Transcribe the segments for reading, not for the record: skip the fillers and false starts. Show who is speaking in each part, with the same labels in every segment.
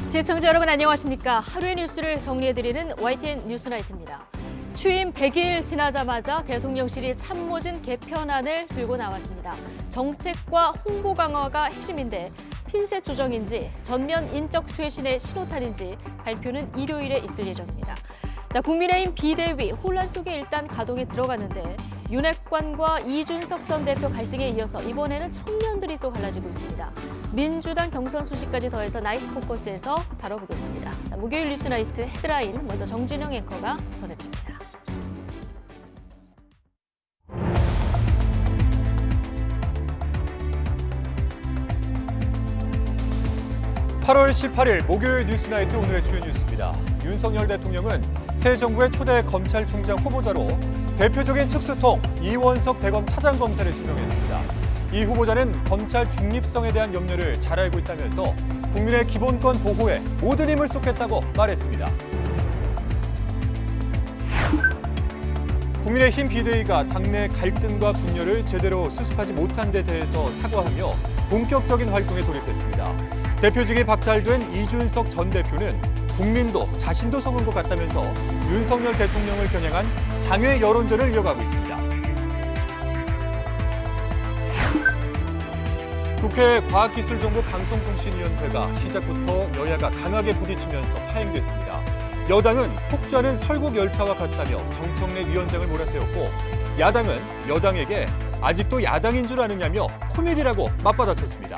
Speaker 1: 시청자 여러분 안녕하십니까. 하루의 뉴스를 정리해드리는 YTN 뉴스나이트입니다. 취임 100일 지나자마자 대통령실이 참모진 개편안을 들고 나왔습니다. 정책과 홍보 강화가 핵심인데 핀셋 조정인지 전면 인적 쇄신의 신호탄인지 발표는 일요일에 있을 예정입니다. 자, 국민의힘 비대위 혼란 속에 일단 가동에 들어갔는데 윤핵관과 이준석 전 대표 갈등에 이어서 이번에는 청년들이 또 갈라지고 있습니다. 민주당 경선 소식까지 더해서 나이트 포커스에서 다뤄보겠습니다. 자, 목요일 뉴스나이트 헤드라인 먼저 정진영 앵커가 전해드립니다.
Speaker 2: (8월 18일) 목요일 뉴스나이트 오늘의 주요 뉴스입니다. 윤석열 대통령은 새 정부의 초대 검찰총장 후보자로 대표적인 특수통 이원석 대검 차장검사를 지명했습니다. 이 후보자는 검찰 중립성에 대한 염려를 잘 알고 있다면서 국민의 기본권 보호에 모든 힘을 쏟겠다고 말했습니다. 국민의힘 비대위가 당내 갈등과 분열을 제대로 수습하지 못한 데 대해서 사과하며 본격적인 활동에 돌입했습니다. 대표직이 박탈된 이준석 전 대표는 국민도 자신도 속은 것 같다면서 윤석열 대통령을 겨냥한 장외 여론전을 이어가고 있습니다. 국회 과학기술정보방송통신위원회가 시작부터 여야가 강하게 부딪히면서 파행됐습니다. 여당은 폭주하는 설국 열차와 같다며 정청래 위원장을 몰아세웠고 야당은 여당에게 아직도 야당인 줄 아느냐며 코미디라고 맞받아쳤습니다.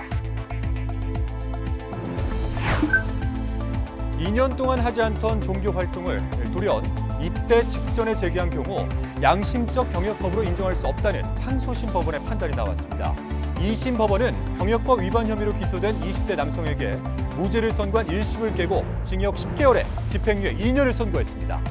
Speaker 2: 2년 동안 하지 않던 종교 활동을 돌연 입대 직전에 재개한 경우 양심적 병역법으로 인정할 수 없다는 항소심 법원의 판단이 나왔습니다. 2심 법원은 병역법 위반 혐의로 기소된 20대 남성에게 무죄를 선고한 1심을 깨고 징역 10개월에 집행유예 2년을 선고했습니다.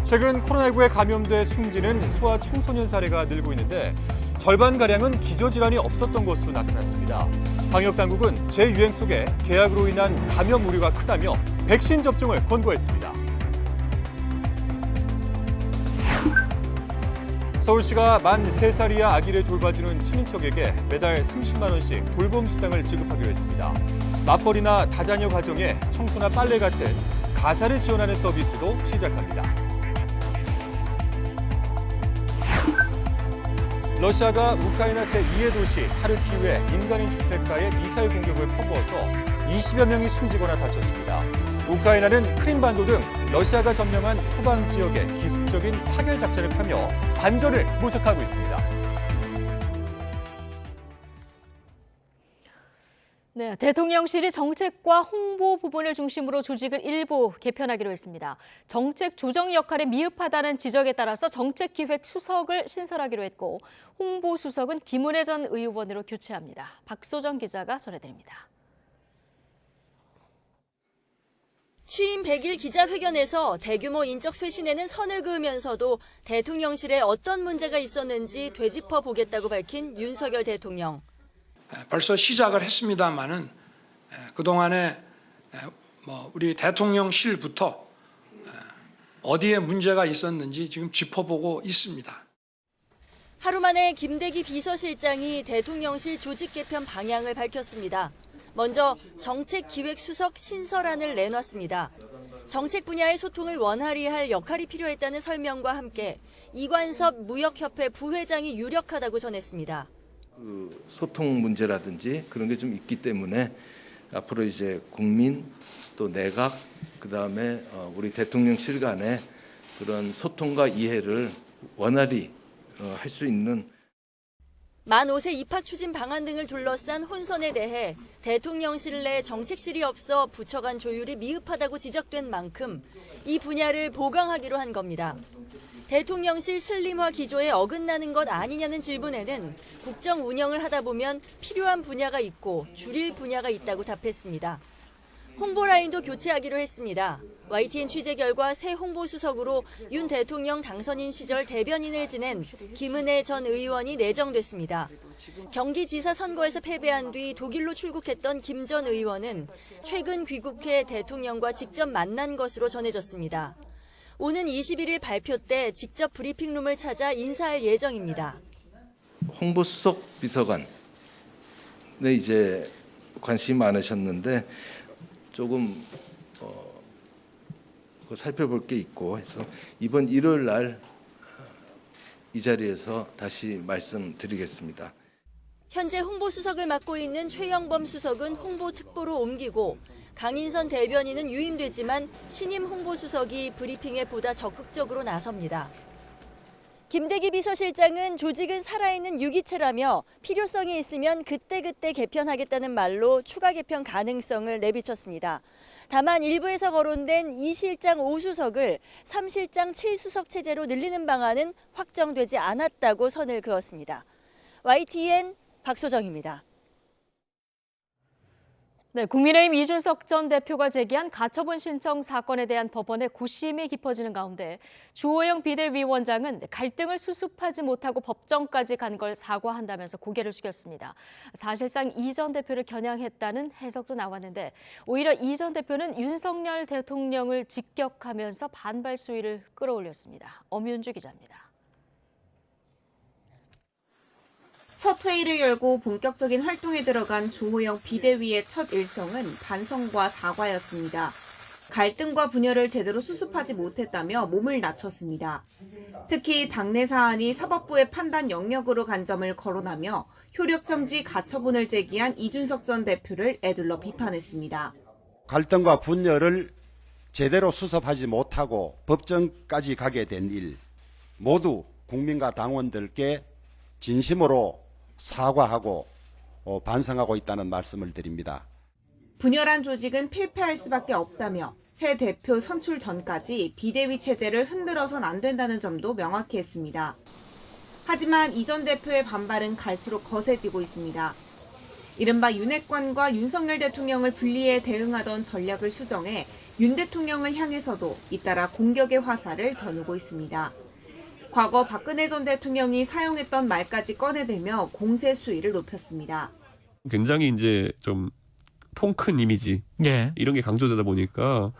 Speaker 2: 최근 코로나19에 감염돼 숨지는 소아 청소년 사례가 늘고 있는데 절반가량은 기저질환이 없었던 것으로 나타났습니다. 방역당국은 재유행 속에 계약으로 인한 감염 우려가 크다며 백신 접종을 권고했습니다. 서울시가 만 3살 이하 아기를 돌봐주는 친인척에게 매달 30만 원씩 돌봄 수당을 지급하기로 했습니다. 맞벌이나 다자녀 가정에 청소나 빨래 같은 가사를 지원하는 서비스도 시작합니다. 러시아가 우크라이나 제2의 도시 하르키우의 인간인 주택가에 미사일 공격을 퍼부어서 20여 명이 숨지거나 다쳤습니다. 우크라이나는 크림반도 등 러시아가 점령한 후방 지역에 기습적인 파괴 작전을 펴며 반전을 모색하고 있습니다.
Speaker 1: 네, 대통령실이 정책과 홍보 부분을 중심으로 조직을 일부 개편하기로 했습니다. 정책 조정 역할에 미흡하다는 지적에 따라서 정책기획수석을 신설하기로 했고 홍보수석은 김은혜 전 의원으로 교체합니다. 박소정 기자가 전해드립니다.
Speaker 3: 취임 100일 기자회견에서 대규모 인적 쇄신에는 선을 그으면서도 대통령실에 어떤 문제가 있었는지 되짚어 보겠다고 밝힌 윤석열 대통령.
Speaker 4: 벌써 시작을 했습니다마는 그동안에 우리 대통령실부터 어디에 문제가 있었는지 지금 짚어보고 있습니다.
Speaker 3: 하루 만에 김대기 비서실장이 대통령실 조직 개편 방향을 밝혔습니다. 먼저 정책기획수석 신설안을 내놨습니다. 정책 분야의 소통을 원활히 할 역할이 필요했다는 설명과 함께 이관섭 무역협회 부회장이 유력하다고 전했습니다.
Speaker 5: 소통 문제라든지 그런 게 좀 있기 때문에 앞으로 이제 국민 또 내각 그다음에 우리 대통령실 간의 그런 소통과 이해를 원활히 할 수 있는
Speaker 3: 만 5세 입학 추진 방안 등을 둘러싼 혼선에 대해 대통령실 내 정책실이 없어 부처 간 조율이 미흡하다고 지적된 만큼 이 분야를 보강하기로 한 겁니다. 대통령실 슬림화 기조에 어긋나는 것 아니냐는 질문에는 국정 운영을 하다 보면 필요한 분야가 있고 줄일 분야가 있다고 답했습니다. 홍보 라인도 교체하기로 했습니다. YTN 취재 결과 새 홍보수석으로 윤 대통령 당선인 시절 대변인을 지낸 김은혜 전 의원이 내정됐습니다. 경기지사 선거에서 패배한 뒤 독일로 출국했던 김 전 의원은 최근 귀국해 대통령과 직접 만난 것으로 전해졌습니다. 오는 21일 발표 때 직접 브리핑룸을 찾아 인사할 예정입니다.
Speaker 5: 홍보수석 비서관 이제 관심이 많으셨는데 조금 살펴볼 게 있고 해서 이번 일요일 날 이 자리에서 다시 말씀드리겠습니다.
Speaker 3: 현재 홍보수석을 맡고 있는 최영범 수석은 홍보특보로 옮기고 강인선 대변인은 유임되지만 신임 홍보수석이 브리핑에 보다 적극적으로 나섭니다. 김대기 비서실장은 조직은 살아있는 유기체라며 필요성이 있으면 그때그때 개편하겠다는 말로 추가 개편 가능성을 내비쳤습니다. 다만 일부에서 거론된 2실장 5수석을 3실장 7수석 체제로 늘리는 방안은 확정되지 않았다고 선을 그었습니다. YTN 박소정입니다.
Speaker 1: 네, 국민의힘 이준석 전 대표가 제기한 가처분 신청 사건에 대한 법원의 고심이 깊어지는 가운데 주호영 비대위원장은 갈등을 수습하지 못하고 법정까지 간 걸 사과한다면서 고개를 숙였습니다. 사실상 이 전 대표를 겨냥했다는 해석도 나왔는데 오히려 이 전 대표는 윤석열 대통령을 직격하면서 반발 수위를 끌어올렸습니다. 엄윤주 기자입니다.
Speaker 6: 첫 회의를 열고 본격적인 활동에 들어간 주호영 비대위의 첫 일성은 반성과 사과였습니다. 갈등과 분열을 제대로 수습하지 못했다며 몸을 낮췄습니다. 특히 당내 사안이 사법부의 판단 영역으로 간 점을 거론하며 효력정지 가처분을 제기한 이준석 전 대표를 에둘러 비판했습니다.
Speaker 7: 갈등과 분열을 제대로 수습하지 못하고 법정까지 가게 된 일, 모두 국민과 당원들께 진심으로 사과하고 반성하고 있다는 말씀을 드립니다.
Speaker 6: 분열한 조직은 필패할 수밖에 없다며 새 대표 선출 전까지 비대위 체제를 흔들어선 안 된다는 점도 명확히 했습니다. 하지만 이 전 대표의 반발은 갈수록 거세지고 있습니다. 이른바 윤핵관과 윤석열 대통령을 분리해 대응하던 전략을 수정해 윤 대통령을 향해서도 잇따라 공격의 화살을 겨누고 있습니다. 과거 박근혜 전 대통령이 사용했던 말까지 꺼내들며 공세 수위를 높였습니다.
Speaker 8: 굉장히 이제 좀 통 큰 이미지 이런 게 강조되다 보니까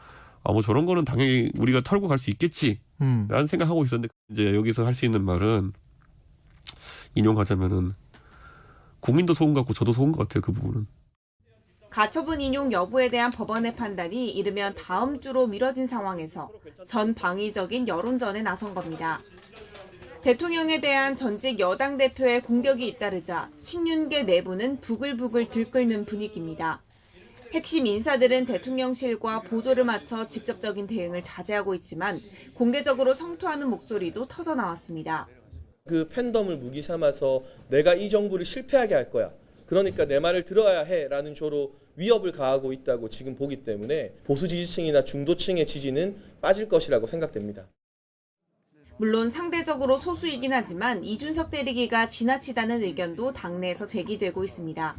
Speaker 8: 뭐 저런 거는 당연히 우리가 털고 갈 수 있겠지라는 생각하고 있었는데 이제 여기서 할 수 있는 말은 인용하자면은 국민도 속은 것 같고 저도 속은 것 같아요. 그 부분은.
Speaker 6: 가처분 인용 여부에 대한 법원의 판단이 이르면 다음 주로 미뤄진 상황에서 전방위적인 여론전에 나선 겁니다. 대통령에 대한 전직 여당 대표의 공격이 잇따르자 친윤계 내부는 부글부글 들끓는 분위기입니다. 핵심 인사들은 대통령실과 보조를 맞춰 직접적인 대응을 자제하고 있지만 공개적으로 성토하는 목소리도 터져 나왔습니다.
Speaker 9: 그 팬덤을 무기 삼아서 내가 이 정부를 실패하게 할 거야. 그러니까 내 말을 들어야 해라는 조로 위협을 가하고 있다고 지금 보기 때문에 보수 지지층이나 중도층의 지지는 빠질 것이라고 생각됩니다.
Speaker 6: 물론 상대적으로 소수이긴 하지만 이준석 때리기가 지나치다는 의견도 당내에서 제기되고 있습니다.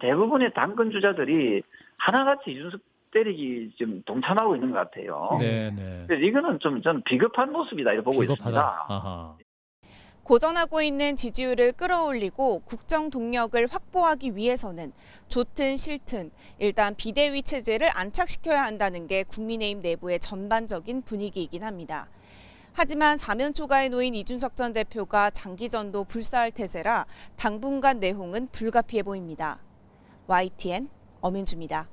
Speaker 10: 대부분의 당권 주자들이 하나같이 이준석 때리기 좀 동참하고 있는 것 같아요.
Speaker 11: 네네.
Speaker 10: 그래서 이거는 좀 저는 비겁한 모습이다 이렇게 보고 있습니다.
Speaker 11: 아하.
Speaker 6: 고전하고 있는 지지율을 끌어올리고 국정 동력을 확보하기 위해서는 좋든 싫든 일단 비대위 체제를 안착시켜야 한다는 게 국민의힘 내부의 전반적인 분위기이긴 합니다. 하지만 사면 초가에 놓인 이준석 전 대표가 장기전도 불사할 태세라 당분간 내홍은 불가피해 보입니다. YTN 엄윤주입니다.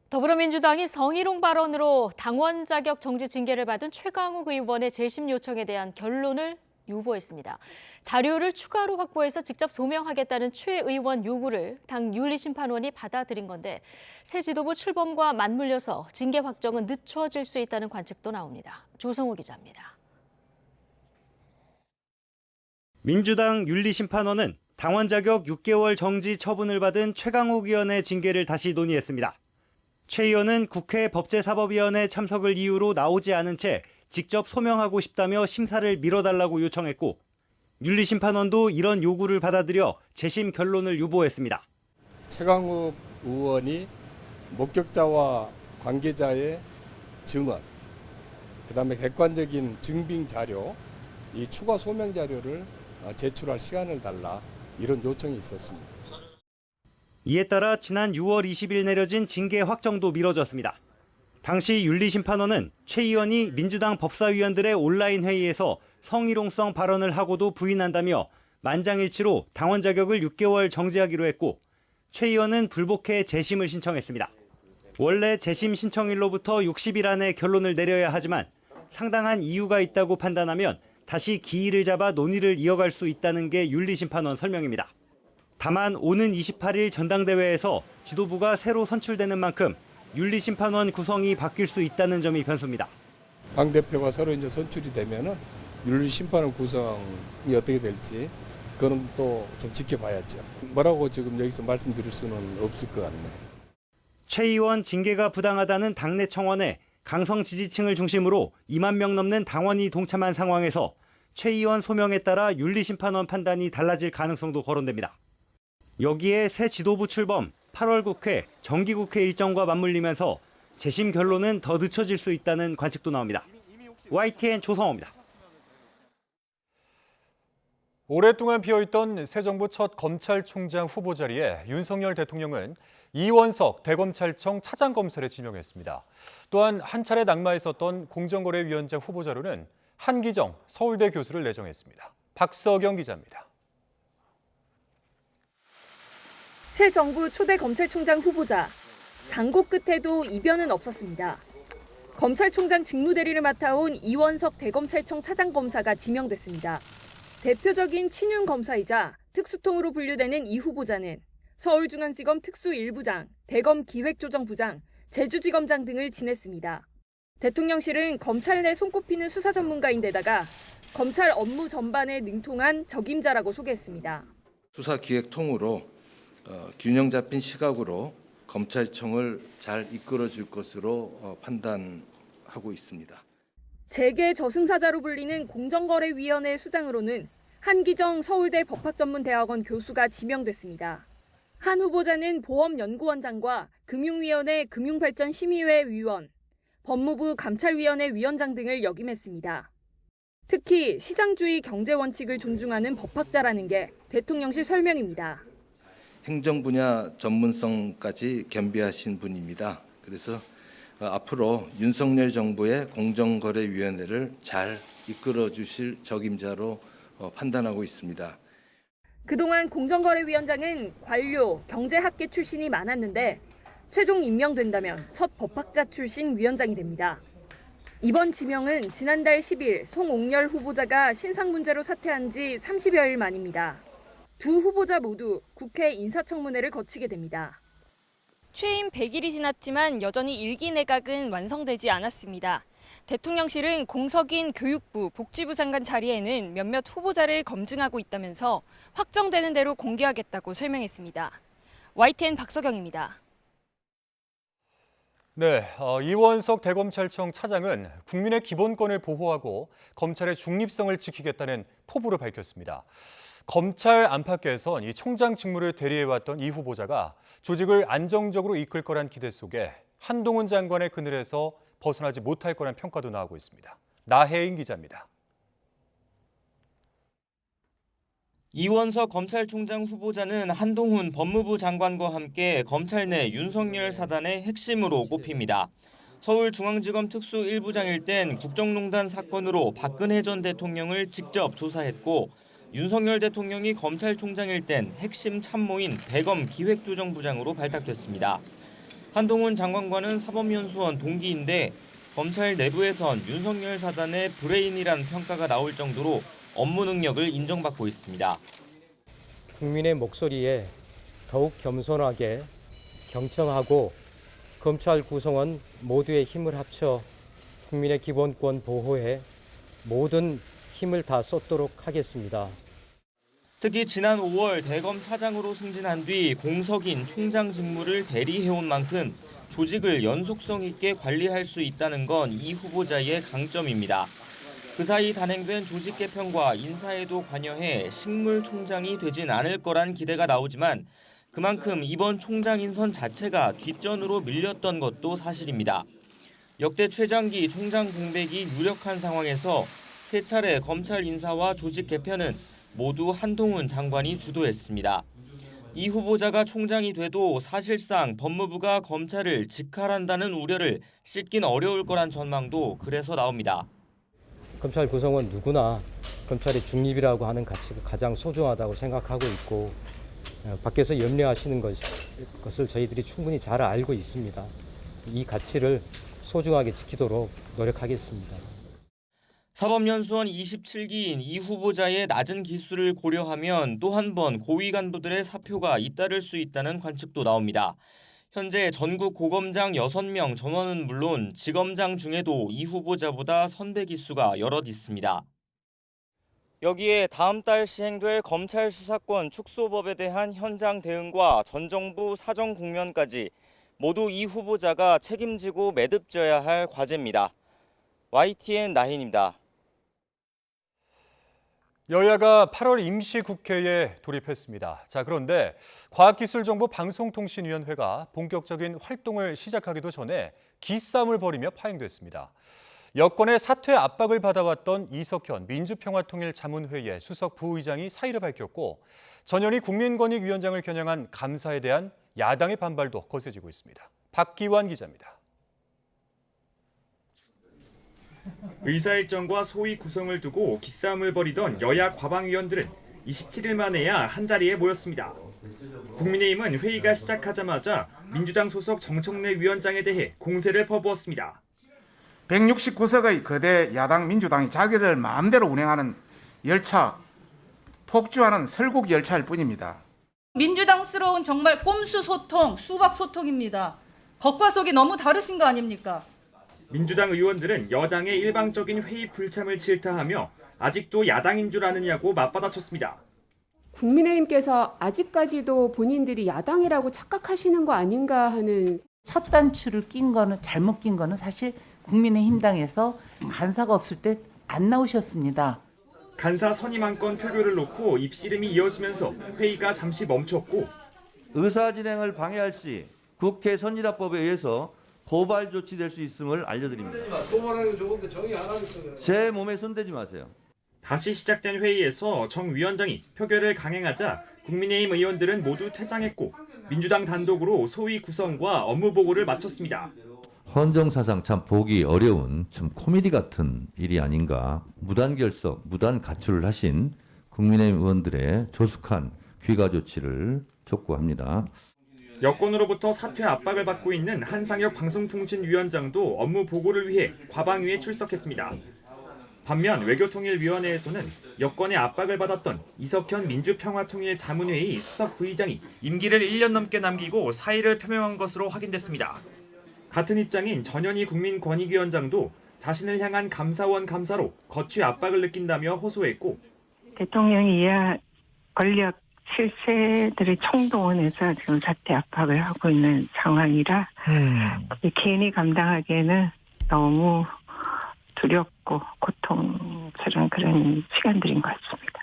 Speaker 1: 더불어민주당이 성희롱 발언으로 당원 자격 정지 징계를 받은 최강욱 의원의 재심 요청에 대한 결론을 유보했습니다. 자료를 추가로 확보해서 직접 소명하겠다는 최 의원 요구를 당 윤리심판원이 받아들인 건데 새 지도부 출범과 맞물려서 징계 확정은 늦춰질 수 있다는 관측도 나옵니다. 조성호 기자입니다.
Speaker 12: 민주당 윤리심판원은 당원 자격 6개월 정지 처분을 받은 최강욱 의원의 징계를 다시 논의했습니다. 최 의원은 국회 법제사법위원회 참석을 이유로 나오지 않은 채 직접 소명하고 싶다며 심사를 미뤄달라고 요청했고 윤리심판원도 이런 요구를 받아들여 재심 결론을 유보했습니다.
Speaker 13: 최강욱 의원이 목격자와 관계자의 증언, 그다음에 객관적인 증빙 자료, 이 추가 소명 자료를 제출할 시간을 달라 이런 요청이 있었습니다.
Speaker 12: 이에 따라 지난 6월 20일 내려진 징계 확정도 미뤄졌습니다. 당시 윤리심판원은 최 의원이 민주당 법사위원들의 온라인 회의에서 성희롱성 발언을 하고도 부인한다며 만장일치로 당원 자격을 6개월 정지하기로 했고 최 의원은 불복해 재심을 신청했습니다. 원래 재심 신청일로부터 60일 안에 결론을 내려야 하지만 상당한 이유가 있다고 판단하면 다시 기일을 잡아 논의를 이어갈 수 있다는 게 윤리심판원 설명입니다. 다만 오는 28일 전당대회에서 지도부가 새로 선출되는 만큼 윤리심판원 구성이 바뀔 수 있다는 점이 변수입니다.
Speaker 13: 당대표가 새로 이제 선출이 되면은 윤리심판원 구성이 어떻게 될지 그건 또 좀 지켜봐야죠. 뭐라고 지금 여기서 말씀드릴 수는 없을 것 같네요.
Speaker 12: 최 의원 징계가 부당하다는 당내 청원에 강성 지지층을 중심으로 2만 명 넘는 당원이 동참한 상황에서 최 의원 소명에 따라 윤리심판원 판단이 달라질 가능성도 거론됩니다. 여기에 새 지도부 출범, 8월 국회, 정기국회 일정과 맞물리면서 재심 결론은 더 늦춰질 수 있다는 관측도 나옵니다. YTN 조성호입니다.
Speaker 2: 오랫동안 비어있던 새 정부 첫 검찰총장 후보 자리에 윤석열 대통령은 이원석 대검찰청 차장검사를 지명했습니다. 또한 한 차례 낙마했었던 공정거래위원장 후보자로는 한기정 서울대 교수를 내정했습니다. 박서경 기자입니다.
Speaker 11: 새 정부 초대 검찰총장 후보자, 장고 끝에도 이변은 없었습니다. 검찰총장 직무대리를 맡아온 이원석 대검찰청 차장검사가 지명됐습니다. 대표적인 친윤 검사이자 특수통으로 분류되는 이 후보자는 서울중앙지검 특수1부장, 대검 기획조정부장, 제주지검장 등을 지냈습니다. 대통령실은 검찰 내 손꼽히는 수사 전문가인데다가 검찰 업무 전반에 능통한 적임자라고 소개했습니다.
Speaker 5: 수사기획통으로 균형 잡힌 시각으로 검찰청을 잘 이끌어줄 것으로 판단하고 있습니다.
Speaker 11: 재계 저승사자로 불리는 공정거래위원회 수장으로는 한기정 서울대 법학전문대학원 교수가 지명됐습니다. 한 후보자는 보험연구원장과 금융위원회 금융발전심의회 위원, 법무부 감찰위원회 위원장 등을 역임했습니다. 특히 시장주의 경제원칙을 존중하는 법학자라는 게 대통령실 설명입니다.
Speaker 5: 행정 분야 전문성까지 겸비하신 분입니다. 그래서 앞으로 윤석열 정부의 공정거래위원회를 잘 이끌어 주실 적임자로 판단하고 있습니다.
Speaker 11: 그동안 공정거래위원장은 관료, 경제학계 출신이 많았는데 최종 임명된다면 첫 법학자 출신 위원장이 됩니다. 이번 지명은 지난달 10일 송옥렬 후보자가 신상 문제로 사퇴한 지 30여일 만입니다. 두 후보자 모두 국회 인사청문회를 거치게 됩니다.
Speaker 14: 취임 100일이 지났지만 여전히 1기 내각은 완성되지 않았습니다. 대통령실은 공석인 교육부, 복지부 장관 자리에는 몇몇 후보자를 검증하고 있다면서 확정되는 대로 공개하겠다고 설명했습니다. YTN 박서경입니다.
Speaker 2: 네, 이원석 대검찰청 차장은 국민의 기본권을 보호하고 검찰의 중립성을 지키겠다는 포부를 밝혔습니다. 검찰 안팎에선 이 총장 직무를 대리해왔던 이 후보자가 조직을 안정적으로 이끌 거란 기대 속에 한동훈 장관의 그늘에서 벗어나지 못할 거란 평가도 나오고 있습니다. 나혜인 기자입니다.
Speaker 15: 이원석 검찰총장 후보자는 한동훈 법무부 장관과 함께 검찰 내 윤석열 사단의 핵심으로 꼽힙니다. 서울중앙지검 특수1부장일 땐 국정농단 사건으로 박근혜 전 대통령을 직접 조사했고 윤석열 대통령이 검찰총장일 땐 핵심 참모인 대검 기획조정부장으로 발탁됐습니다. 한동훈 장관과는 사법연수원 동기인데 검찰 내부에선 윤석열 사단의 브레인이란 평가가 나올 정도로 업무 능력을 인정받고 있습니다.
Speaker 16: 국민의 목소리에 더욱 겸손하게 경청하고 검찰 구성원 모두의 힘을 합쳐 국민의 기본권 보호에 모든 힘을 다 쏟도록 하겠습니다.
Speaker 15: 특히 지난 5월 대검 차장으로 승진한 뒤 공석인 총장 직무를 대리해온 만큼 조직을 연속성 있게 관리할 수 있다는 건 이 후보자의 강점입니다. 그 사이 단행된 조직 개편과 인사에도 관여해 식물 총장이 되진 않을 거란 기대가 나오지만 그만큼 이번 총장 인선 자체가 뒷전으로 밀렸던 것도 사실입니다. 역대 최장기 총장 공백이 유력한 상황에서 세 차례 검찰 인사와 조직 개편은 모두 한동훈 장관이 주도했습니다. 이 후보자가 총장이 돼도 사실상 법무부가 검찰을 직할한다는 우려를 씻긴 어려울 거란 전망도 그래서 나옵니다.
Speaker 16: 검찰 구성원 누구나 검찰의 중립이라고 하는 가치가 가장 소중하다고 생각하고 있고 밖에서 염려하시는 것을 저희들이 충분히 잘 알고 있습니다. 이 가치를 소중하게 지키도록 노력하겠습니다.
Speaker 15: 사법연수원 27기인 이 후보자의 낮은 기수를 고려하면 또 한 번 고위 간부들의 사표가 잇따를 수 있다는 관측도 나옵니다. 현재 전국 고검장 6명 전원은 물론 지검장 중에도 이 후보자보다 선배 기수가 여럿 있습니다. 여기에 다음 달 시행될 검찰 수사권 축소법에 대한 현장 대응과 전 정부 사정 국면까지 모두 이 후보자가 책임지고 매듭져야 할 과제입니다. YTN 나힌입니다.
Speaker 2: 여야가 8월 임시국회에 돌입했습니다. 자, 그런데 과학기술정보방송통신위원회가 본격적인 활동을 시작하기도 전에 기싸움을 벌이며 파행됐습니다. 여권의 사퇴 압박을 받아왔던 이석현 민주평화통일자문회의 수석 부의장이 사의를 밝혔고 전현희 국민권익위원장을 겨냥한 감사에 대한 야당의 반발도 거세지고 있습니다. 박기환 기자입니다.
Speaker 17: 의사일정과 소위 구성을 두고 기싸움을 벌이던 여야 과방위원들은 27일 만에야 한자리에 모였습니다. 국민의힘은 회의가 시작하자마자 민주당 소속 정청래 위원장에 대해 공세를 퍼부었습니다.
Speaker 18: 169석의 거대 야당 민주당이 자기를 마음대로 운행하는 열차, 폭주하는 설국 열차일 뿐입니다.
Speaker 19: 민주당스러운 정말 꼼수 소통, 수박 소통입니다. 겉과 속이 너무 다르신 거 아닙니까?
Speaker 17: 민주당 의원들은 여당의 일방적인 회의 불참을 질타하며 아직도 야당인 줄 아느냐고 맞받아쳤습니다.
Speaker 20: 국민의힘께서 아직까지도 본인들이 야당이라고 착각하시는 거 아닌가 하는
Speaker 21: 첫 단추를 낀 거는 잘못 낀 거는 사실 국민의힘당에서 간사가 없을 때 안 나오셨습니다.
Speaker 17: 간사 선임 안건 표결을 놓고 입씨름이 이어지면서 회의가 잠시 멈췄고
Speaker 22: 의사 진행을 방해할 시 국회 선진화법에 의해서 고발 조치될 수 있음을 알려드립니다.
Speaker 23: 고발하는 좋은데 정의 안 하겠어요.
Speaker 22: 제 몸에 손대지 마세요.
Speaker 17: 다시 시작된 회의에서 정 위원장이 표결을 강행하자 국민의힘 의원들은 모두 퇴장했고 민주당 단독으로 소위 구성과 업무 보고를 마쳤습니다.
Speaker 22: 헌정사상 참 보기 어려운 참 코미디 같은 일이 아닌가. 무단 결석, 무단 가출을 하신 국민의힘 의원들의 조숙한 귀가 조치를 촉구합니다.
Speaker 17: 여권으로부터 사퇴 압박을 받고 있는 한상혁 방송통신위원장도 업무 보고를 위해 과방위에 출석했습니다. 반면 외교통일위원회에서는 여권의 압박을 받았던 이석현 민주평화통일자문회의 수석 부의장이 임기를 1년 넘게 남기고 사의를 표명한 것으로 확인됐습니다. 같은 입장인 전현희 국민권익위원장도 자신을 향한 감사원 감사로 거취 압박을 느낀다며 호소했고
Speaker 24: 대통령이 이하 권력 실세들의 총동원해서 지금 사퇴 압박을 하고 있는 상황이라 괜히 감당하기에는 너무 두렵고 고통스러운 그런 시간들인 것 같습니다.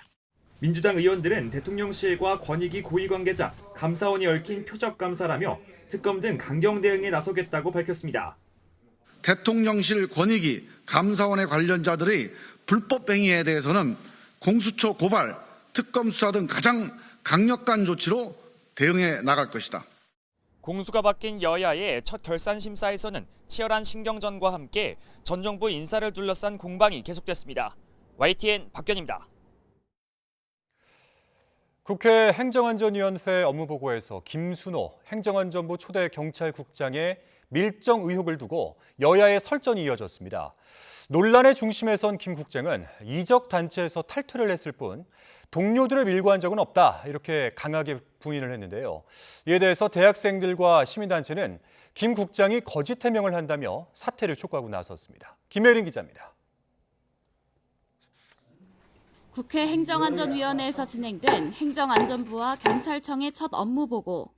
Speaker 17: 민주당 의원들은 대통령실과 권익위 고위 관계자, 감사원이 얽힌 표적 감사라며 특검 등 강경 대응에 나서겠다고 밝혔습니다.
Speaker 25: 대통령실 권익위, 감사원의 관련자들의 불법 행위에 대해서는 공수처 고발, 특검 수사 등 가장 강력한 조치로 대응해 나갈 것이다.
Speaker 26: 공수가 바뀐 여야의 첫 결산 심사에서는 치열한 신경전과 함께 전 정부 인사를 둘러싼 공방이 계속됐습니다. YTN 박견입니다.
Speaker 2: 국회 행정안전위원회 업무보고에서 김순호 행정안전부 초대 경찰국장의 밀정 의혹을 두고 여야의 설전이 이어졌습니다. 논란의 중심에 선 김 국장은 이적 단체에서 탈퇴를 했을 뿐 동료들을 밀고 한 적은 없다, 이렇게 강하게 부인을 했는데요. 이에 대해서 대학생들과 시민단체는 김 국장이 거짓 해명을 한다며 사퇴를 촉구하고 나섰습니다. 김혜린 기자입니다.
Speaker 27: 국회 행정안전위원회에서 진행된 행정안전부와 경찰청의 첫 업무보고.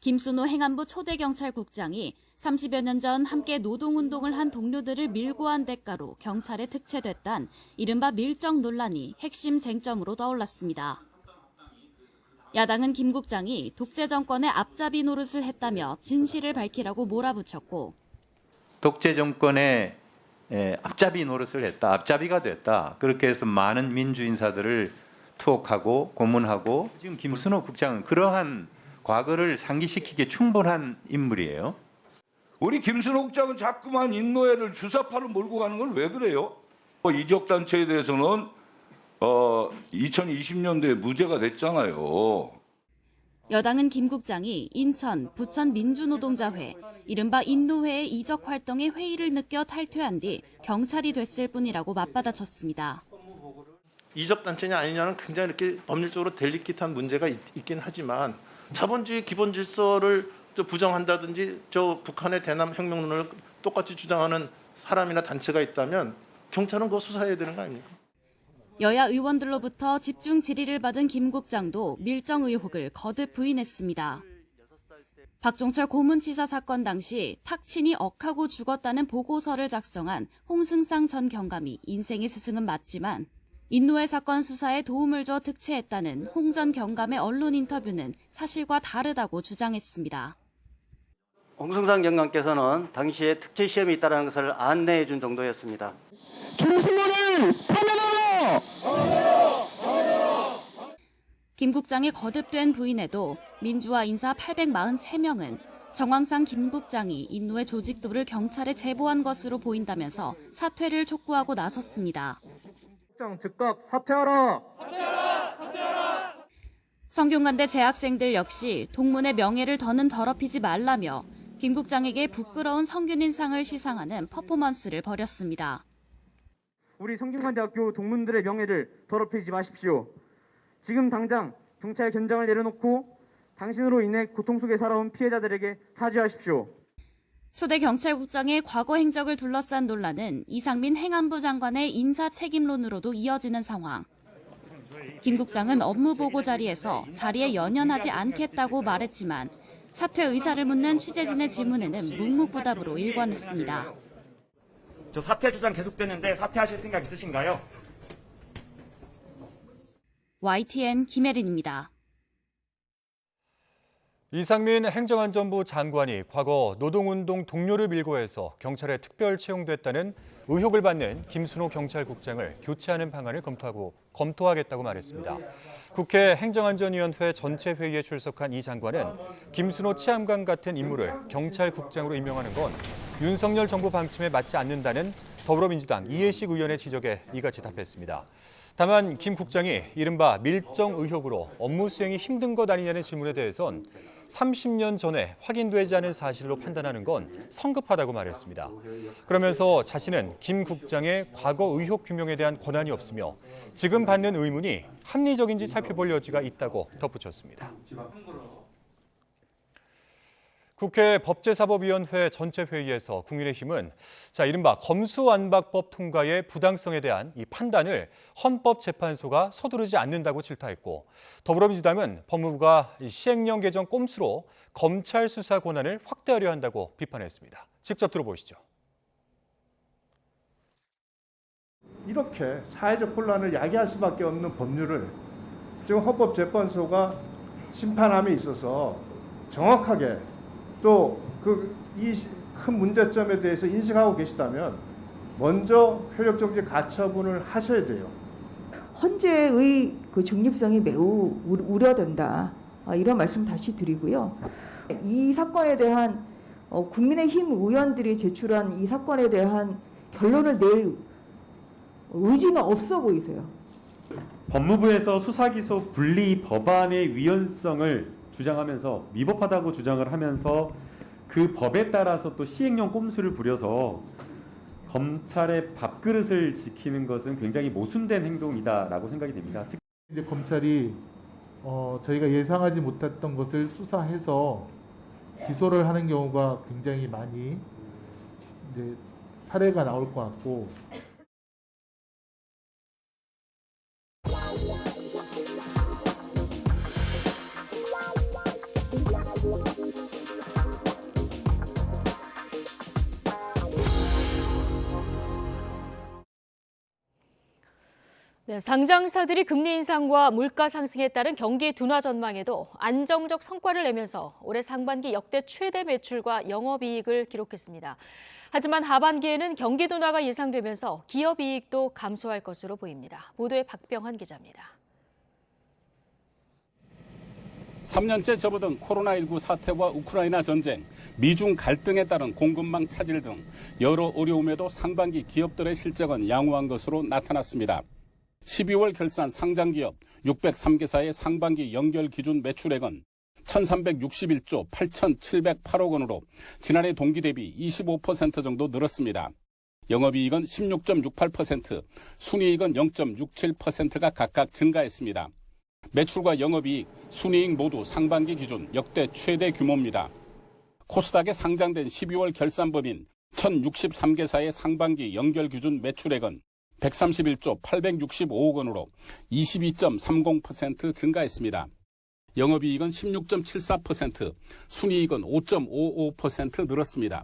Speaker 27: 김순호 행안부 초대경찰국장이 30여 년 전 함께 노동운동을 한 동료들을 밀고 한 대가로 경찰에 특채됐단 이른바 밀정 논란이 핵심 쟁점으로 떠올랐습니다. 야당은 김 국장이 독재 정권의 앞잡이 노릇을 했다며 진실을 밝히라고 몰아붙였고,
Speaker 28: 독재 정권의 앞잡이 노릇을 했다, 앞잡이가 됐다. 그렇게 해서 많은 민주 인사들을 투옥하고 고문하고, 지금 김순호 국장은 그러한 과거를 상기시키기에 충분한 인물이에요.
Speaker 29: 우리 김순호 국장은 자꾸만 인노예를 주사파로 몰고 가는 건 왜 그래요? 이적 단체에 대해서는 2020년도에 무죄가 됐잖아요.
Speaker 27: 여당은 김 국장이 인천, 부천 민주노동자회, 이른바 인노회의 이적 활동에 회의를 느껴 탈퇴한 뒤 경찰이 됐을 뿐이라고 맞받아쳤습니다.
Speaker 1: 이적 단체냐 아니냐는 굉장히 이렇게 법률적으로 델리킷한 문제가 있긴 하지만 자본주의 기본 질서를 부정한다든지 북한의 대남 혁명론을 똑같이 주장하는 사람이나 단체가 있다면 경찰은 그거 수사해야 되는 거 아닙니까?
Speaker 27: 여야 의원들로부터 집중 질의를 받은 김 국장도 밀정 의혹을 거듭 부인했습니다. 박종철 고문치사 사건 당시 탁친이 억하고 죽었다는 보고서를 작성한 홍승상 전 경감이 인생의 스승은 맞지만 인노회 사건 수사에 도움을 줘 득채했다는 홍 전 경감의 언론 인터뷰는 사실과 다르다고 주장했습니다.
Speaker 3: 홍승상 경감께서는 당시에 특채 시험이 있다는 것을 안내해 준 정도였습니다.
Speaker 4: 김승만을 파면하라!
Speaker 27: 김 국장의 거듭된 부인에도 민주화 인사 843명은 정황상 김 국장이 인노회 조직도를 경찰에 제보한 것으로 보인다면서 사퇴를 촉구하고 나섰습니다.
Speaker 4: 국장 즉각 사퇴하라!
Speaker 27: 성균관대 재학생들 역시 동문의 명예를 더는 더럽히지 말라며 김 국장에게 부끄러운 성균인상을 시상하는 퍼포먼스를 벌였습니다.
Speaker 4: 우리 성균관대학교 동문들의 명예를 더럽히지 마십시오. 지금 당장 경찰 견장을 내려놓고 당신으로 인해 고통 속에 살아온 피해자들에게 사죄하십시오.
Speaker 27: 초대 경찰국장의 과거 행적을 둘러싼 논란은 이상민 행안부 장관의 인사 책임론으로도 이어지는 상황. 김 국장은 업무보고 자리에서 자리에 연연하지 않겠다고 말했지만 사퇴 의사를 묻는 취재진의 질문에는 묵묵부답으로 일관했습니다.
Speaker 6: 저 사퇴 주장 계속되는데 사퇴하실 생각 있으신가요?
Speaker 27: YTN 김혜린입니다.
Speaker 2: 이상민 행정안전부 장관이 과거 노동운동 동료를 밀고 해서 경찰에 특별 채용됐다는 의혹을 받는 김순호 경찰국장을 교체하는 방안을 검토하겠다고 말했습니다. 국회 행정안전위원회 전체 회의에 출석한 이 장관은 김순호 치안관 같은 인물을 경찰국장으로 임명하는 건 윤석열 정부 방침에 맞지 않는다는 더불어민주당 이해식 의원의 지적에 이같이 답했습니다. 다만 김 국장이 이른바 밀정 의혹으로 업무 수행이 힘든 것 아니냐는 질문에 대해선 30년 전에 확인되지 않은 사실로 판단하는 건 성급하다고 말했습니다. 그러면서 자신은 김 국장의 과거 의혹 규명에 대한 권한이 없으며 지금 받는 의문이 합리적인지 살펴볼 여지가 있다고 덧붙였습니다. 국회 법제사법위원회 전체 회의에서 국민의힘은 이른바 검수완박법 통과의 부당성에 대한 이 판단을 헌법재판소가 서두르지 않는다고 질타했고, 더불어민주당은 법무부가 시행령 개정 꼼수로 검찰 수사 권한을 확대하려 한다고 비판했습니다. 직접 들어보시죠.
Speaker 7: 이렇게 사회적 혼란을 야기할 수밖에 없는 법률을 지금 헌법재판소가 심판함에 있어서 정확하게 또 이 큰 문제점에 대해서 인식하고 계시다면 먼저 효력정지 가처분을 하셔야 돼요.
Speaker 8: 헌재의 그 중립성이 매우 우려된다. 이런 말씀 다시 드리고요. 이 사건에 대한 국민의힘 의원들이 제출한 이 사건에 대한 결론을 낼 의지가 없어 보이세요.
Speaker 9: 법무부에서 수사기소 분리 법안의 위헌성을 주장하면서 미법하다고 주장을 하면서 그 법에 따라서 또 시행령 꼼수를 부려서 검찰의 밥그릇을 지키는 것은 굉장히 모순된 행동이다라고 생각이 됩니다.
Speaker 10: 이제 검찰이 저희가 예상하지 못했던 것을 수사해서 기소를 하는 경우가 굉장히 많이 이제 사례가 나올 것 같고.
Speaker 13: 네, 상장사들이 금리 인상과 물가 상승에 따른 경기 둔화 전망에도 안정적 성과를 내면서 올해 상반기 역대 최대 매출과 영업이익을 기록했습니다. 하지만 하반기에는 경기 둔화가 예상되면서 기업이익도 감소할 것으로 보입니다. 보도에 박병환 기자입니다.
Speaker 30: 3년째 접어든 코로나19 사태와 우크라이나 전쟁, 미중 갈등에 따른 공급망 차질 등 여러 어려움에도 상반기 기업들의 실적은 양호한 것으로 나타났습니다. 12월 결산 상장기업 603개사의 상반기 연결 기준 매출액은 1,361조 8,708억 원으로 지난해 동기 대비 25% 정도 늘었습니다. 영업이익은 16.68%, 순이익은 0.67%가 각각 증가했습니다. 매출과 영업이익, 순이익 모두 상반기 기준 역대 최대 규모입니다. 코스닥에 상장된 12월 결산법인 1,063개사의 상반기 연결 기준 매출액은 131조 865억 원으로 22.30% 증가했습니다. 영업이익은 16.74%, 순이익은 5.55% 늘었습니다.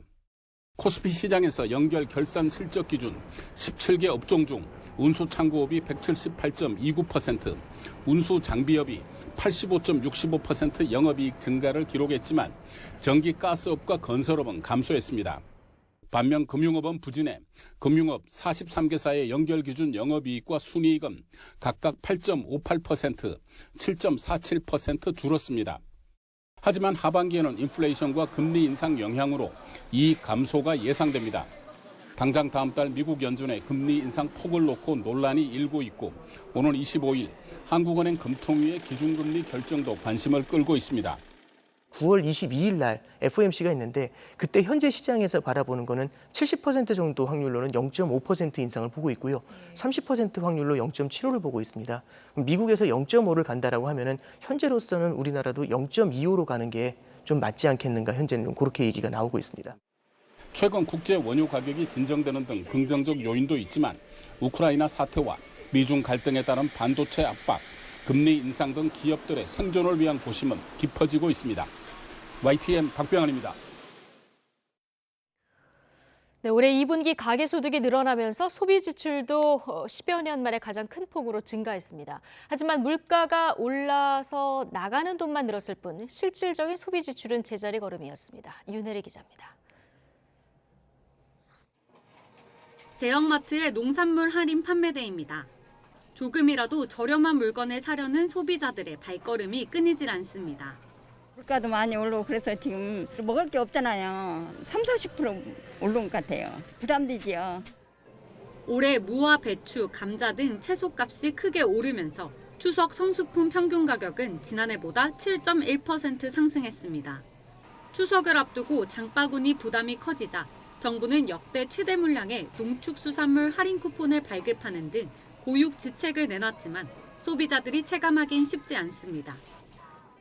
Speaker 30: 코스피 시장에서 연결 결산 실적 기준 17개 업종 중 운수창고업이 178.29%, 운수장비업이 85.65% 영업이익 증가를 기록했지만 전기가스업과 건설업은 감소했습니다. 반면 금융업은 부진해 금융업 43개사의 연결 기준 영업이익과 순이익은 각각 8.58%, 7.47% 줄었습니다. 하지만 하반기에는 인플레이션과 금리 인상 영향으로 이익 감소가 예상됩니다. 당장 다음 달 미국 연준의 금리 인상 폭을 놓고 논란이 일고 있고 오는 25일 한국은행 금통위의 기준금리 결정도 관심을 끌고 있습니다.
Speaker 5: 9월 22일 날 FOMC가 있는데 그때 현재 시장에서 바라보는 거는 70% 정도 확률로는 0.5% 인상을 보고 있고요. 30% 확률로 0.75를 보고 있습니다. 미국에서 0.5를 간다라고 하면은 현재로서는 우리나라도 0.25로 가는 게 좀 맞지 않겠는가 현재는 그렇게 얘기가 나오고 있습니다.
Speaker 30: 최근 국제 원유 가격이 진정되는 등 긍정적 요인도 있지만 우크라이나 사태와 미중 갈등에 따른 반도체 압박, 금리 인상 등 기업들의 생존을 위한 고심은 깊어지고 있습니다. YTN 박병환입니다.
Speaker 13: 네, 올해 2분기 가계소득이 늘어나면서 소비 지출도 10여 년 만에 가장 큰 폭으로 증가했습니다. 하지만 물가가 올라서 나가는 돈만 늘었을 뿐 실질적인 소비 지출은 제자리 걸음이었습니다. 윤혜리 기자입니다.
Speaker 11: 대형마트의 농산물 할인 판매대입니다. 조금이라도 저렴한 물건을 사려는 소비자들의 발걸음이 끊이질 않습니다.
Speaker 12: 물가도 많이 오르고 그래서 지금 먹을 게 없잖아요. 30-40% 오른 것 같아요. 부담되지요.
Speaker 11: 올해 무와 배추, 감자 등 채소값이 크게 오르면서 추석 성수품 평균 가격은 지난해보다 7.1% 상승했습니다. 추석을 앞두고 장바구니 부담이 커지자 정부는 역대 최대 물량의 농축수산물 할인 쿠폰을 발급하는 등 고육지책을 내놨지만 소비자들이 체감하긴 쉽지 않습니다.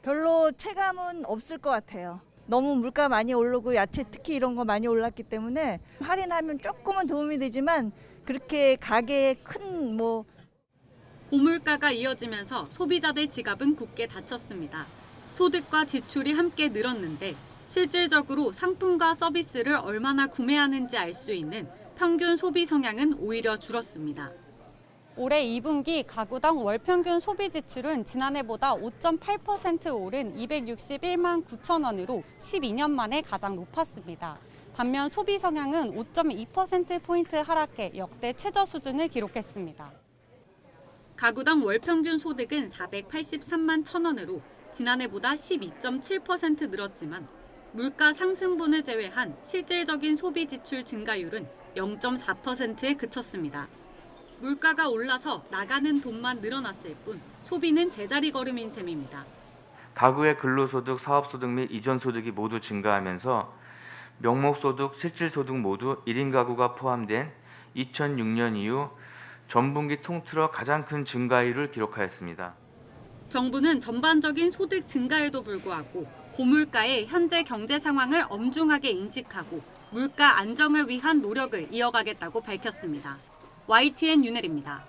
Speaker 14: 별로 체감은 없을 것 같아요. 너무 물가 많이 오르고 야채 특히 이런 거 많이 올랐기 때문에 할인하면 조금은 도움이 되지만 그렇게 가게에 큰
Speaker 11: 고물가가 이어지면서 소비자들 지갑은 굳게 닫혔습니다. 소득과 지출이 함께 늘었는데 실질적으로 상품과 서비스를 얼마나 구매하는지 알 수 있는 평균 소비 성향은 오히려 줄었습니다.
Speaker 15: 올해 2분기 가구당 월 평균 소비 지출은 지난해보다 5.8% 오른 261만 9천 원으로 12년 만에 가장 높았습니다. 반면 소비 성향은 5.2%포인트 하락해 역대 최저 수준을 기록했습니다.
Speaker 11: 가구당 월 평균 소득은 483만 1천 원으로 지난해보다 12.7% 늘었지만 물가 상승분을 제외한 실질적인 소비 지출 증가율은 0.4%에 그쳤습니다. 물가가 올라서 나가는 돈만 늘어났을 뿐 소비는 제자리 걸음인 셈입니다.
Speaker 16: 가구의 근로소득, 사업소득 및 이전소득이 모두 증가하면서 명목소득, 실질소득 모두 1인 가구가 포함된 2006년 이후 전분기 통틀어 가장 큰 증가율을 기록하였습니다.
Speaker 11: 정부는 전반적인 소득 증가에도 불구하고 고물가의 현재 경제 상황을 엄중하게 인식하고 물가 안정을 위한 노력을 이어가겠다고 밝혔습니다. YTN 윤혜리입니다.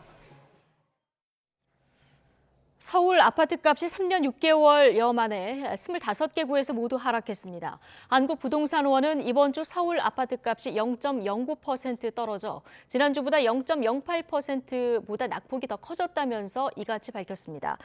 Speaker 13: 서울 아파트값이 3년 6개월여 만에 25개 구에서 모두 하락했습니다. 한국부동산원은 이번 주 서울 아파트값이 0.09% 떨어져 지난주보다 0.08%보다 낙폭이 더 커졌다면서 이같이 밝혔습니다.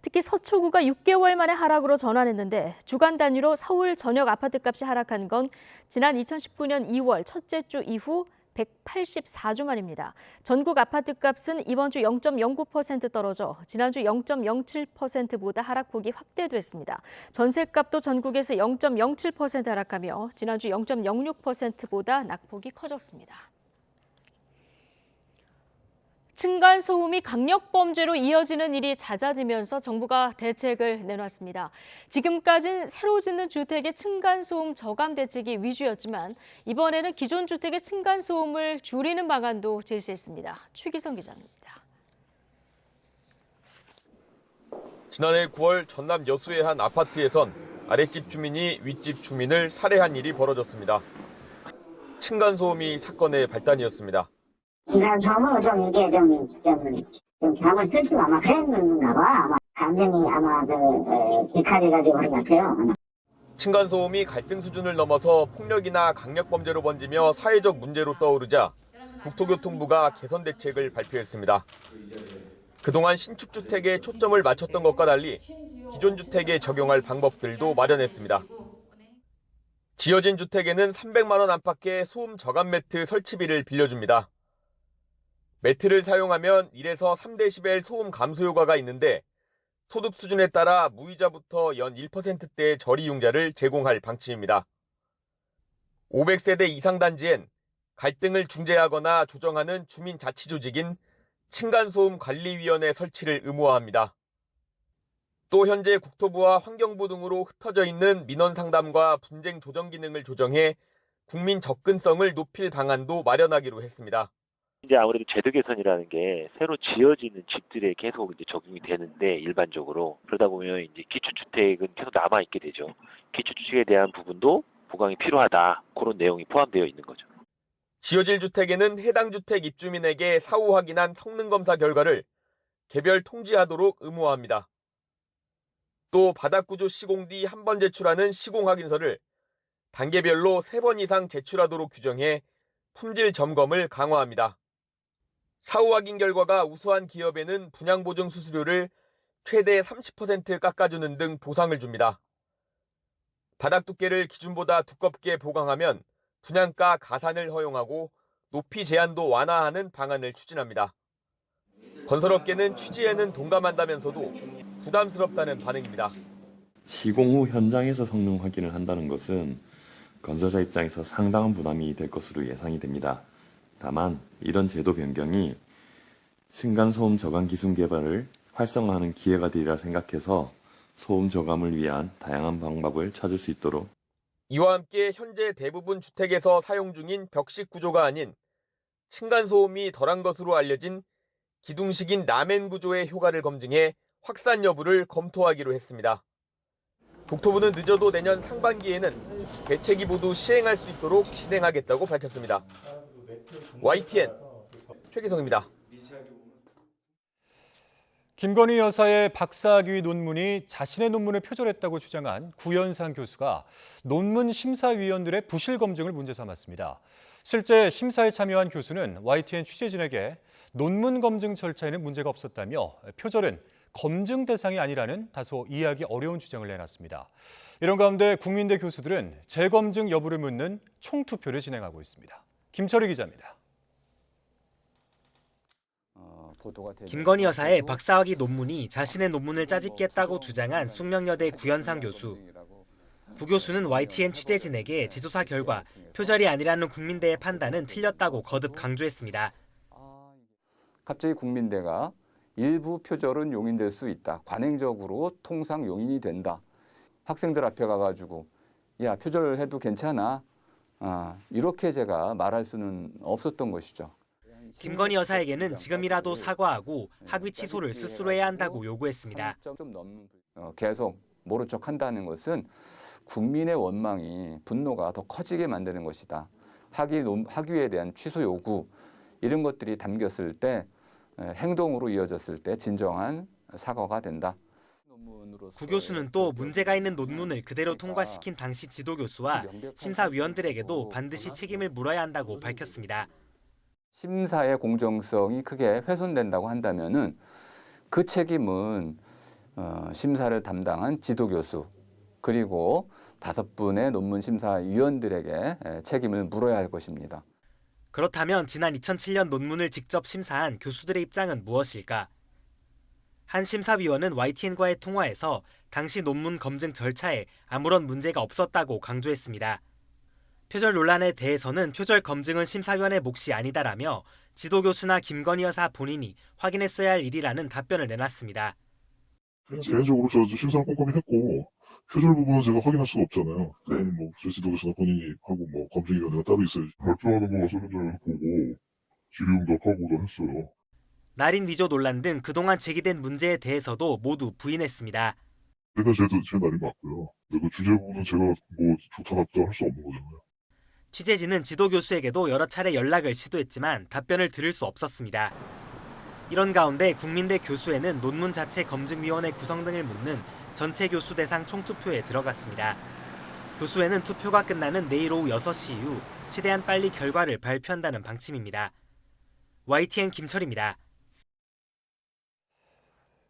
Speaker 13: 특히 서초구가 6개월 만에 하락으로 전환했는데 주간 단위로 서울 전역 아파트값이 하락한 건 지난 2019년 2월 첫째 주 이후 184주 만입니다. 전국 아파트값은 이번 주 0.09% 떨어져 지난주 0.07%보다 하락폭이 확대됐습니다. 전셋값도 전국에서 0.07% 하락하며 지난주 0.06%보다 낙폭이 커졌습니다. 층간소음이 강력범죄로 이어지는 일이 잦아지면서 정부가 대책을 내놨습니다. 지금까지는 새로 짓는 주택의 층간소음 저감 대책이 위주였지만 이번에는 기존 주택의 층간소음을 줄이는 방안도 제시했습니다. 최기성 기자입니다.
Speaker 17: 지난해 9월 전남 여수의 한 아파트에선 아랫집 주민이 윗집 주민을 살해한 일이 벌어졌습니다. 층간소음이 사건의 발단이었습니다.
Speaker 18: 층간소음은 좀 이게 좀 감을 쓸 줄 아마 그랬는가 봐. 아마 감정이 아마 격하돼가지고 그런 것 같아요.
Speaker 17: 층간소음이 갈등 수준을 넘어서 폭력이나 강력범죄로 번지며 사회적 문제로 떠오르자 국토교통부가 개선 대책을 발표했습니다. 그동안 신축 주택에 초점을 맞췄던 것과 달리 기존 주택에 적용할 방법들도 마련했습니다. 지어진 주택에는 300만 원 안팎의 소음 저감 매트 설치비를 빌려줍니다. 매트를 사용하면 1에서 3데시벨 소음 감소 효과가 있는데 소득 수준에 따라 무이자부터 연 1%대의 저리융자를 제공할 방침입니다. 500세대 이상 단지엔 갈등을 중재하거나 조정하는 주민자치조직인 층간소음관리위원회 설치를 의무화합니다. 또 현재 국토부와 환경부 등으로 흩어져 있는 민원 상담과 분쟁 조정 기능을 조정해 국민 접근성을 높일 방안도 마련하기로 했습니다.
Speaker 19: 이제 아무래도 제도 개선이라는 게 새로 지어지는 집들에 계속 이제 적용이 되는데 일반적으로 그러다 보면 이제 기초주택은 계속 남아 있게 되죠. 기초주택에 대한 부분도 보강이 필요하다. 그런 내용이 포함되어 있는 거죠.
Speaker 17: 지어질 주택에는 해당 주택 입주민에게 사후 확인한 성능검사 결과를 개별 통지하도록 의무화합니다. 또 바닥구조 시공 뒤 한 번 제출하는 시공 확인서를 단계별로 3번 이상 제출하도록 규정해 품질 점검을 강화합니다. 사후 확인 결과가 우수한 기업에는 분양보증 수수료를 최대 30% 깎아주는 등 보상을 줍니다. 바닥 두께를 기준보다 두껍게 보강하면 분양가 가산을 허용하고 높이 제한도 완화하는 방안을 추진합니다. 건설업계는 취지에는 동감한다면서도 부담스럽다는 반응입니다.
Speaker 20: 시공 후 현장에서 성능 확인을 한다는 것은 건설사 입장에서 상당한 부담이 될 것으로 예상이 됩니다. 다만 이런 제도 변경이 층간소음 저감 기술 개발을 활성화하는 기회가 되리라 생각해서 소음 저감을 위한 다양한 방법을 찾을 수 있도록
Speaker 17: 이와 함께 현재 대부분 주택에서 사용 중인 벽식 구조가 아닌 층간소음이 덜한 것으로 알려진 기둥식인 라멘 구조의 효과를 검증해 확산 여부를 검토하기로 했습니다. 국토부는 늦어도 내년 상반기에는 대책이 모두 시행할 수 있도록 진행하겠다고 밝혔습니다. YTN 최기성입니다.
Speaker 2: 김건희 여사의 박사학위 논문이 자신의 논문을 표절했다고 주장한 구현상 교수가 논문 심사위원들의 부실 검증을 문제 삼았습니다. 실제 심사에 참여한 교수는 YTN 취재진에게 논문 검증 절차에는 문제가 없었다며 표절은 검증 대상이 아니라는 다소 이해하기 어려운 주장을 내놨습니다. 이런 가운데 국민대 교수들은 재검증 여부를 묻는 총투표를 진행하고 있습니다. 김철희 기자입니다.
Speaker 21: 김건희 여사의 박사학위 논문이 자신의 논문을 짜집겠다고 주장한 숙명여대 구현상 교수. 구 교수는 YTN 취재진에게 재조사 결과 표절이 아니라는 국민대의 판단은 틀렸다고 거듭 강조했습니다.
Speaker 22: 갑자기 국민대가 일부 표절은 용인될 수 있다. 관행적으로 통상 용인이 된다. 학생들 앞에 가가지고 야 표절해도 괜찮아. 이렇게 제가 말할 수는 없었던 것이죠.
Speaker 21: 김건희 여사에게는 지금이라도 사과하고 학위 취소를 스스로 해야 한다고 요구했습니다.
Speaker 22: 계속 모른 척 한다는 것은 국민의 원망이 분노가 더 커지게 만드는 것이다. 학위에 대한 취소 요구 이런 것들이 담겼을 때 행동으로 이어졌을 때 진정한 사과가 된다.
Speaker 21: 구 교수는 또 문제가 있는 논문을 그대로 통과시킨 당시 지도교수와 심사위원들에게도 반드시 책임을 물어야 한다고 밝혔습니다.
Speaker 22: 심사의 공정성이 크게 훼손된다고 한다면은 그 책임은 심사를 담당한 지도교수 그리고 5분의 논문 심사위원들에게 책임을 물어야 할 것입니다.
Speaker 21: 그렇다면 지난 2007년 논문을 직접 심사한 교수들의 입장은 무엇일까? 한 심사위원은 YTN과의 통화에서 당시 논문 검증 절차에 아무런 문제가 없었다고 강조했습니다. 표절 논란에 대해서는 표절 검증은 심사위원의 몫이 아니다라며 지도교수나 김건희 여사 본인이 확인했어야 할 일이라는 답변을 내놨습니다.
Speaker 1: 개인적으로 저 심사를 꼼꼼히 했고 표절 부분은 제가 확인할 수가 없잖아요. 뭐 지도교수나 본인이 하고 뭐 검증위원회가 따로 있어요. 발표하는 거 와서 현장에서 보고 질의응답하고도 했어요.
Speaker 21: 날인 위조 논란 등 그동안 제기된 문제에 대해서도 모두 부인했습니다.
Speaker 1: 제가 제 날인 맞고요. 근데 그 주제 부분은 제가 뭐 좋다 나쁘다 할 수 없는 거잖아요.
Speaker 21: 취재진은 지도교수에게도 여러 차례 연락을 시도했지만 답변을 들을 수 없었습니다. 이런 가운데 국민대 교수회는 논문 자체 검증위원회 구성 등을 묻는 전체 교수 대상 총투표에 들어갔습니다. 교수회는 투표가 끝나는 내일 오후 6시 이후 최대한 빨리 결과를 발표한다는 방침입니다. YTN 김철입니다.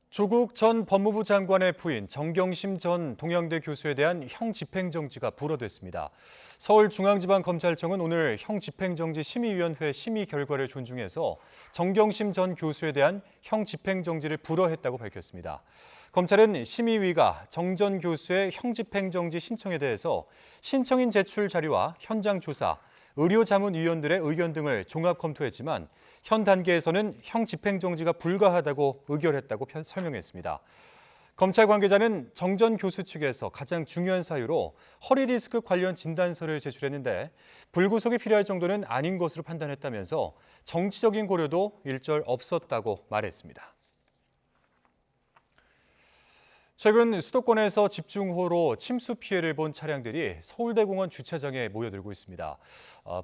Speaker 2: 조국 전 법무부 장관의 부인 정경심 전 동양대 교수에 대한 형 집행정지가 불어됐습니다. 서울중앙지방검찰청은 오늘 형 집행정지 심의위원회 심의 결과를 존중해서 정경심 전 교수에 대한 형 집행정지를 불어했다고 밝혔습니다. 검찰은 심의위가 정 전 교수의 형 집행정지 신청에 대해서 신청인 제출 자료와 현장 조사, 의료자문위원들의 의견 등을 종합 검토했지만 현 단계에서는 형 집행정지가 불가하다고 의결했다고 설명했습니다. 검찰 관계자는 정 전 교수 측에서 가장 중요한 사유로 허리 디스크 관련 진단서를 제출했는데 불구속이 필요할 정도는 아닌 것으로 판단했다면서 정치적인 고려도 일절 없었다고 말했습니다. 최근 수도권에서 집중호우로 침수 피해를 본 차량들이 서울대공원 주차장에 모여들고 있습니다.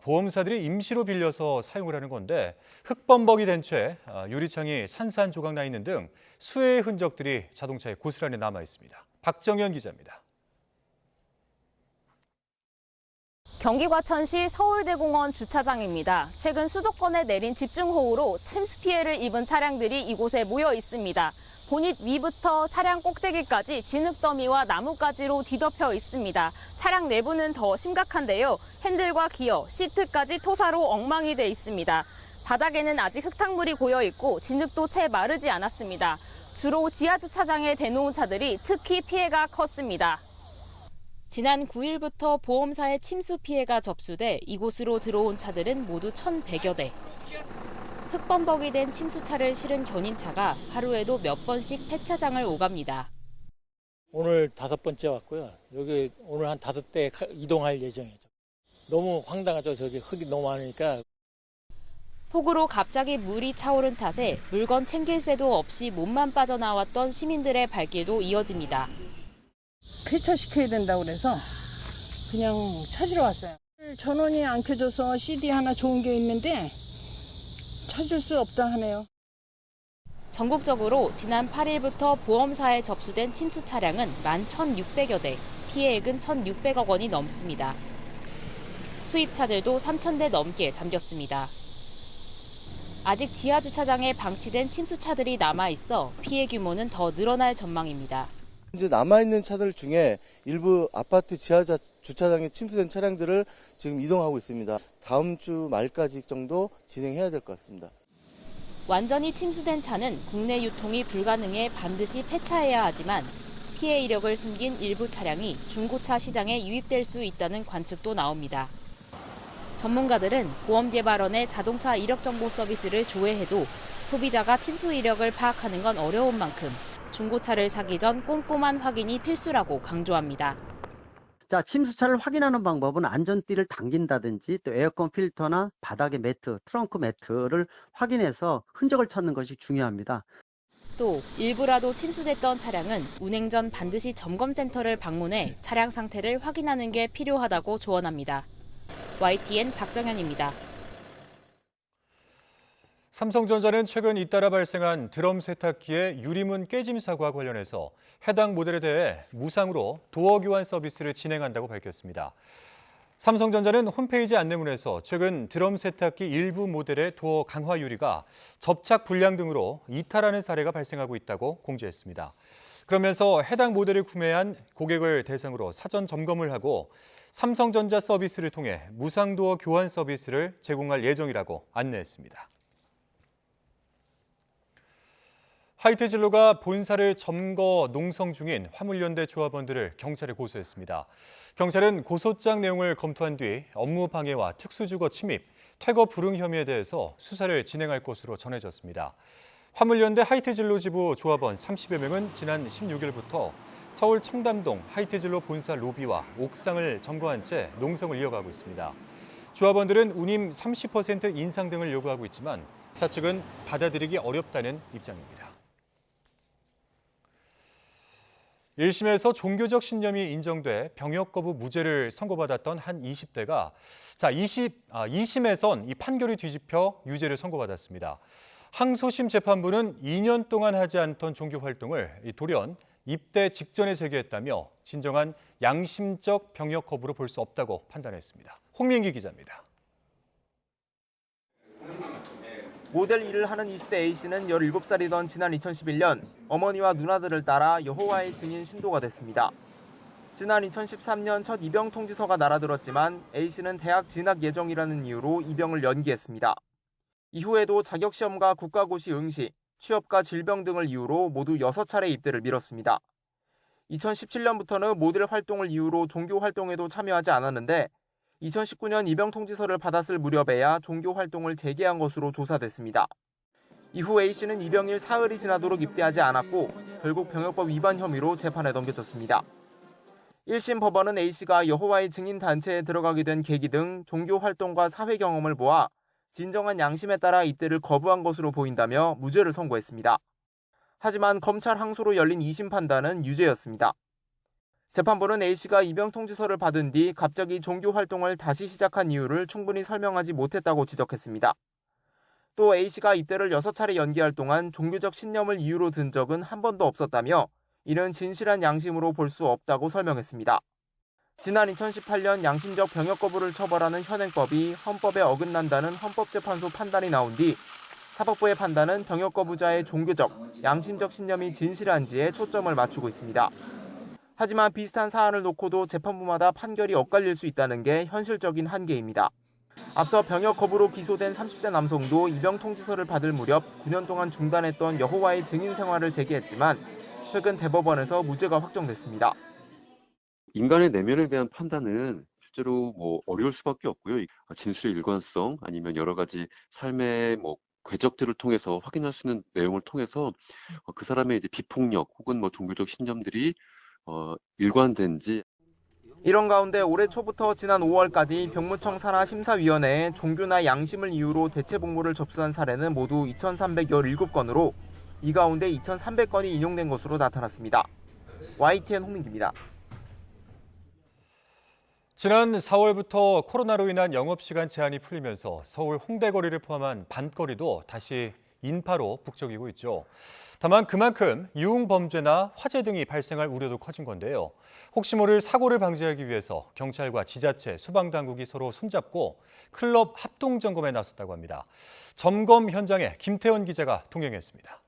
Speaker 2: 보험사들이 임시로 빌려서 사용을 하는 건데 흙범벅이 된 채 유리창이 산산조각 나 있는 등 수해의 흔적들이 자동차에 고스란히 남아 있습니다. 박정현 기자입니다.
Speaker 3: 경기 과천시 서울대공원 주차장입니다. 최근 수도권에 내린 집중호우로 침수 피해를 입은 차량들이 이곳에 모여 있습니다. 보닛 위부터 차량 꼭대기까지 진흙더미와 나뭇가지로 뒤덮여 있습니다. 차량 내부는 더 심각한데요. 핸들과 기어, 시트까지 토사로 엉망이 돼 있습니다. 바닥에는 아직 흙탕물이 고여 있고 진흙도 채 마르지 않았습니다. 주로 지하 주차장에 대놓은 차들이 특히 피해가 컸습니다. 지난 9일부터 보험사의 침수 피해가 접수돼 이곳으로 들어온 차들은 모두 1,100여 대. 흙범벅이 된 침수차를 실은 견인차가 하루에도 몇 번씩 폐차장을 오갑니다.
Speaker 4: 오늘 5번째 왔고요. 여기 오늘 한 5대 이동할 예정이죠. 너무 황당하죠. 저기 흙이 너무 많으니까.
Speaker 3: 폭우로 갑자기 물이 차오른 탓에 물건 챙길 새도 없이 몸만 빠져나왔던 시민들의 발길도 이어집니다.
Speaker 6: 폐차시켜야 된다고 그래서 그냥 찾으러 왔어요. 전원이 안 켜져서 CD 하나 좋은 게 있는데 찾을 수 없다 하네요.
Speaker 3: 전국적으로 지난 8일부터 보험사에 접수된 침수 차량은 11,600여 대, 피해액은 1,600억 원이 넘습니다. 수입차들도 3,000대 넘게 잠겼습니다. 아직 지하 주차장에 방치된 침수차들이 남아있어 피해 규모는 더 늘어날 전망입니다.
Speaker 23: 이제 남아있는 차들 중에 일부 아파트 지하 주차장에 침수된 차량들을 지금 이동하고 있습니다. 다음 주 말까지 정도 진행해야 될 것 같습니다.
Speaker 3: 완전히 침수된 차는 국내 유통이 불가능해 반드시 폐차해야 하지만 피해 이력을 숨긴 일부 차량이 중고차 시장에 유입될 수 있다는 관측도 나옵니다. 전문가들은 보험개발원의 자동차 이력 정보 서비스를 조회해도 소비자가 침수 이력을 파악하는 건 어려운 만큼 중고차를 사기 전 꼼꼼한 확인이 필수라고 강조합니다.
Speaker 24: 자, 침수차를 확인하는 방법은 안전띠를 당긴다든지 또 에어컨 필터나 바닥의 매트, 트렁크 매트를 확인해서 흔적을 찾는 것이 중요합니다.
Speaker 3: 또 일부라도 침수됐던 차량은 운행 전 반드시 점검센터를 방문해 차량 상태를 확인하는 게 필요하다고 조언합니다. YTN 박정현입니다.
Speaker 2: 삼성전자는 최근 잇따라 발생한 드럼 세탁기의 유리문 깨짐 사고와 관련해서 해당 모델에 대해 무상으로 도어 교환 서비스를 진행한다고 밝혔습니다. 삼성전자는 홈페이지 안내문에서 최근 드럼 세탁기 일부 모델의 도어 강화 유리가 접착 불량 등으로 이탈하는 사례가 발생하고 있다고 공지했습니다. 그러면서 해당 모델을 구매한 고객을 대상으로 사전 점검을 하고 삼성전자 서비스를 통해 무상 도어 교환 서비스를 제공할 예정이라고 안내했습니다. 하이트진로가 본사를 점거 농성 중인 화물연대 조합원들을 경찰에 고소했습니다. 경찰은 고소장 내용을 검토한 뒤 업무 방해와 특수주거 침입, 퇴거 불응 혐의에 대해서 수사를 진행할 것으로 전해졌습니다. 화물연대 하이트진로 지부 조합원 30여 명은 지난 16일부터 서울 청담동 하이트진로 본사 로비와 옥상을 점거한 채 농성을 이어가고 있습니다. 조합원들은 운임 30% 인상 등을 요구하고 있지만 사측은 받아들이기 어렵다는 입장입니다. 1심에서 종교적 신념이 인정돼 병역 거부 무죄를 선고받았던 한 20대가 2심에선 이 판결이 뒤집혀 유죄를 선고받았습니다. 항소심 재판부는 2년 동안 하지 않던 종교 활동을 돌연 입대 직전에 재개했다며 진정한 양심적 병역 거부로 볼 수 없다고 판단했습니다. 홍민기 기자입니다.
Speaker 5: 모델 일을 하는 20대 A씨는 17살이던 지난 2011년 어머니와 누나들을 따라 여호와의 증인 신도가 됐습니다. 지난 2013년 첫 입영 통지서가 날아들었지만 A씨는 대학 진학 예정이라는 이유로 입영을 연기했습니다. 이후에도 자격시험과 국가고시 응시, 취업과 질병 등을 이유로 모두 6차례 입대를 미뤘습니다. 2017년부터는 모델 활동을 이유로 종교 활동에도 참여하지 않았는데 2019년 입영 통지서를 받았을 무렵에야 종교 활동을 재개한 것으로 조사됐습니다. 이후 A씨는 입영일 사흘이 지나도록 입대하지 않았고 결국 병역법 위반 혐의로 재판에 넘겨졌습니다. 1심 법원은 A씨가 여호와의 증인 단체에 들어가게 된 계기 등 종교 활동과 사회 경험을 보아 진정한 양심에 따라 입대를 거부한 것으로 보인다며 무죄를 선고했습니다. 하지만 검찰 항소로 열린 2심 판단은 유죄였습니다. 재판부는 A씨가 입영 통지서를 받은 뒤 갑자기 종교 활동을 다시 시작한 이유를 충분히 설명하지 못했다고 지적했습니다. 또 A씨가 입대를 6차례 연기할 동안 종교적 신념을 이유로 든 적은 한 번도 없었다며 이는 진실한 양심으로 볼 수 없다고 설명했습니다. 지난 2018년 양심적 병역 거부를 처벌하는 현행법이 헌법에 어긋난다는 헌법재판소 판단이 나온 뒤 사법부의 판단은 병역 거부자의 종교적, 양심적 신념이 진실한지에 초점을 맞추고 있습니다. 하지만 비슷한 사안을 놓고도 재판부마다 판결이 엇갈릴 수 있다는 게 현실적인 한계입니다. 앞서 병역 거부로 기소된 30대 남성도 입영 통지서를 받을 무렵 9년 동안 중단했던 여호와의 증인 생활을 재개했지만 최근 대법원에서 무죄가 확정됐습니다.
Speaker 7: 인간의 내면에 대한 판단은 실제로 어려울 수밖에 없고요. 진술의 일관성 아니면 여러 가지 삶의 궤적들을 통해서 확인할 수 있는 내용을 통해서 그 사람의 이제 비폭력 혹은 종교적 신념들이 일관된지.
Speaker 5: 이런 가운데 올해 초부터 지난 5월까지 병무청 산하 심사위원회에 종교나 양심을 이유로 대체 복무를 접수한 사례는 모두 2,317건으로 이 가운데 2,300건이 인용된 것으로 나타났습니다. YTN 홍민기입니다.
Speaker 2: 지난 4월부터 코로나로 인한 영업시간 제한이 풀리면서 서울 홍대 거리를 포함한 밤거리도 다시 인파로 북적이고 있죠. 다만 그만큼 유흥범죄나 화재 등이 발생할 우려도 커진 건데요. 혹시 모를 사고를 방지하기 위해서 경찰과 지자체, 소방당국이 서로 손잡고 클럽 합동점검에 나섰다고 합니다. 점검 현장에 김태원 기자가 동행했습니다.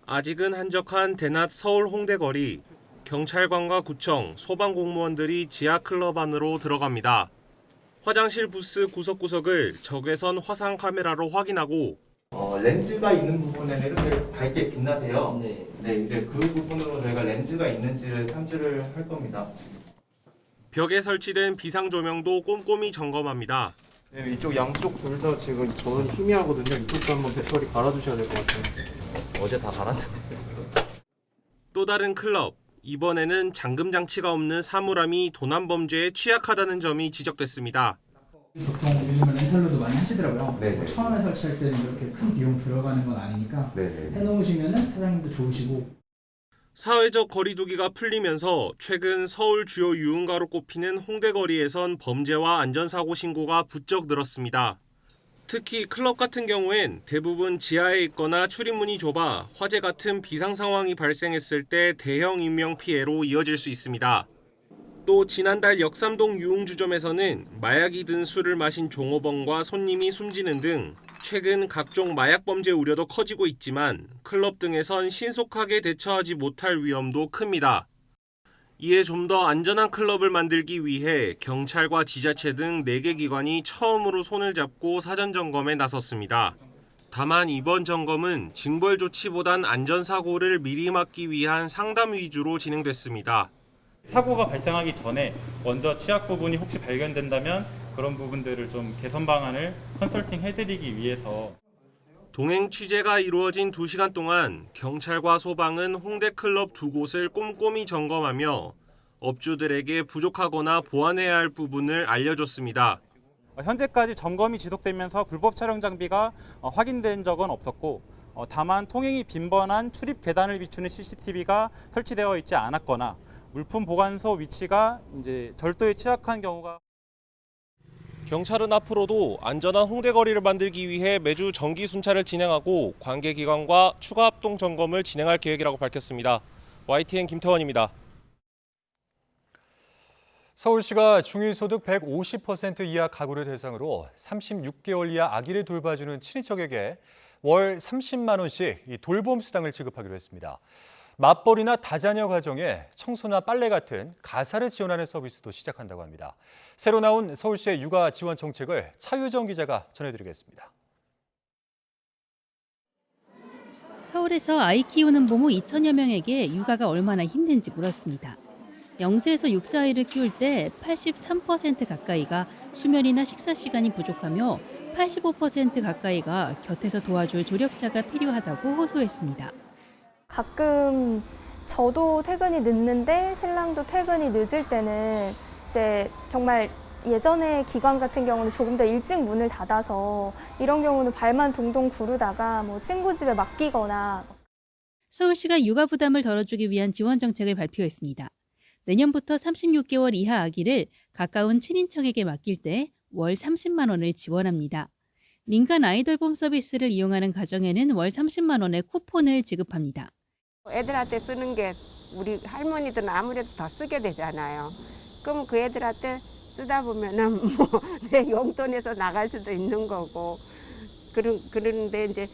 Speaker 8: 아직은 한적한 대낮 서울 홍대 거리. 경찰관과 구청, 소방공무원들이 지하 클럽 안으로 들어갑니다. 화장실 부스 구석구석을 적외선 화상 카메라로 확인하고
Speaker 9: 렌즈가 있는 부분에는 이렇게 밝게 빛나세요. 네, 이제 그 부분으로 저희가 렌즈가 있는지를 탐지를 할 겁니다.
Speaker 8: 벽에 설치된 비상 조명도 꼼꼼히 점검합니다.
Speaker 10: 네, 이쪽 양쪽 둘 다 지금 저는 희미하거든요. 이쪽도 한번 배터리 갈아주셔야 될 것 같아요. 어제 다 갈았는데.
Speaker 8: 또 다른 클럽. 이번에는 잠금 장치가 없는 사물함이 도난 범죄에 취약하다는 점이 지적됐습니다.
Speaker 25: 보통 요즘은 렌탈로도 많이 하시더라고요.
Speaker 8: 네네.
Speaker 25: 처음에 설치할 때는 이렇게 큰 비용 들어가는 건 아니니까
Speaker 8: 네네.
Speaker 25: 해놓으시면은 사장님도 좋으시고.
Speaker 8: 사회적 거리두기가 풀리면서 최근 서울 주요 유흥가로 꼽히는 홍대 거리에선 범죄와 안전사고 신고가 부쩍 늘었습니다. 특히 클럽 같은 경우엔 대부분 지하에 있거나 출입문이 좁아 화재 같은 비상 상황이 발생했을 때 대형 인명 피해로 이어질 수 있습니다. 또 지난달 역삼동 유흥주점에서는 마약이 든 술을 마신 종업원과 손님이 숨지는 등 최근 각종 마약 범죄 우려도 커지고 있지만 클럽 등에선 신속하게 대처하지 못할 위험도 큽니다. 이에 좀 더 안전한 클럽을 만들기 위해 경찰과 지자체 등 4개 기관이 처음으로 손을 잡고 사전 점검에 나섰습니다. 다만 이번 점검은 징벌 조치보단 안전사고를 미리 막기 위한 상담 위주로 진행됐습니다.
Speaker 11: 사고가 발생하기 전에 먼저 취약 부분이 혹시 발견된다면 그런 부분들을 좀 개선 방안을 컨설팅 해드리기 위해서
Speaker 8: 동행 취재가 이루어진 2시간 동안 경찰과 소방은 홍대 클럽 2곳을 꼼꼼히 점검하며 업주들에게 부족하거나 보완해야 할 부분을 알려줬습니다.
Speaker 11: 현재까지 점검이 지속되면서 불법 촬영 장비가 확인된 적은 없었고 다만 통행이 빈번한 출입 계단을 비추는 CCTV가 설치되어 있지 않았거나 물품 보관소 위치가 절도에 취약한 경우가
Speaker 8: 경찰은 앞으로도 안전한 홍대 거리를 만들기 위해 매주 정기 순찰을 진행하고 관계기관과 추가 합동 점검을 진행할 계획이라고 밝혔습니다. YTN 김태원입니다.
Speaker 2: 서울시가 중위소득 150% 이하 가구를 대상으로 36개월 이하 아기를 돌봐주는 친인척에게 월 30만 원씩 돌봄 수당을 지급하기로 했습니다. 맞벌이나 다자녀 가정에 청소나 빨래 같은 가사를 지원하는 서비스도 시작한다고 합니다. 새로 나온 서울시의 육아 지원 정책을 차유정 기자가 전해드리겠습니다.
Speaker 12: 서울에서 아이 키우는 부모 2천여 명에게 육아가 얼마나 힘든지 물었습니다. 0세에서 6세 아이를 키울 때 83% 가까이가 수면이나 식사 시간이 부족하며 85% 가까이가 곁에서 도와줄 조력자가 필요하다고 호소했습니다.
Speaker 14: 가끔 저도 퇴근이 늦는데 신랑도 퇴근이 늦을 때는 이제 정말 예전의 기관 같은 경우는 조금 더 일찍 문을 닫아서 이런 경우는 발만 동동 구르다가 뭐 친구 집에 맡기거나.
Speaker 12: 서울시가 육아 부담을 덜어주기 위한 지원 정책을 발표했습니다. 내년부터 36개월 이하 아기를 가까운 친인척에게 맡길 때 월 30만 원을 지원합니다. 민간 아이돌봄 서비스를 이용하는 가정에는 월 30만 원의 쿠폰을 지급합니다.
Speaker 15: 애들한테 쓰는 게 우리 할머니들은 아무래도 더 쓰게 되잖아요. 그럼 그 애들한테 쓰다 보면은 뭐 내 용돈에서 나갈 수도 있는 거고 그런데 이제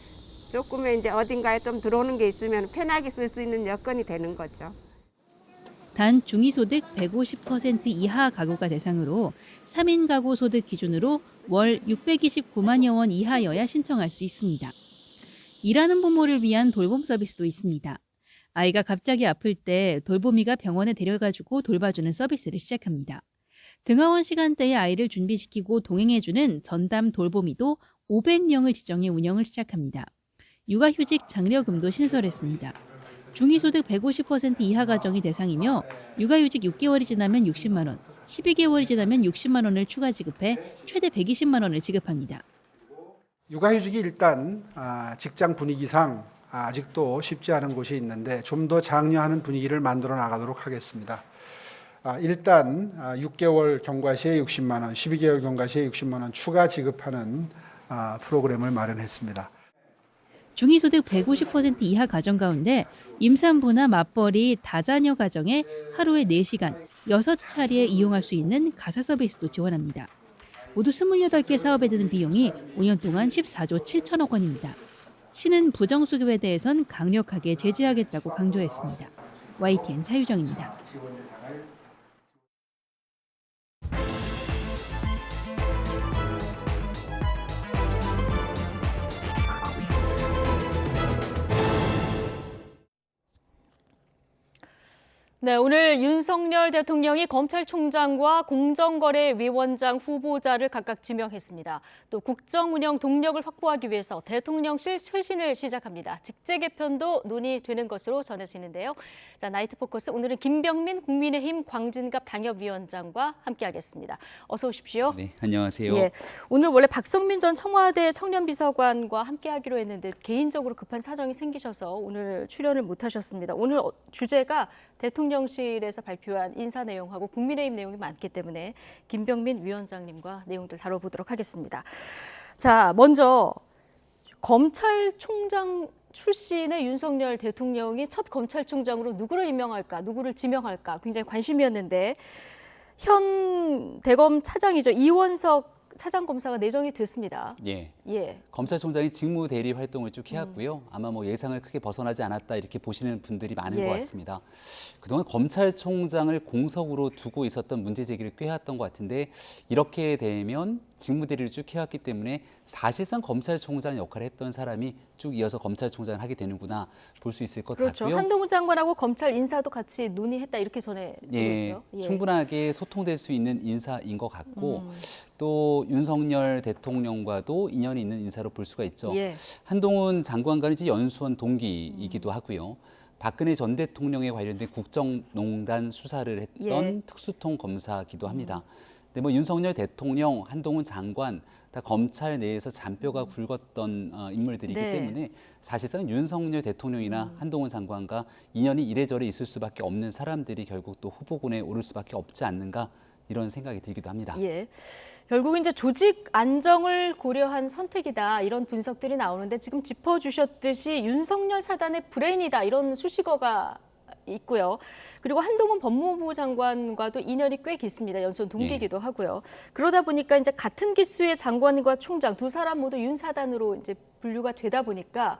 Speaker 15: 조금의 이제 어딘가에 좀 들어오는 게 있으면 편하게 쓸 수 있는 여건이 되는 거죠.
Speaker 12: 단 중위소득 150% 이하 가구가 대상으로 3인 가구 소득 기준으로 월 629만여 원 이하여야 신청할 수 있습니다. 일하는 부모를 위한 돌봄 서비스도 있습니다. 아이가 갑자기 아플 때 돌보미가 병원에 데려가주고 돌봐주는 서비스를 시작합니다. 등하원 시간대에 아이를 준비시키고 동행해주는 전담 돌보미도 500명을 지정해 운영을 시작합니다. 육아휴직 장려금도 신설했습니다. 중위소득 150% 이하 가정이 대상이며 육아휴직 6개월이 지나면 60만 원, 12개월이 지나면 60만 원을 추가 지급해 최대 120만 원을 지급합니다.
Speaker 16: 육아휴직이 일단 직장 분위기상 아직도 쉽지 않은 곳이 있는데 좀 더 장려하는 분위기를 만들어 나가도록 하겠습니다. 일단 6개월 경과 시에 60만 원, 12개월 경과 시에 60만 원 추가 지급하는 프로그램을 마련했습니다.
Speaker 12: 중위소득 150% 이하 가정 가운데 임산부나 맞벌이, 다자녀 가정에 하루에 4시간, 6차례 이용할 수 있는 가사 서비스도 지원합니다. 모두 28개 사업에 드는 비용이 5년 동안 14조 7천억 원입니다. 시는 부정수급에 대해선 강력하게 제재하겠다고 강조했습니다. YTN 차유정입니다.
Speaker 13: 네, 오늘 윤석열 대통령이 검찰총장과 공정거래위원장 후보자를 각각 지명했습니다. 또 국정 운영 동력을 확보하기 위해서 대통령실 쇄신을 시작합니다. 직제 개편도 논의되는 것으로 전해지는데요. 자, 나이트 포커스 오늘은 김병민 국민의힘 광진갑 당협위원장과 함께하겠습니다. 어서 오십시오.
Speaker 26: 네, 안녕하세요.
Speaker 13: 예, 오늘 원래 박성민 전 청와대 청년비서관과 함께하기로 했는데 개인적으로 급한 사정이 생기셔서 오늘 출연을 못하셨습니다. 오늘 주제가 대통령실에서 발표한 인사 내용하고 국민의힘 내용이 많기 때문에 김병민 위원장님과 내용들 다뤄보도록 하겠습니다. 자, 먼저 검찰총장 출신의 윤석열 대통령이 첫 검찰총장으로 누구를 임명할까, 누구를 지명할까 굉장히 관심이었는데 현 대검 차장이죠. 이원석 차장검사가 내정이 됐습니다.
Speaker 26: 예.
Speaker 13: 예.
Speaker 26: 검찰총장이 직무 대리 활동을 쭉 해왔고요. 아마 뭐 예상을 크게 벗어나지 않았다 이렇게 보시는 분들이 많은 것 같습니다. 그동안 검찰총장을 공석으로 두고 있었던 문제 제기를 꽤 해왔던 것 같은데 이렇게 되면 직무대리를 쭉 해왔기 때문에 사실상 검찰총장 역할을 했던 사람이 쭉 이어서 검찰총장을 하게 되는구나 볼 수 있을 것
Speaker 13: 그렇죠.
Speaker 26: 같고요.
Speaker 13: 한동훈 장관하고 검찰 인사도 같이 논의했다 이렇게 전해지고 있죠. 예.
Speaker 26: 충분하게 소통될 수 있는 인사인 것 같고 또 윤석열 대통령과도 인연이 있는 인사로 볼 수가 있죠.
Speaker 13: 예.
Speaker 26: 한동훈 장관과는 이제 연수원 동기이기도 하고요. 박근혜 전 대통령에 관련된 국정농단 수사를 했던 특수통 검사기도 합니다. 근데 뭐 윤석열 대통령, 한동훈 장관 다 검찰 내에서 잔뼈가 굵었던 인물들이기 때문에 사실상 윤석열 대통령이나 한동훈 장관과 인연이 이래저래 있을 수밖에 없는 사람들이 결국 또 후보군에 오를 수밖에 없지 않는가 이런 생각이 들기도 합니다.
Speaker 13: 예. 결국 이제 조직 안정을 고려한 선택이다 이런 분석들이 나오는데 지금 짚어주셨듯이 윤석열 사단의 브레인이다 이런 수식어가 있고요. 그리고 한동훈 법무부 장관과도 인연이 꽤 깊습니다. 연수원 동기이기도 하고요. 그러다 보니까 이제 같은 기수의 장관과 총장 두 사람 모두 윤 사단으로 이제 분류가 되다 보니까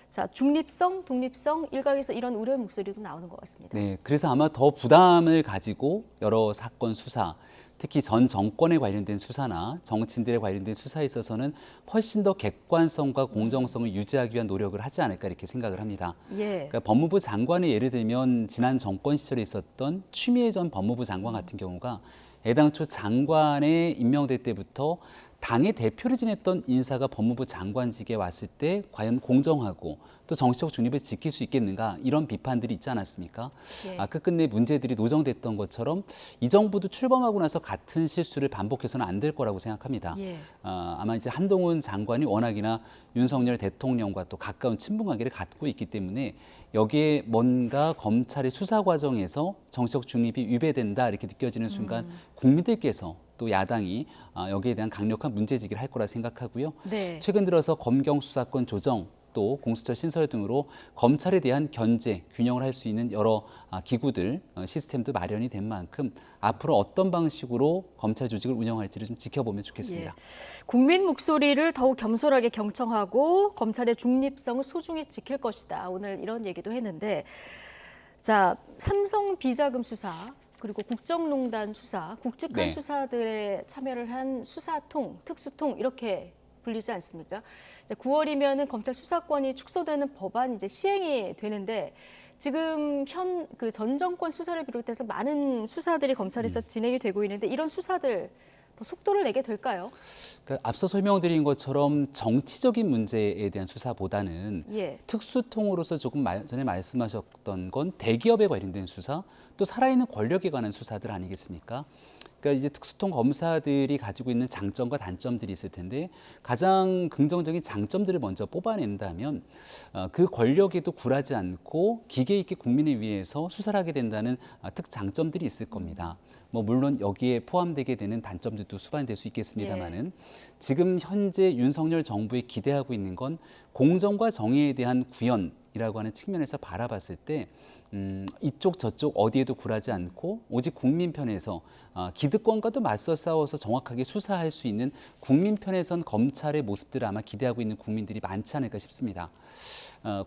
Speaker 13: 자, 중립성, 독립성 일각에서 이런 우려의 목소리도 나오는 것 같습니다.
Speaker 26: 네, 그래서 아마 더 부담을 가지고 여러 사건 수사, 특히 전 정권에 관련된 수사나 정치인들에 관련된 수사에 있어서는 훨씬 더 객관성과 공정성을 유지하기 위한 노력을 하지 않을까 이렇게 생각을 합니다. 그러니까 법무부 장관의 예를 들면 지난 정권 시절에 있었던 추미애 전 법무부 장관 같은 경우가 애당초 장관에 임명될 때부터 당의 대표를 지냈던 인사가 법무부 장관직에 왔을 때 과연 공정하고 또 정치적 중립을 지킬 수 있겠는가 이런 비판들이 있지 않았습니까? 끝끝내 문제들이 노정됐던 것처럼 이 정부도 출범하고 나서 같은 실수를 반복해서는 안 될 거라고 생각합니다. 아마 이제 한동훈 장관이 워낙이나 윤석열 대통령과 또 가까운 친분 관계를 갖고 있기 때문에 여기에 뭔가 검찰의 수사 과정에서 정치적 중립이 위배된다 이렇게 느껴지는 순간 국민들께서 또 야당이 여기에 대한 강력한 문제제기를 할 거라 생각하고요. 최근 들어서 검경 수사권 조정 또 공수처 신설 등으로 검찰에 대한 견제, 균형을 할 수 있는 여러 기구들, 시스템도 마련이 된 만큼 앞으로 어떤 방식으로 검찰 조직을 운영할지를 좀 지켜보면 좋겠습니다.
Speaker 13: 국민 목소리를 더욱 겸손하게 경청하고 검찰의 중립성을 소중히 지킬 것이다. 오늘 이런 얘기도 했는데 자, 삼성 비자금 수사 그리고 국정농단 수사, 굵직한 수사들에 참여를 한 수사통, 특수통 이렇게 불리지 않습니까? 이제 9월이면은 검찰 수사권이 축소되는 법안이 이제 시행이 되는데 지금 그 전 정권 수사를 비롯해서 많은 수사들이 검찰에서 진행이 되고 있는데 이런 수사들 더 속도를 내게 될까요?
Speaker 26: 그러니까 앞서 설명드린 것처럼 정치적인 문제에 대한 수사보다는 특수통으로서 조금 전에 말씀하셨던 건 대기업에 관련된 수사, 또 살아있는 권력에 관한 수사들 아니겠습니까? 그러니까 이제 특수통 검사들이 가지고 있는 장점과 단점들이 있을 텐데 가장 긍정적인 장점들을 먼저 뽑아낸다면 그 권력에도 굴하지 않고 기계 있게 국민을 위해서 수사를 하게 된다는 특장점들이 있을 겁니다. 뭐 물론 여기에 포함되게 되는 단점들도 수반될 수 있겠습니다만은 지금 현재 윤석열 정부에 기대하고 있는 건 공정과 정의에 대한 구현이라고 하는 측면에서 바라봤을 때 이쪽 저쪽 어디에도 굴하지 않고 오직 국민 편에서 기득권과도 맞서 싸워서 정확하게 수사할 수 있는 국민 편에선 검찰의 모습들을 아마 기대하고 있는 국민들이 많지 않을까 싶습니다.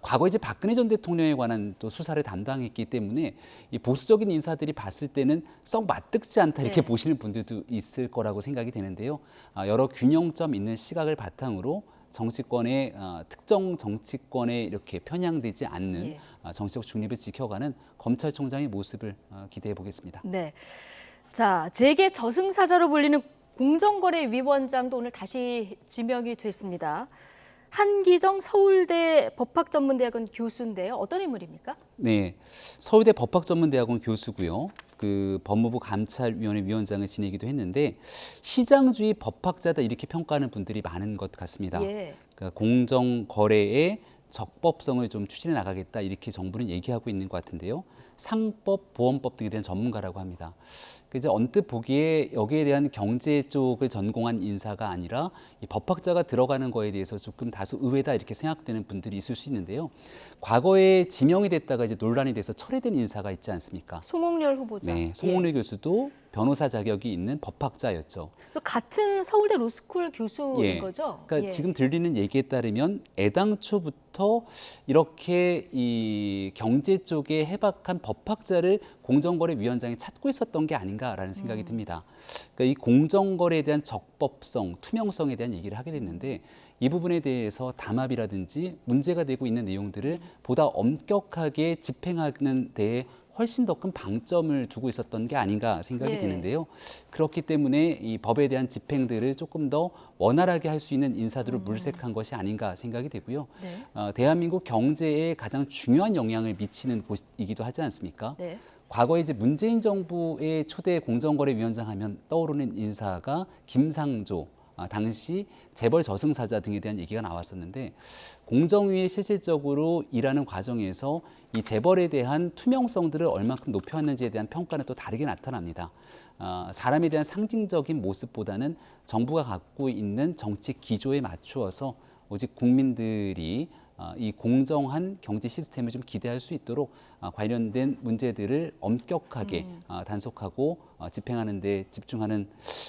Speaker 26: 과거 이제 박근혜 전 대통령에 관한 또 수사를 담당했기 때문에 이 보수적인 인사들이 봤을 때는 썩 맞득지 않다 이렇게 보시는 분들도 있을 거라고 생각이 되는데요. 여러 균형점 있는 시각을 바탕으로 정치권의 특정 정치권에 이렇게 편향되지 않는 정치적 중립을 지켜가는 검찰총장의 모습을 기대해 보겠습니다.
Speaker 13: 네, 자 재계 저승사자로 불리는 공정거래 위원장도 오늘 다시 지명이 됐습니다. 한기정 서울대 법학전문대학원 교수인데요. 어떤 인물입니까?
Speaker 26: 네, 서울대 법학전문대학원 교수고요. 그 법무부 감찰위원회 위원장을 지내기도 했는데 시장주의 법학자다 이렇게 평가하는 분들이 많은 것 같습니다. 그러니까 공정거래의 적법성을 좀 추진해 나가겠다 이렇게 정부는 얘기하고 있는 것 같은데요. 상법, 보험법 등에 대한 전문가라고 합니다. 이제 언뜻 보기에 여기에 대한 경제 쪽을 전공한 인사가 아니라 이 법학자가 들어가는 거에 대해서 조금 다소 의외다 이렇게 생각되는 분들이 있을 수 있는데요. 과거에 지명이 됐다가 이제 논란이 돼서 철회된 인사가 있지 않습니까?
Speaker 13: 송홍렬 후보자.
Speaker 26: 네, 송홍렬 교수도 변호사 자격이 있는 법학자였죠.
Speaker 13: 같은 서울대 로스쿨 교수인
Speaker 26: 예.
Speaker 13: 거죠?
Speaker 26: 그러니까
Speaker 13: 예.
Speaker 26: 지금 들리는 얘기에 따르면 애당초부터 이렇게 이 경제 쪽에 해박한 법학자를 공정거래위원장에 찾고 있었던 게 아닌가라는 생각이 듭니다. 그러니까 이 공정거래에 대한 적법성, 투명성에 대한 얘기를 하게 됐는데 이 부분에 대해서 담합이라든지 문제가 되고 있는 내용들을 보다 엄격하게 집행하는 데에 훨씬 더 큰 방점을 두고 있었던 게 아닌가 생각이
Speaker 1: 예.
Speaker 26: 드는데요. 그렇기 때문에 이 법에 대한 집행들을 조금 더 원활하게 할 수 있는 인사들을 물색한 것이 아닌가 생각이 되고요.
Speaker 13: 네.
Speaker 26: 대한민국 경제에 가장 중요한 영향을 미치는 곳이기도 하지 않습니까?
Speaker 13: 네.
Speaker 26: 과거에 이제 문재인 정부의 초대 공정거래위원장 하면 떠오르는 인사가 김상조, 당시 재벌 저승사자 등에 대한 얘기가 나왔었는데 공정위에 실질적으로 일하는 과정에서 이 재벌에 대한 투명성들을 얼만큼 높여왔는지에 대한 평가는 또 다르게 나타납니다. 사람에 대한 상징적인 모습보다는 정부가 갖고 있는 정책 기조에 맞추어서 오직 국민들이 이 공정한 경제 시스템을 좀 기대할 수 있도록 관련된 문제들을 엄격하게 단속하고 집행하는 데 집중하는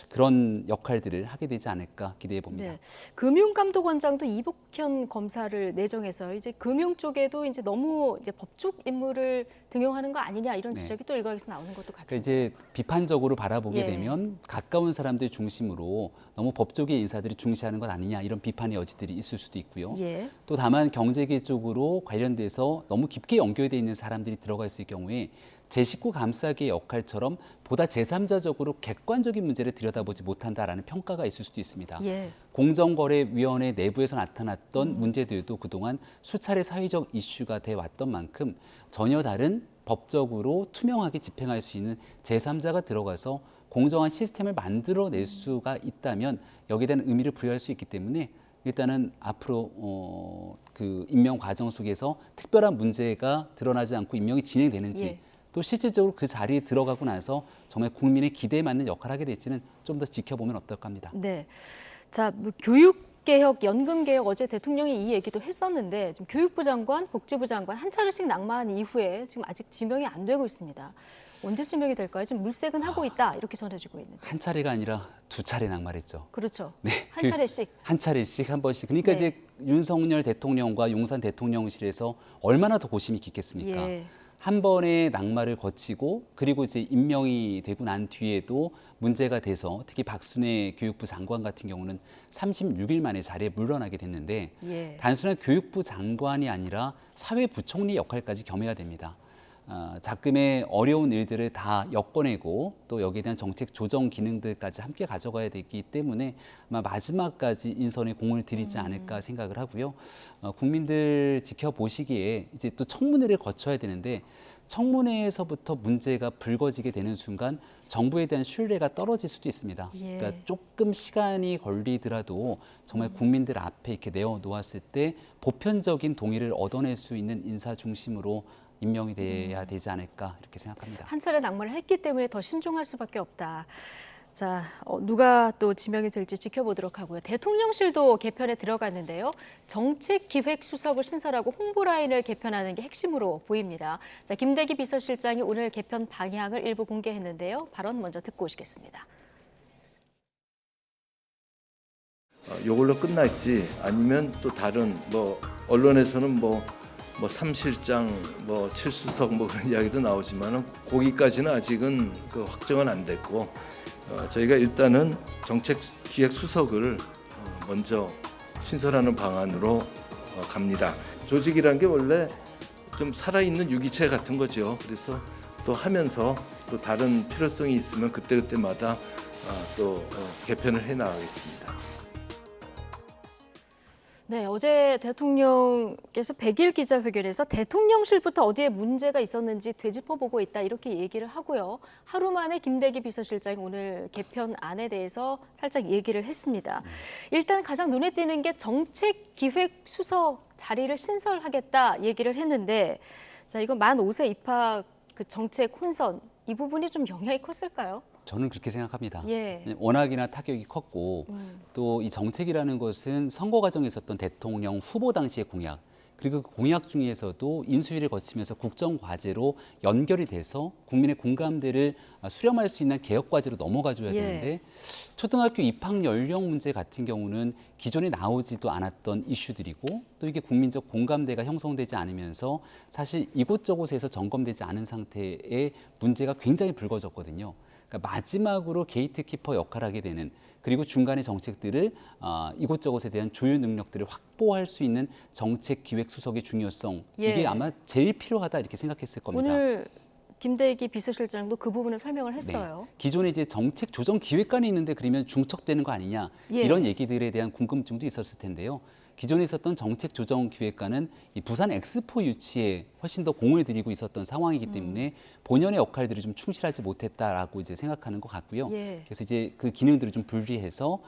Speaker 26: 그런 역할들을 하게 되지 않을까 기대해 봅니다.
Speaker 13: 네. 금융감독원장도 이복현 검사를 내정해서 이제 금융 쪽에도 이제 너무 이제 법쪽 임무를 등용하는 거 아니냐 이런 지적이 또 일각에서 나오는 것도 같아요.
Speaker 26: 그러니까 이제 비판적으로 바라보게
Speaker 13: 예.
Speaker 26: 되면 가까운 사람들 중심으로 너무 법조계 인사들이 중시하는 것 아니냐 이런 비판의 여지들이 있을 수도 있고요.
Speaker 13: 예.
Speaker 26: 또 다만 경제계 쪽으로 관련돼서 너무 깊게 연결돼 있는 사람들이 들어가 있을 경우에 제19 감사기의 역할처럼 보다 제3자적으로 객관적인 문제를 들여다보지 못한다라는 평가가 있을 수도 있습니다.
Speaker 13: 예.
Speaker 26: 공정거래위원회 내부에서 나타났던 문제들도 그동안 수차례 사회적 이슈가 돼 왔던 만큼 전혀 다른 법적으로 투명하게 집행할 수 있는 제3자가 들어가서 공정한 시스템을 만들어낼 수가 있다면 여기에 대한 의미를 부여할 수 있기 때문에 일단은 앞으로 그 임명 과정 속에서 특별한 문제가 드러나지 않고 임명이 진행되는지
Speaker 13: 예.
Speaker 26: 또 실질적으로 그 자리에 들어가고 나서 정말 국민의 기대에 맞는 역할을 하게 될지는 좀 더 지켜보면 어떨까 합니다.
Speaker 13: 네. 자, 뭐 교육개혁, 연금개혁 어제 대통령이 이 얘기도 했었는데 지금 교육부 장관, 복지부 장관 한 차례씩 낙마한 이후에 지금 아직 지명이 안 되고 있습니다. 언제 지명이 될까요? 지금 물색은 하고 있다 이렇게 전해지고 있는데.
Speaker 26: 한 차례가 아니라 두 차례 낙마했죠.
Speaker 13: 그렇죠.
Speaker 26: 네.
Speaker 13: 한 차례씩.
Speaker 26: 한 차례씩 한 번씩. 그러니까
Speaker 13: 네.
Speaker 26: 이제 윤석열 대통령과 용산 대통령실에서 얼마나 더 고심이 깊겠습니까?
Speaker 13: 예.
Speaker 26: 한 번의 낙마를 거치고 그리고 이제 임명이 되고 난 뒤에도 문제가 돼서 특히 박순애 교육부 장관 같은 경우는 36일 만에 자리에 물러나게 됐는데
Speaker 13: 예.
Speaker 26: 단순한 교육부 장관이 아니라 사회부총리 역할까지 겸해야 됩니다. 작금의 어려운 일들을 다 엮어내고 또 여기에 대한 정책 조정 기능들까지 함께 가져가야 되기 때문에 아마 마지막까지 인선에 공을 들이지 않을까 생각을 하고요. 국민들 지켜보시기에 이제 또 청문회를 거쳐야 되는데 청문회에서부터 문제가 불거지게 되는 순간 정부에 대한 신뢰가 떨어질 수도 있습니다.
Speaker 13: 예.
Speaker 26: 그러니까 조금 시간이 걸리더라도 정말 국민들 앞에 이렇게 내어놓았을 때 보편적인 동의를 얻어낼 수 있는 인사 중심으로 임명이 돼야 되지 않을까 이렇게 생각합니다.
Speaker 13: 한 차례 낙마를 했기 때문에 더 신중할 수밖에 없다. 자, 누가 또 지명이 될지 지켜보도록 하고요. 대통령실도 개편에 들어갔는데요. 정책기획수석을 신설하고 홍보라인을 개편하는 게 핵심으로 보입니다. 자, 김대기 비서실장이 오늘 개편 방향을 일부 공개했는데요. 발언 먼저 듣고 오시겠습니다.
Speaker 17: 이걸로 끝날지 아니면 또 다른 언론에서는 3실장, 7수석 그런 이야기도 나오지만은 거기까지는 아직은 확정은 안 됐고 저희가 일단은 정책기획수석을 먼저 신설하는 방안으로 갑니다. 조직이란 게 원래 좀 살아있는 유기체 같은 거죠. 그래서 또 하면서 또 다른 필요성이 있으면 그때마다 또 개편을 해 나가겠습니다.
Speaker 13: 네, 어제 대통령께서 100일 기자회견에서 대통령실부터 어디에 문제가 있었는지 되짚어보고 있다 이렇게 얘기를 하고요. 하루 만에 김대기 비서실장이 오늘 개편안에 대해서 살짝 얘기를 했습니다. 일단 가장 눈에 띄는 게 정책기획수석 자리를 신설하겠다 얘기를 했는데 자, 이거 만 5세 입학 그 정책 혼선 이 부분이 좀 영향이 컸을까요?
Speaker 26: 저는 그렇게 생각합니다.
Speaker 13: 예.
Speaker 26: 워낙이나 타격이 컸고 또 이 정책이라는 것은 선거 과정에 있었던 대통령 후보 당시의 공약 그리고 그 공약 중에서도 인수위를 거치면서 국정과제로 연결이 돼서 국민의 공감대를 수렴할 수 있는 개혁과제로 넘어가줘야 되는데 초등학교 입학 연령 문제 같은 경우는 기존에 나오지도 않았던 이슈들이고 또 이게 국민적 공감대가 형성되지 않으면서 사실 이곳저곳에서 점검되지 않은 상태의 문제가 굉장히 불거졌거든요. 그러니까 마지막으로 게이트키퍼 역할을 하게 되는 그리고 중간의 정책들을 이곳저곳에 대한 조율 능력들을 확보할 수 있는 정책 기획 수석의 중요성 이게 아마 제일 필요하다 이렇게 생각했을 겁니다.
Speaker 13: 오늘 김대기 비서실장도 그 부분을 설명을 했어요.
Speaker 26: 네. 기존에 이제 정책 조정 기획관이 있는데 그러면 중첩되는 거 아니냐 이런 얘기들에 대한 궁금증도 있었을 텐데요. 기존에 있었던 정책 조정 기획관은 이 부산 엑스포 유치에 훨씬 더 공을 들이고 있었던 상황이기 때문에 본연의 역할들을 좀 충실하지 못했다라고 이제 생각하는 것 같고요. 그래서 이제 그 기능들을 좀 분리해서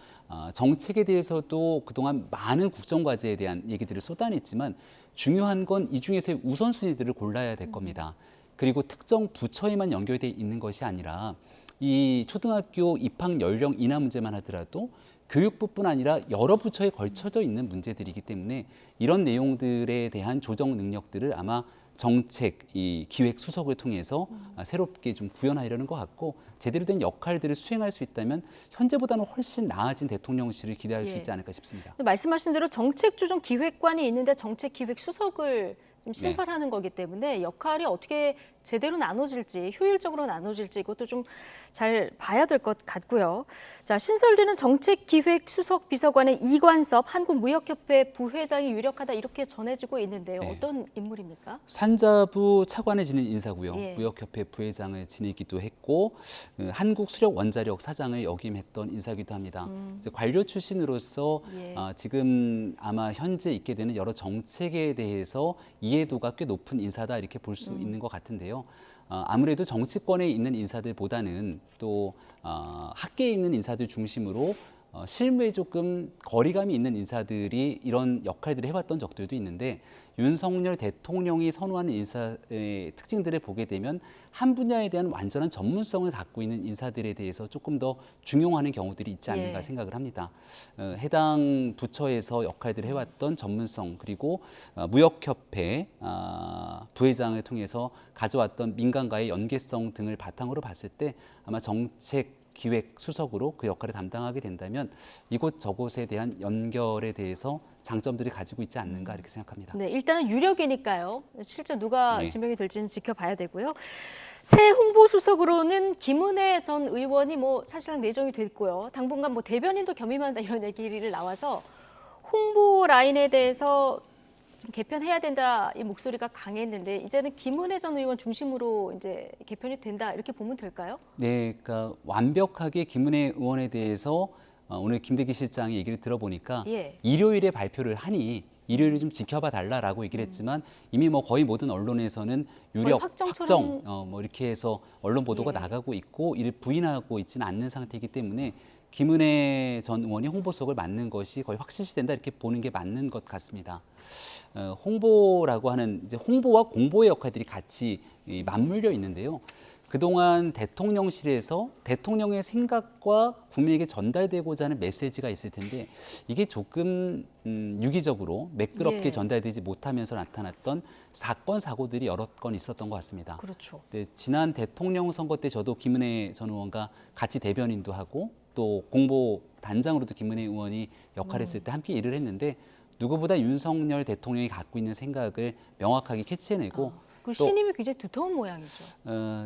Speaker 26: 정책에 대해서도 그동안 많은 국정과제에 대한 얘기들을 쏟아냈지만 중요한 건 이 중에서의 우선순위들을 골라야 될 겁니다. 그리고 특정 부처에만 연결돼 있는 것이 아니라 이 초등학교 입학 연령 인하 문제만 하더라도 교육부뿐 아니라 여러 부처에 걸쳐져 있는 문제들이기 때문에 이런 내용들에 대한 조정 능력들을 아마 정책 이 기획 수석을 통해서 새롭게 좀 구현하려는 것 같고 제대로 된 역할들을 수행할 수 있다면 현재보다는 훨씬 나아진 대통령실을 기대할 수 있지 않을까 싶습니다.
Speaker 13: 말씀하신 대로 정책 조정 기획관이 있는데 정책 기획 수석을 좀 신설하는 거기 때문에 역할이 어떻게 제대로 나눠질지 효율적으로 나눠질지 이것도 좀 잘 봐야 될 것 같고요. 자, 신설되는 정책기획수석 비서관의 이관섭 한국무역협회 부회장이 유력하다 이렇게 전해지고 있는데요. 어떤 인물입니까?
Speaker 26: 산자부 차관을 지낸 인사고요. 무역협회 부회장을 지내기도 했고 한국수력원자력 사장을 역임했던 인사기도 합니다. 이제 관료 출신으로서 지금 아마 현재 있게 되는 여러 정책에 대해서 이해도가 꽤 높은 인사다 이렇게 볼 수 있는 것 같은데요. 아무래도 정치권에 있는 인사들보다는 또 학계에 있는 인사들 중심으로 실무에 조금 거리감이 있는 인사들이 이런 역할들을 해왔던 적들도 있는데 윤석열 대통령이 선호하는 인사의 특징들을 보게 되면 한 분야에 대한 완전한 전문성을 갖고 있는 인사들에 대해서 조금 더 중용하는 경우들이 있지 않는가 생각을 합니다. 해당 부처에서 역할들을 해왔던 전문성 그리고 무역협회 부회장을 통해서 가져왔던 민간과의 연계성 등을 바탕으로 봤을 때 아마 정책 기획 수석으로 그 역할을 담당하게 된다면 이곳저곳에 대한 연결에 대해서 장점들이 가지고 있지 않는가 이렇게 생각합니다.
Speaker 13: 네, 일단은 유력이니까요. 실제 누가 지명이 될지는 지켜봐야 되고요. 새 홍보수석으로는 김은혜 전 의원이 사실상 내정이 됐고요. 당분간 대변인도 겸임한다 이런 얘기를 나와서 홍보 라인에 대해서 좀 개편해야 된다 이 목소리가 강했는데 이제는 김은혜 전 의원 중심으로 이제 개편이 된다 이렇게 보면 될까요?
Speaker 26: 네, 그러니까 완벽하게 김은혜 의원에 대해서 오늘 김대기 실장의 얘기를 들어보니까 일요일에 발표를 하니 일요일을 좀 지켜봐 달라라고 얘기를 했지만 이미 거의 모든 언론에서는 유력 확정 이렇게 해서 언론 보도가 나가고 있고 이를 부인하고 있지는 않는 상태이기 때문에 김은혜 전 의원이 홍보수석을 맡는 것이 거의 확실시된다 이렇게 보는 게 맞는 것 같습니다. 홍보라고 하는 이제 홍보와 공보의 역할들이 같이 맞물려 있는데요. 그동안 대통령실에서 대통령의 생각과 국민에게 전달되고자 하는 메시지가 있을 텐데 이게 조금 유기적으로 매끄럽게 전달되지 못하면서 나타났던 사건, 사고들이 여러 건 있었던 것 같습니다.
Speaker 13: 그렇죠.
Speaker 26: 네, 지난 대통령 선거 때 저도 김은혜 전 의원과 같이 대변인도 하고 또 공보 단장으로도 김은혜 의원이 역할을 했을 때 함께 일을 했는데 누구보다 윤석열 대통령이 갖고 있는 생각을 명확하게 캐치해내고
Speaker 13: 그 신임이 굉장히 두터운 모양이죠.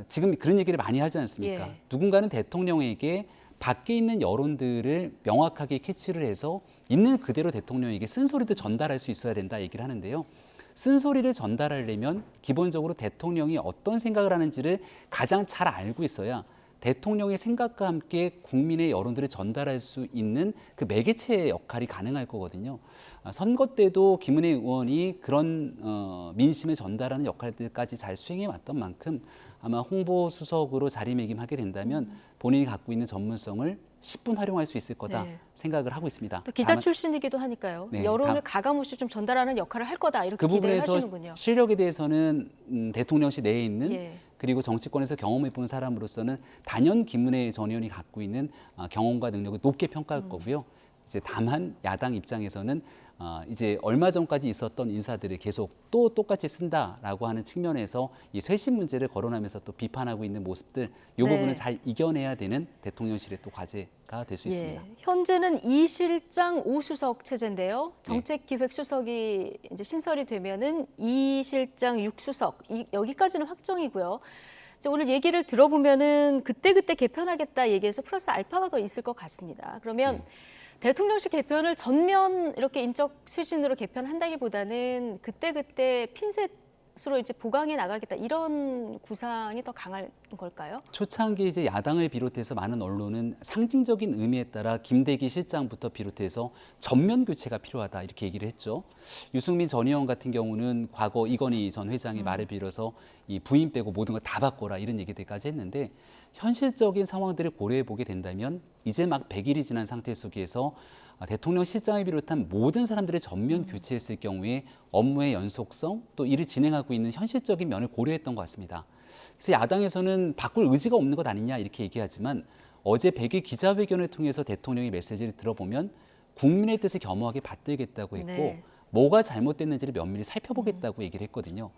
Speaker 26: 지금 그런 얘기를 많이 하지 않습니까? 누군가는 대통령에게 밖에 있는 여론들을 명확하게 캐치를 해서 있는 그대로 대통령에게 쓴소리도 전달할 수 있어야 된다 얘기를 하는데요. 쓴소리를 전달하려면 기본적으로 대통령이 어떤 생각을 하는지를 가장 잘 알고 있어야 대통령의 생각과 함께 국민의 여론들을 전달할 수 있는 그 매개체의 역할이 가능할 거거든요. 선거 때도 김은혜 의원이 그런 민심을 전달하는 역할들까지 잘 수행해 왔던 만큼 아마 홍보수석으로 자리매김하게 된다면 본인이 갖고 있는 전문성을 10분 활용할 수 있을 거다 생각을 하고 있습니다.
Speaker 13: 또 기자 출신이기도 하니까요. 여론을 가감없이 좀 전달하는 역할을 할 거다 이렇게
Speaker 26: 그
Speaker 13: 기대를
Speaker 26: 부분에서
Speaker 13: 하시는군요.
Speaker 26: 실력에 대해서는 대통령실 내에 있는 그리고 정치권에서 경험해 본 사람으로서는 단연 김은혜 전 의원이 갖고 있는 경험과 능력을 높게 평가할 거고요. 이제 다만 야당 입장에서는 이제 얼마 전까지 있었던 인사들을 계속 또 똑같이 쓴다라고 하는 측면에서 이 쇄신 문제를 거론하면서 또 비판하고 있는 모습들, 이
Speaker 13: 네.
Speaker 26: 부분을 잘 이겨내야 되는 대통령실의 또 과제가 될 수 있습니다.
Speaker 13: 현재는 2실장 5수석 체제인데요. 정책기획수석이 이제 신설이 되면은 2실장 6수석 여기까지는 확정이고요. 이제 오늘 얘기를 들어보면은 그때그때 개편하겠다 얘기해서 플러스 알파가 더 있을 것 같습니다. 그러면 대통령실 개편을 전면 이렇게 인적 쇄신으로 개편한다기보다는 그때그때 핀셋으로 이제 보강해 나가겠다 이런 구상이 더 강한 걸까요?
Speaker 26: 초창기 이제 야당을 비롯해서 많은 언론은 상징적인 의미에 따라 김대기 실장부터 비롯해서 전면 교체가 필요하다 이렇게 얘기를 했죠. 유승민 전 의원 같은 경우는 과거 이건희 전 회장의 말을 빌어서 이 부인 빼고 모든 걸 다 바꿔라 이런 얘기들까지 했는데 현실적인 상황들을 고려해 보게 된다면 이제 막 100일이 지난 상태 속에서 대통령 실장을 비롯한 모든 사람들을 전면 교체했을 경우에 업무의 연속성 또 이를 진행하고 있는 현실적인 면을 고려했던 것 같습니다. 그래서 야당에서는 바꿀 의지가 없는 것 아니냐 이렇게 얘기하지만 어제 100일 기자회견을 통해서 대통령의 메시지를 들어보면 국민의 뜻을 겸허하게 받들겠다고 했고 뭐가 잘못됐는지를 면밀히 살펴보겠다고 얘기를 했거든요.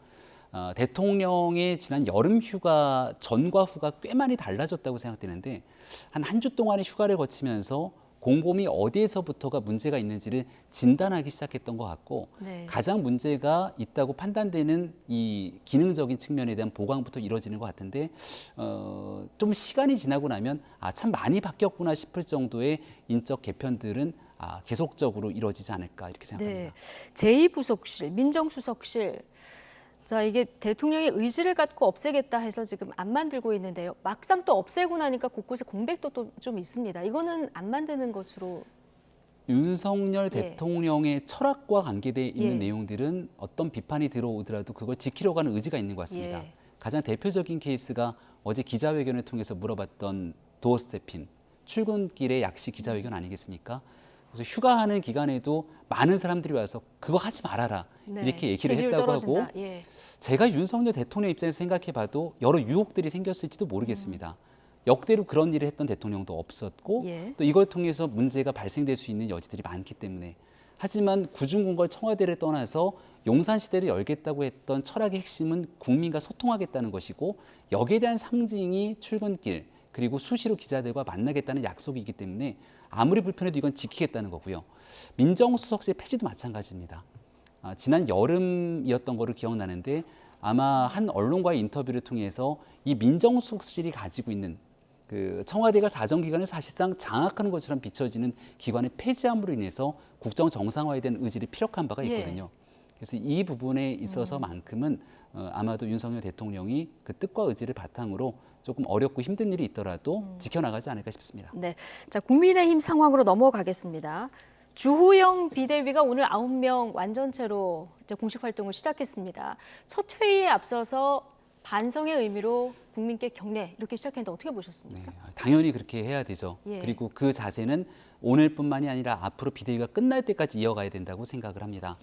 Speaker 26: 대통령의 지난 여름 휴가 전과 후가 꽤 많이 달라졌다고 생각되는데 한 주 동안의 휴가를 거치면서 곰곰이 어디에서부터가 문제가 있는지를 진단하기 시작했던 것 같고 가장 문제가 있다고 판단되는 이 기능적인 측면에 대한 보강부터 이루어지는 것 같은데 좀 시간이 지나고 나면 참 많이 바뀌었구나 싶을 정도의 인적 개편들은 계속적으로 이루어지지 않을까 이렇게 생각합니다.
Speaker 13: 제2부속실, 민정수석실 자, 이게 대통령의 의지를 갖고 없애겠다 해서 지금 안 만들고 있는데요. 막상 또 없애고 나니까 곳곳에 공백도 또 좀 있습니다. 이거는 안 만드는 것으로.
Speaker 26: 윤석열 대통령의 철학과 관계되어 있는 내용들은 어떤 비판이 들어오더라도 그걸 지키려고 하는 의지가 있는 것 같습니다. 가장 대표적인 케이스가 어제 기자회견을 통해서 물어봤던 도어 스태핑, 출근길의 약식 기자회견 아니겠습니까? 그래서 휴가하는 기간에도 많은 사람들이 와서 그거 하지 말아라 이렇게 얘기를 했다고
Speaker 13: 떨어진다.
Speaker 26: 하고 제가 윤석열 대통령 입장에서 생각해봐도 여러 유혹들이 생겼을지도 모르겠습니다. 역대로 그런 일을 했던 대통령도 없었고 또 이걸 통해서 문제가 발생될 수 있는 여지들이 많기 때문에 하지만 구중궁궐 청와대를 떠나서 용산시대를 열겠다고 했던 철학의 핵심은 국민과 소통하겠다는 것이고 여기에 대한 상징이 출근길 그리고 수시로 기자들과 만나겠다는 약속이기 때문에 아무리 불편해도 이건 지키겠다는 거고요. 민정수석실 폐지도 마찬가지입니다. 지난 여름이었던 거를 기억나는데 아마 한 언론과의 인터뷰를 통해서 이 민정수석실이 가지고 있는 그 청와대가 사정기관을 사실상 장악하는 것처럼 비춰지는 기관을 폐지함으로 인해서 국정 정상화에 대한 의지를 피력한 바가 있거든요. 그래서 이 부분에 있어서만큼은 아마도 윤석열 대통령이 그 뜻과 의지를 바탕으로 조금 어렵고 힘든 일이 있더라도 지켜나가지 않을까 싶습니다.
Speaker 13: 네, 자 국민의힘 상황으로 넘어가겠습니다. 주호영 비대위가 오늘 9명 완전체로 이제 공식 활동을 시작했습니다. 첫 회의에 앞서서 반성의 의미로 국민께 격려 이렇게 시작했는데 어떻게 보셨습니까?
Speaker 26: 당연히 그렇게 해야 되죠. 그리고 그 자세는 오늘뿐만이 아니라 앞으로 비대위가 끝날 때까지 이어가야 된다고 생각을 합니다.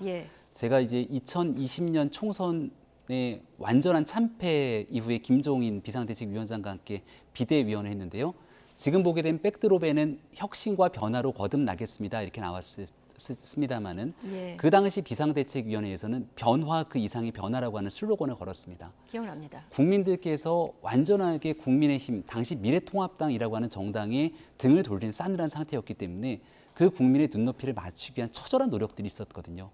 Speaker 26: 제가 이제 2020년 총선의 완전한 참패 이후에 김종인 비상대책위원장과 함께 비대위원을 했는데요. 지금 보게 된 백드롭에는 혁신과 변화로 거듭나겠습니다. 이렇게 나왔습니다마는 그 당시 비상대책위원회에서는 변화 그 이상의 변화라고 하는 슬로건을 걸었습니다.
Speaker 13: 기억납니다.
Speaker 26: 국민들께서 완전하게 국민의힘, 당시 미래통합당이라고 하는 정당에 등을 돌린 싸늘한 상태였기 때문에 그 국민의 눈높이를 맞추기 위한 처절한 노력들이 있었거든요.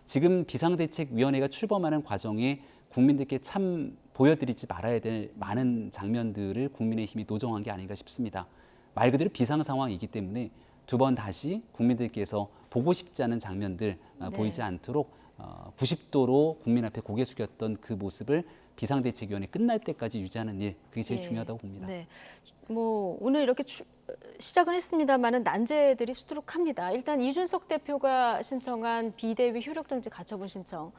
Speaker 26: 지금 비상대책위원회가 출범하는 과정에 국민들께 참 보여드리지 말아야 될 많은 장면들을 국민의힘이 노정한 게 아닌가 싶습니다. 말 그대로 비상 상황이기 때문에 두 번 다시 국민들께서 보고 싶지 않은 장면들 보이지 않도록 90도로 국민 앞에 고개 숙였던 그 모습을 비상대책위원회 끝날 때까지 유지하는 일, 그게 제일 중요하다고 봅니다.
Speaker 13: 뭐 오늘 이렇게 시작은 했습니다만은 난제들이 수두룩합니다. 일단 이준석 대표가 신청한 비대위 효력정지 가처분 신청.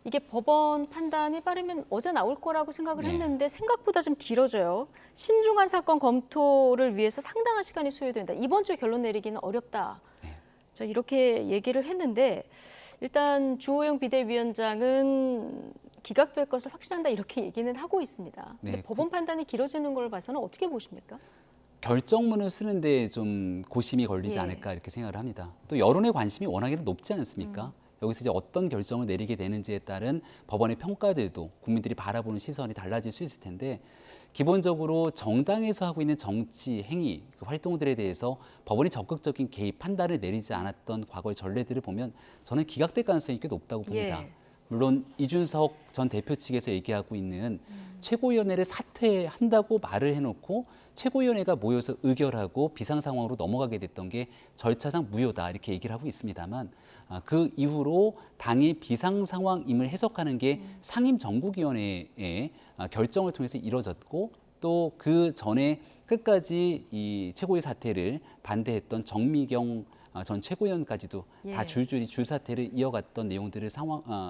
Speaker 13: 이게 법원 판단이 빠르면 어제 나올 거라고 생각을 했는데 생각보다 좀 길어져요. 신중한 사건 검토를 위해서 상당한 시간이 소요된다. 이번 주에 결론 내리기는 어렵다. 자, 이렇게 얘기를 했는데 일단 주호영 비대위원장은 기각될 것을 확신한다 이렇게 얘기는 하고 있습니다. 근데 법원 판단이 길어지는 걸 봐서는 어떻게 보십니까?
Speaker 26: 결정문을 쓰는데 좀 고심이 걸리지
Speaker 13: 예.
Speaker 26: 않을까 이렇게 생각을 합니다. 또 여론의 관심이 워낙에 높지 않습니까? 여기서 이제 어떤 결정을 내리게 되는지에 따른 법원의 평가들도 국민들이 바라보는 시선이 달라질 수 있을 텐데 기본적으로 정당에서 하고 있는 정치 행위, 그 활동들에 대해서 법원이 적극적인 개입 판단을 내리지 않았던 과거의 전례들을 보면 저는 기각될 가능성이 꽤 높다고 봅니다.
Speaker 13: 예.
Speaker 26: 물론 이준석 전 대표 측에서 얘기하고 있는 최고위원회를 사퇴한다고 말을 해놓고 최고위원회가 모여서 의결하고 비상 상황으로 넘어가게 됐던 게 절차상 무효다 이렇게 얘기를 하고 있습니다만 그 이후로 당의 비상 상황임을 해석하는 게 상임정국위원회의 결정을 통해서 이뤄졌고 또 그 전에 끝까지 이 최고위 사퇴를 반대했던 정미경 전 최고위원까지도 다 줄줄이 줄사퇴를 이어갔던 내용들을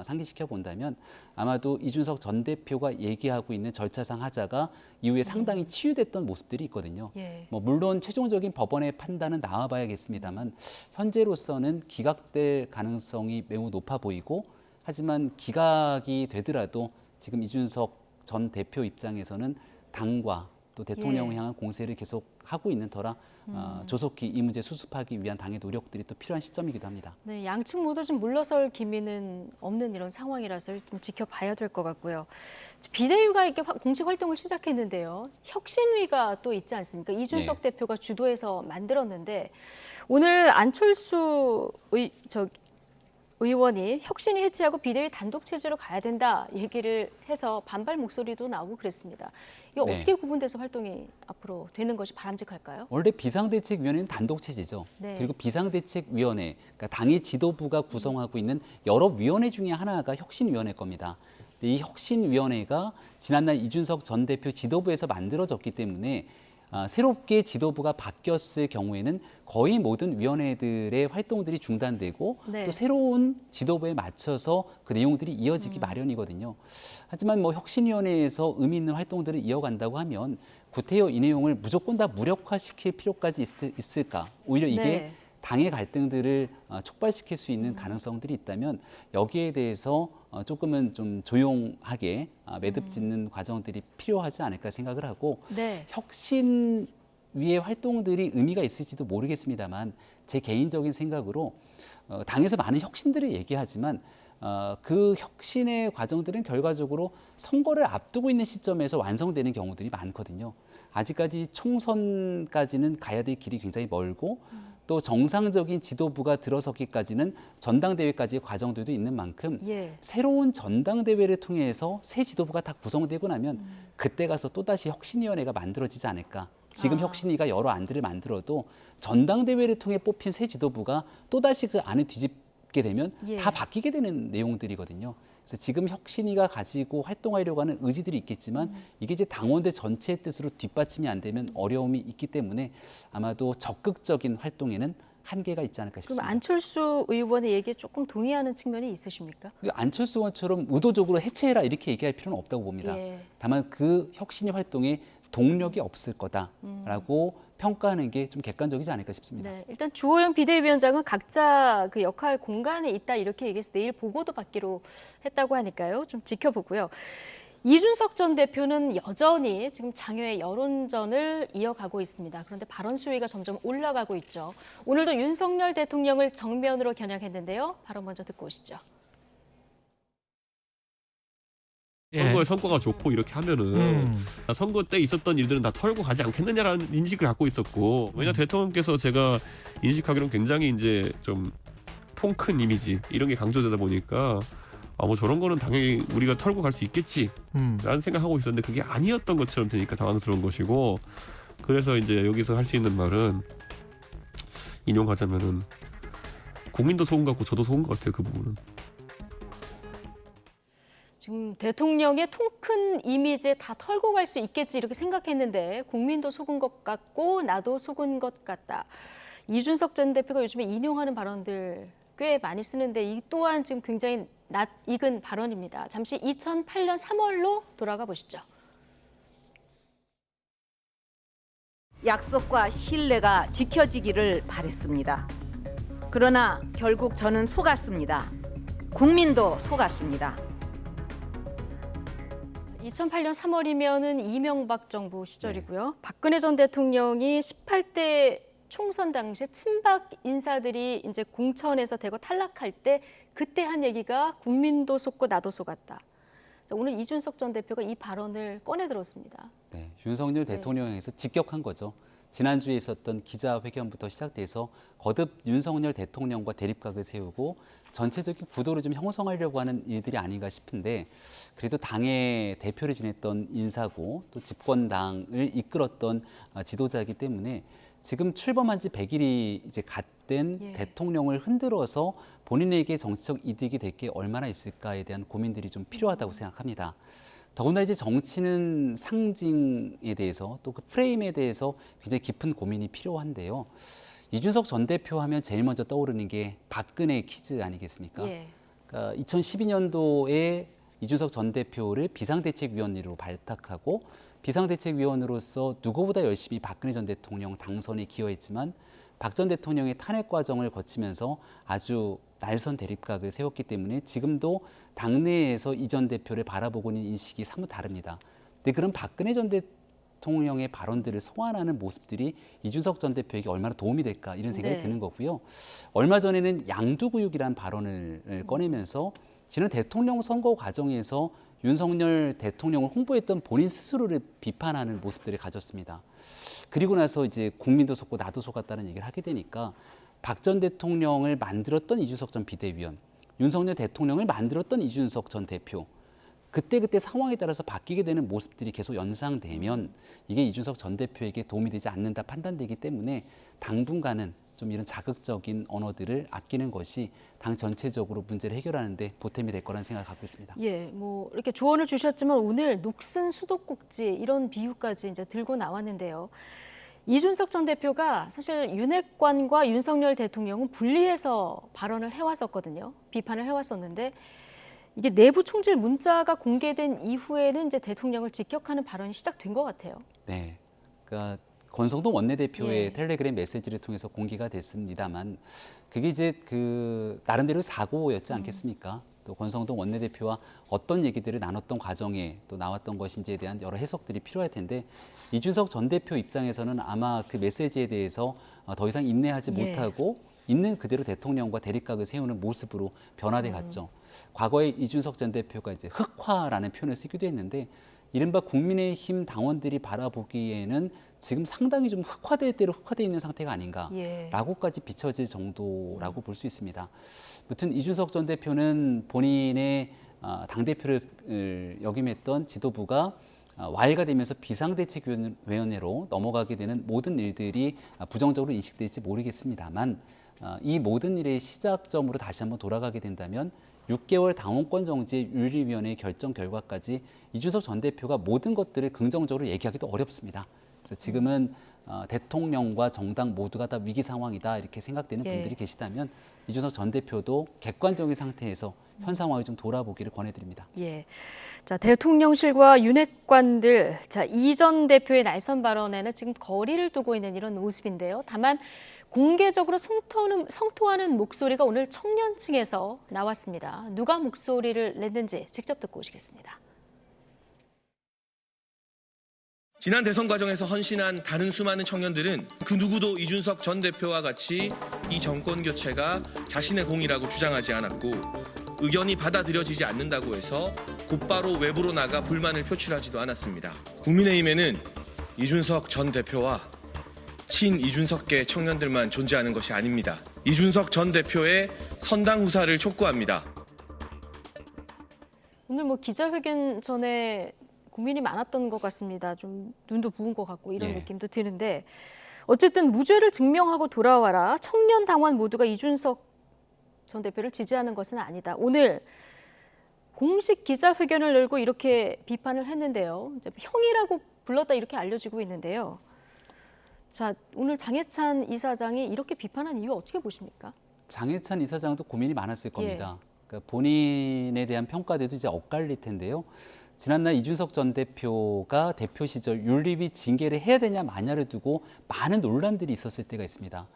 Speaker 26: 상기시켜 본다면 아마도 이준석 전 대표가 얘기하고 있는 절차상 하자가 이후에 상당히 치유됐던 모습들이 있거든요. 뭐 물론 최종적인 법원의 판단은 나와봐야겠습니다만 현재로서는 기각될 가능성이 매우 높아 보이고 하지만 기각이 되더라도 지금 이준석 전 대표 입장에서는 당과 또 대통령을 향한 공세를 계속 하고 있는 터라 조속히 이 문제 수습하기 위한 당의 노력들이 또 필요한 시점이기도 합니다.
Speaker 13: 네, 양측 모두 좀 물러설 기미는 없는 이런 상황이라서 좀 지켜봐야 될 것 같고요. 비대위가 이렇게 공식 활동을 시작했는데요. 혁신위가 또 있지 않습니까? 이준석 대표가 주도해서 만들었는데 오늘 안철수 의원이 혁신위 해체하고 비대위 단독 체제로 가야 된다 얘기를 해서 반발 목소리도 나오고 그랬습니다. 이거 어떻게 구분돼서 활동이 앞으로 되는 것이 바람직할까요?
Speaker 26: 원래 비상대책위원회는 단독 체제죠. 그리고 비상대책위원회, 그러니까 당의 지도부가 구성하고 있는 여러 위원회 중에 하나가 혁신위원회일 겁니다. 이 혁신위원회가 지난날 이준석 전 대표 지도부에서 만들어졌기 때문에 새롭게 지도부가 바뀌었을 경우에는 거의 모든 위원회들의 활동들이 중단되고 또 새로운 지도부에 맞춰서 그 내용들이 이어지기 마련이거든요. 하지만 뭐 혁신위원회에서 의미 있는 활동들을 이어간다고 하면 구태여 이 내용을 무조건 다 무력화시킬 필요까지 있을까? 오히려 이게 당의 갈등들을 촉발시킬 수 있는 가능성들이 있다면 여기에 대해서 조금은 좀 조용하게 매듭 짓는 과정들이 필요하지 않을까 생각을 하고 혁신위의 활동들이 의미가 있을지도 모르겠습니다만 제 개인적인 생각으로 당에서 많은 혁신들을 얘기하지만 그 혁신의 과정들은 결과적으로 선거를 앞두고 있는 시점에서 완성되는 경우들이 많거든요. 아직까지 총선까지는 가야 될 길이 굉장히 멀고 또 정상적인 지도부가 들어서기까지는 전당대회까지의 과정들도 있는 만큼 새로운 전당대회를 통해서 새 지도부가 다 구성되고 나면 그때 가서 또다시 혁신위원회가 만들어지지 않을까. 지금 혁신위가 여러 안들을 만들어도 전당대회를 통해 뽑힌 새 지도부가 또다시 그 안을 뒤집게 되면 다 바뀌게 되는 내용들이거든요. 그래서 지금 혁신위가 가지고 활동하려고 하는 의지들이 있겠지만 이게 이제 당원들 전체의 뜻으로 뒷받침이 안 되면 어려움이 있기 때문에 아마도 적극적인 활동에는 한계가 있지 않을까 싶습니다.
Speaker 13: 그럼 안철수 의원의 얘기에 조금 동의하는 측면이 있으십니까?
Speaker 26: 안철수 의원처럼 의도적으로 해체해라 이렇게 얘기할 필요는 없다고 봅니다. 다만 그 혁신위 활동에 동력이 없을 거다라고 평가하는 게 좀 객관적이지 않을까 싶습니다.
Speaker 13: 네, 일단 주호영 비대위원장은 각자 그 역할 공간에 있다 이렇게 얘기해서 내일 보고도 받기로 했다고 하니까요. 좀 지켜보고요. 이준석 전 대표는 여전히 지금 장외 여론전을 이어가고 있습니다. 그런데 발언 수위가 점점 올라가고 있죠. 오늘도 윤석열 대통령을 정면으로 겨냥했는데요. 발언 먼저 듣고 오시죠.
Speaker 1: 선거의 성과가 좋고 이렇게 하면은 선거 때 있었던 일들은 다 털고 가지 않겠느냐라는 인식을 갖고 있었고 왜냐 대통령께서 제가 인식하기로는 굉장히 이제 좀 통 큰 이미지 이런 게 강조되다 보니까 뭐 저런 거는 당연히 우리가 털고 갈 수 있겠지라는 생각하고 있었는데 그게 아니었던 것처럼 되니까 당황스러운 것이고 그래서 이제 여기서 할 수 있는 말은 인용하자면은 국민도 속은 것 같고 저도 속은 것 같아요 그 부분은.
Speaker 13: 지금 대통령의 통 큰 이미지에 다 털고 갈 수 있겠지 이렇게 생각했는데 국민도 속은 것 같고 나도 속은 것 같다. 이준석 전 대표가 요즘에 인용하는 발언들 꽤 많이 쓰는데 이 또한 지금 굉장히 낯익은 발언입니다. 잠시 2008년 3월로 돌아가 보시죠.
Speaker 18: 약속과 신뢰가 지켜지기를 바랬습니다. 그러나 결국 저는 속았습니다. 국민도 속았습니다.
Speaker 13: 2008년 3월이면은 이명박 정부 시절이고요. 박근혜 전 대통령이 18대 총선 당시에 친박 인사들이 이제 공천에서 대거 탈락할 때 그때 한 얘기가 국민도 속고 나도 속았다. 자, 오늘 이준석 전 대표가 이 발언을 꺼내 들었습니다.
Speaker 26: 네, 윤석열 대통령에서 직격한 거죠. 지난주에 있었던 기자회견부터 시작돼서 거듭 윤석열 대통령과 대립각을 세우고 전체적인 구도를 좀 형성하려고 하는 일들이 아닌가 싶은데 그래도 당의 대표를 지냈던 인사고 또 집권당을 이끌었던 지도자이기 때문에 지금 출범한 지 100일이 이제 갓된 대통령을 흔들어서 본인에게 정치적 이득이 될 게 얼마나 있을까에 대한 고민들이 좀 필요하다고 생각합니다. 더구나 이제 정치는 상징에 대해서 또 그 프레임에 대해서 굉장히 깊은 고민이 필요한데요. 이준석 전 대표 하면 제일 먼저 떠오르는 게 박근혜 퀴즈 아니겠습니까? 그러니까 2012년도에 이준석 전 대표를 비상대책위원으로 발탁하고 비상대책위원으로서 누구보다 열심히 박근혜 전 대통령 당선에 기여했지만 박 전 대통령의 탄핵 과정을 거치면서 아주 날선 대립각을 세웠기 때문에 지금도 당내에서 이 전 대표를 바라보고 있는 인식이 사뭇 다릅니다. 근데 그런 박근혜 전 대통령의 발언들을 소환하는 모습들이 이준석 전 대표에게 얼마나 도움이 될까 이런 생각이 드는 거고요. 얼마 전에는 양두구육이라는 발언을 꺼내면서 지난 대통령 선거 과정에서 윤석열 대통령을 홍보했던 본인 스스로를 비판하는 모습들을 가졌습니다. 그리고 나서 이제 국민도 속고 나도 속았다는 얘기를 하게 되니까 박 전 대통령을 만들었던 이준석 전 비대위원, 윤석열 대통령을 만들었던 이준석 전 대표, 그때그때 상황에 따라서 바뀌게 되는 모습들이 계속 연상되면 이게 이준석 전 대표에게 도움이 되지 않는다 판단되기 때문에 당분간은 좀 이런 자극적인 언어들을 아끼는 것이 당 전체적으로 문제를 해결하는 데 보탬이 될 거라는 생각을 갖고 있습니다.
Speaker 13: 예, 뭐 이렇게 조언을 주셨지만 오늘 녹슨 수도꼭지 이런 비유까지 이제 들고 나왔는데요. 이준석 전 대표가 사실 윤핵관과 윤석열 대통령은 분리해서 발언을 해왔었거든요. 비판을 해왔었는데 이게 내부 총질 문자가 공개된 이후에는 이제 대통령을 직격하는 발언이 시작된 것 같아요.
Speaker 26: 네, 그러니까 권성동 원내대표의 텔레그램 메시지를 통해서 공개가 됐습니다만 그게 이제 그 나름대로 사고였지 않겠습니까? 또 권성동 원내대표와 어떤 얘기들을 나눴던 과정에 또 나왔던 것인지에 대한 여러 해석들이 필요할 텐데 이준석 전 대표 입장에서는 아마 그 메시지에 대해서 더 이상 인내하지 못하고 있는 그대로 대통령과 대립각을 세우는 모습으로 변화돼 갔죠. 과거에 이준석 전 대표가 이제 흑화라는 표현을 쓰기도 했는데 이른바 국민의힘 당원들이 바라보기에는 지금 상당히 좀 흑화될 대로 흑화되어 있는 상태가 아닌가라고까지 비춰질 정도라고 볼 수 있습니다. 무튼 이준석 전 대표는 본인의 당대표를 역임했던 지도부가 와해가 되면서 비상대책위원회로 넘어가게 되는 모든 일들이 부정적으로 인식될지 모르겠습니다만 이 모든 일의 시작점으로 다시 한번 돌아가게 된다면 6개월 당원권 정지 윤리위원회의 결정 결과까지 이준석 전 대표가 모든 것들을 긍정적으로 얘기하기도 어렵습니다. 그래서 지금은 대통령과 정당 모두가 다 위기 상황이다 이렇게 생각되는 분들이 계시다면 이준석 전 대표도 객관적인 상태에서 현 상황을 좀 돌아보기를 권해드립니다.
Speaker 13: 예. 자, 대통령실과 윤핵관들, 자, 이 전 대표의 날선 발언에는 지금 거리를 두고 있는 이런 모습인데요. 다만 공개적으로 성토하는 목소리가 오늘 청년층에서 나왔습니다. 누가 목소리를 냈는지 직접 듣고 오시겠습니다.
Speaker 4: 지난 대선 과정에서 헌신한 다른 수많은 청년들은 그 누구도 이준석 전 대표와 같이 이 정권 교체가 자신의 공이라고 주장하지 않았고 의견이 받아들여지지 않는다고 해서 곧바로 외부로 나가 불만을 표출하지도 않았습니다. 국민의힘에는 이준석 전 대표와 친 이준석계 청년들만 존재하는 것이 아닙니다. 이준석 전 대표의 선당 후사를 촉구합니다.
Speaker 13: 오늘 뭐 기자회견 전에 고민이 많았던 것 같습니다. 좀 눈도 부은 것 같고 이런 느낌도 드는데 어쨌든 무죄를 증명하고 돌아와라. 청년 당원 모두가 이준석 전 대표를 지지하는 것은 아니다. 오늘 공식 기자회견을 열고 이렇게 비판을 했는데요. 이제 형이라고 불렀다 이렇게 알려지고 있는데요. 자, 오늘 장해찬 이사장이 이렇게 비판한 이유 어떻게 보십니까?
Speaker 26: 장해찬 이사장도 고민이 많았을 겁니다. 그러니까 본인에 대한 평가들도 이제 엇갈릴 텐데요. 지난날 이준석 전 대표가 대표 시절 윤리위 징계를 해야 되냐 마냐를 두고 많은 논란들이 있었을 때가 있습니다.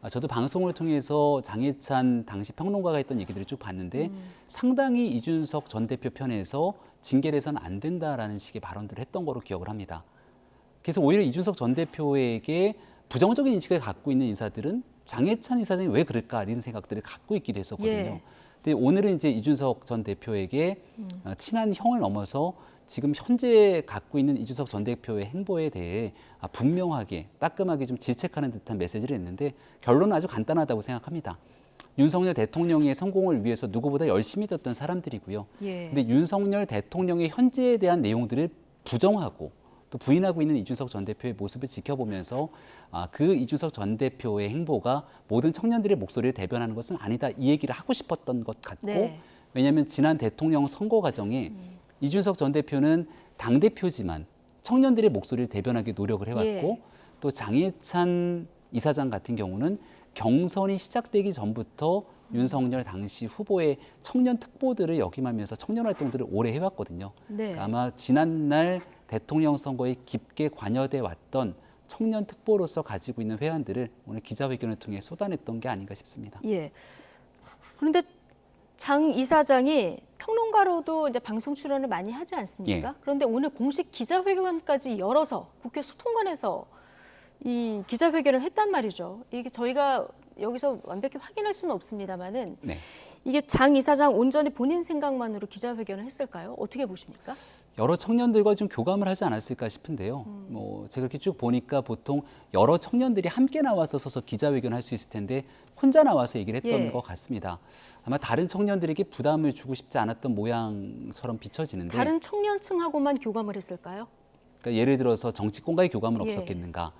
Speaker 26: 저도 방송을 통해서 장해찬 당시 평론가가 했던 얘기들을 쭉 봤는데 상당히 이준석 전 대표 편에서 징계를 해서는 안 된다라는 식의 발언들을 했던 거로 기억을 합니다. 그래서 오히려 이준석 전 대표에게 부정적인 인식을 갖고 있는 인사들은 장해찬 이사장이 왜 그럴까 이런 생각들을 갖고 있기도 했었거든요.
Speaker 13: 예.
Speaker 26: 근데 오늘은 이제 이준석 전 대표에게 친한 형을 넘어서 지금 현재 갖고 있는 이준석 전 대표의 행보에 대해 분명하게 따끔하게 좀 질책하는 듯한 메시지를 냈는데 결론은 아주 간단하다고 생각합니다. 윤석열 대통령의 성공을 위해서 누구보다 열심히 뛰었던 사람들이고요.
Speaker 13: 예.
Speaker 26: 근데 윤석열 대통령의 현재에 대한 내용들을 부정하고 또 부인하고 있는 이준석 전 대표의 모습을 지켜보면서 그 이준석 전 대표의 행보가 모든 청년들의 목소리를 대변하는 것은 아니다. 이 얘기를 하고 싶었던 것 같고
Speaker 13: 네.
Speaker 26: 왜냐하면 지난 대통령 선거 과정에 이준석 전 대표는 당대표지만 청년들의 목소리를 대변하기 노력을 해왔고
Speaker 13: 예.
Speaker 26: 또 장해찬 이사장 같은 경우는 경선이 시작되기 전부터 윤석열 당시 후보의 청년 특보들을 역임하면서 청년 활동들을 오래 해왔거든요.
Speaker 13: 네.
Speaker 26: 그러니까 아마 지난날 대통령 선거에 깊게 관여돼 왔던 청년 특보로서 가지고 있는 회안들을 오늘 기자회견을 통해 쏟아냈던 게 아닌가 싶습니다.
Speaker 13: 예. 그런데 장 이사장이 평론가로도 이제 방송 출연을 많이 하지 않습니까?
Speaker 26: 예.
Speaker 13: 그런데 오늘 공식 기자회견까지 열어서 국회 소통관에서 이 기자회견을 했단 말이죠. 이게 저희가 여기서 완벽히 확인할 수는 없습니다만은
Speaker 26: 네.
Speaker 13: 이게 장 이사장 온전히 본인 생각만으로 기자회견을 했을까요? 어떻게 보십니까?
Speaker 26: 여러 청년들과 좀 교감을 하지 않았을까 싶은데요. 뭐 제가 이렇게 쭉 보니까 보통 여러 청년들이 함께 나와서 서서 기자회견을 할 수 있을 텐데 혼자 나와서 얘기를 했던
Speaker 13: 예.
Speaker 26: 것 같습니다. 아마 다른 청년들에게 부담을 주고 싶지 않았던 모양처럼 비춰지는데
Speaker 13: 다른 청년층하고만 교감을 했을까요?
Speaker 26: 그러니까 예를 들어서 정치권과의 교감은
Speaker 13: 예.
Speaker 26: 없었겠는가.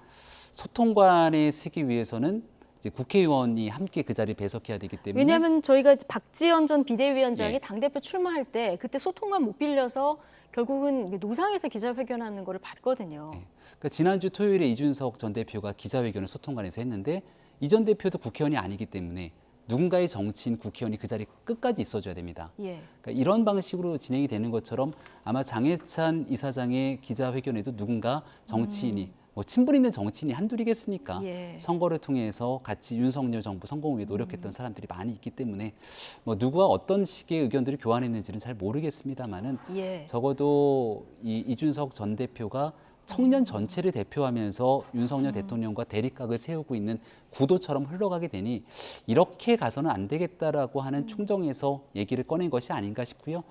Speaker 26: 소통관에 서기 위해서는 이제 국회의원이 함께 그 자리에 배석해야 되기 때문에
Speaker 13: 왜냐하면 저희가 박지원 전 비대위원장이
Speaker 26: 예.
Speaker 13: 당대표 출마할 때 그때 소통관 못 빌려서 결국은 노상에서 기자회견하는 거를 봤거든요.
Speaker 26: 그러니까 지난주 토요일에 이준석 전 대표가 기자회견을 소통관에서 했는데 이 전 대표도 국회의원이 아니기 때문에 누군가의 정치인 국회의원이 그 자리에 끝까지 있어줘야 됩니다.
Speaker 13: 예.
Speaker 26: 그러니까 이런 방식으로 진행이 되는 것처럼 아마 장해찬 이사장의 기자회견에도 누군가 정치인이 뭐 친분 있는 정치인이 한둘이겠습니까?
Speaker 13: 예.
Speaker 26: 선거를 통해서 같이 윤석열 정부 성공을 위해 노력했던 사람들이 많이 있기 때문에 뭐 누구와 어떤 식의 의견들을 교환했는지는 잘 모르겠습니다만은
Speaker 13: 예.
Speaker 26: 적어도 이 이준석 전 대표가 청년 전체를 대표하면서 윤석열 대통령과 대립각을 세우고 있는 구도처럼 흘러가게 되니 이렇게 가서는 안 되겠다라고 하는 충정에서 얘기를 꺼낸 것이 아닌가 싶고요.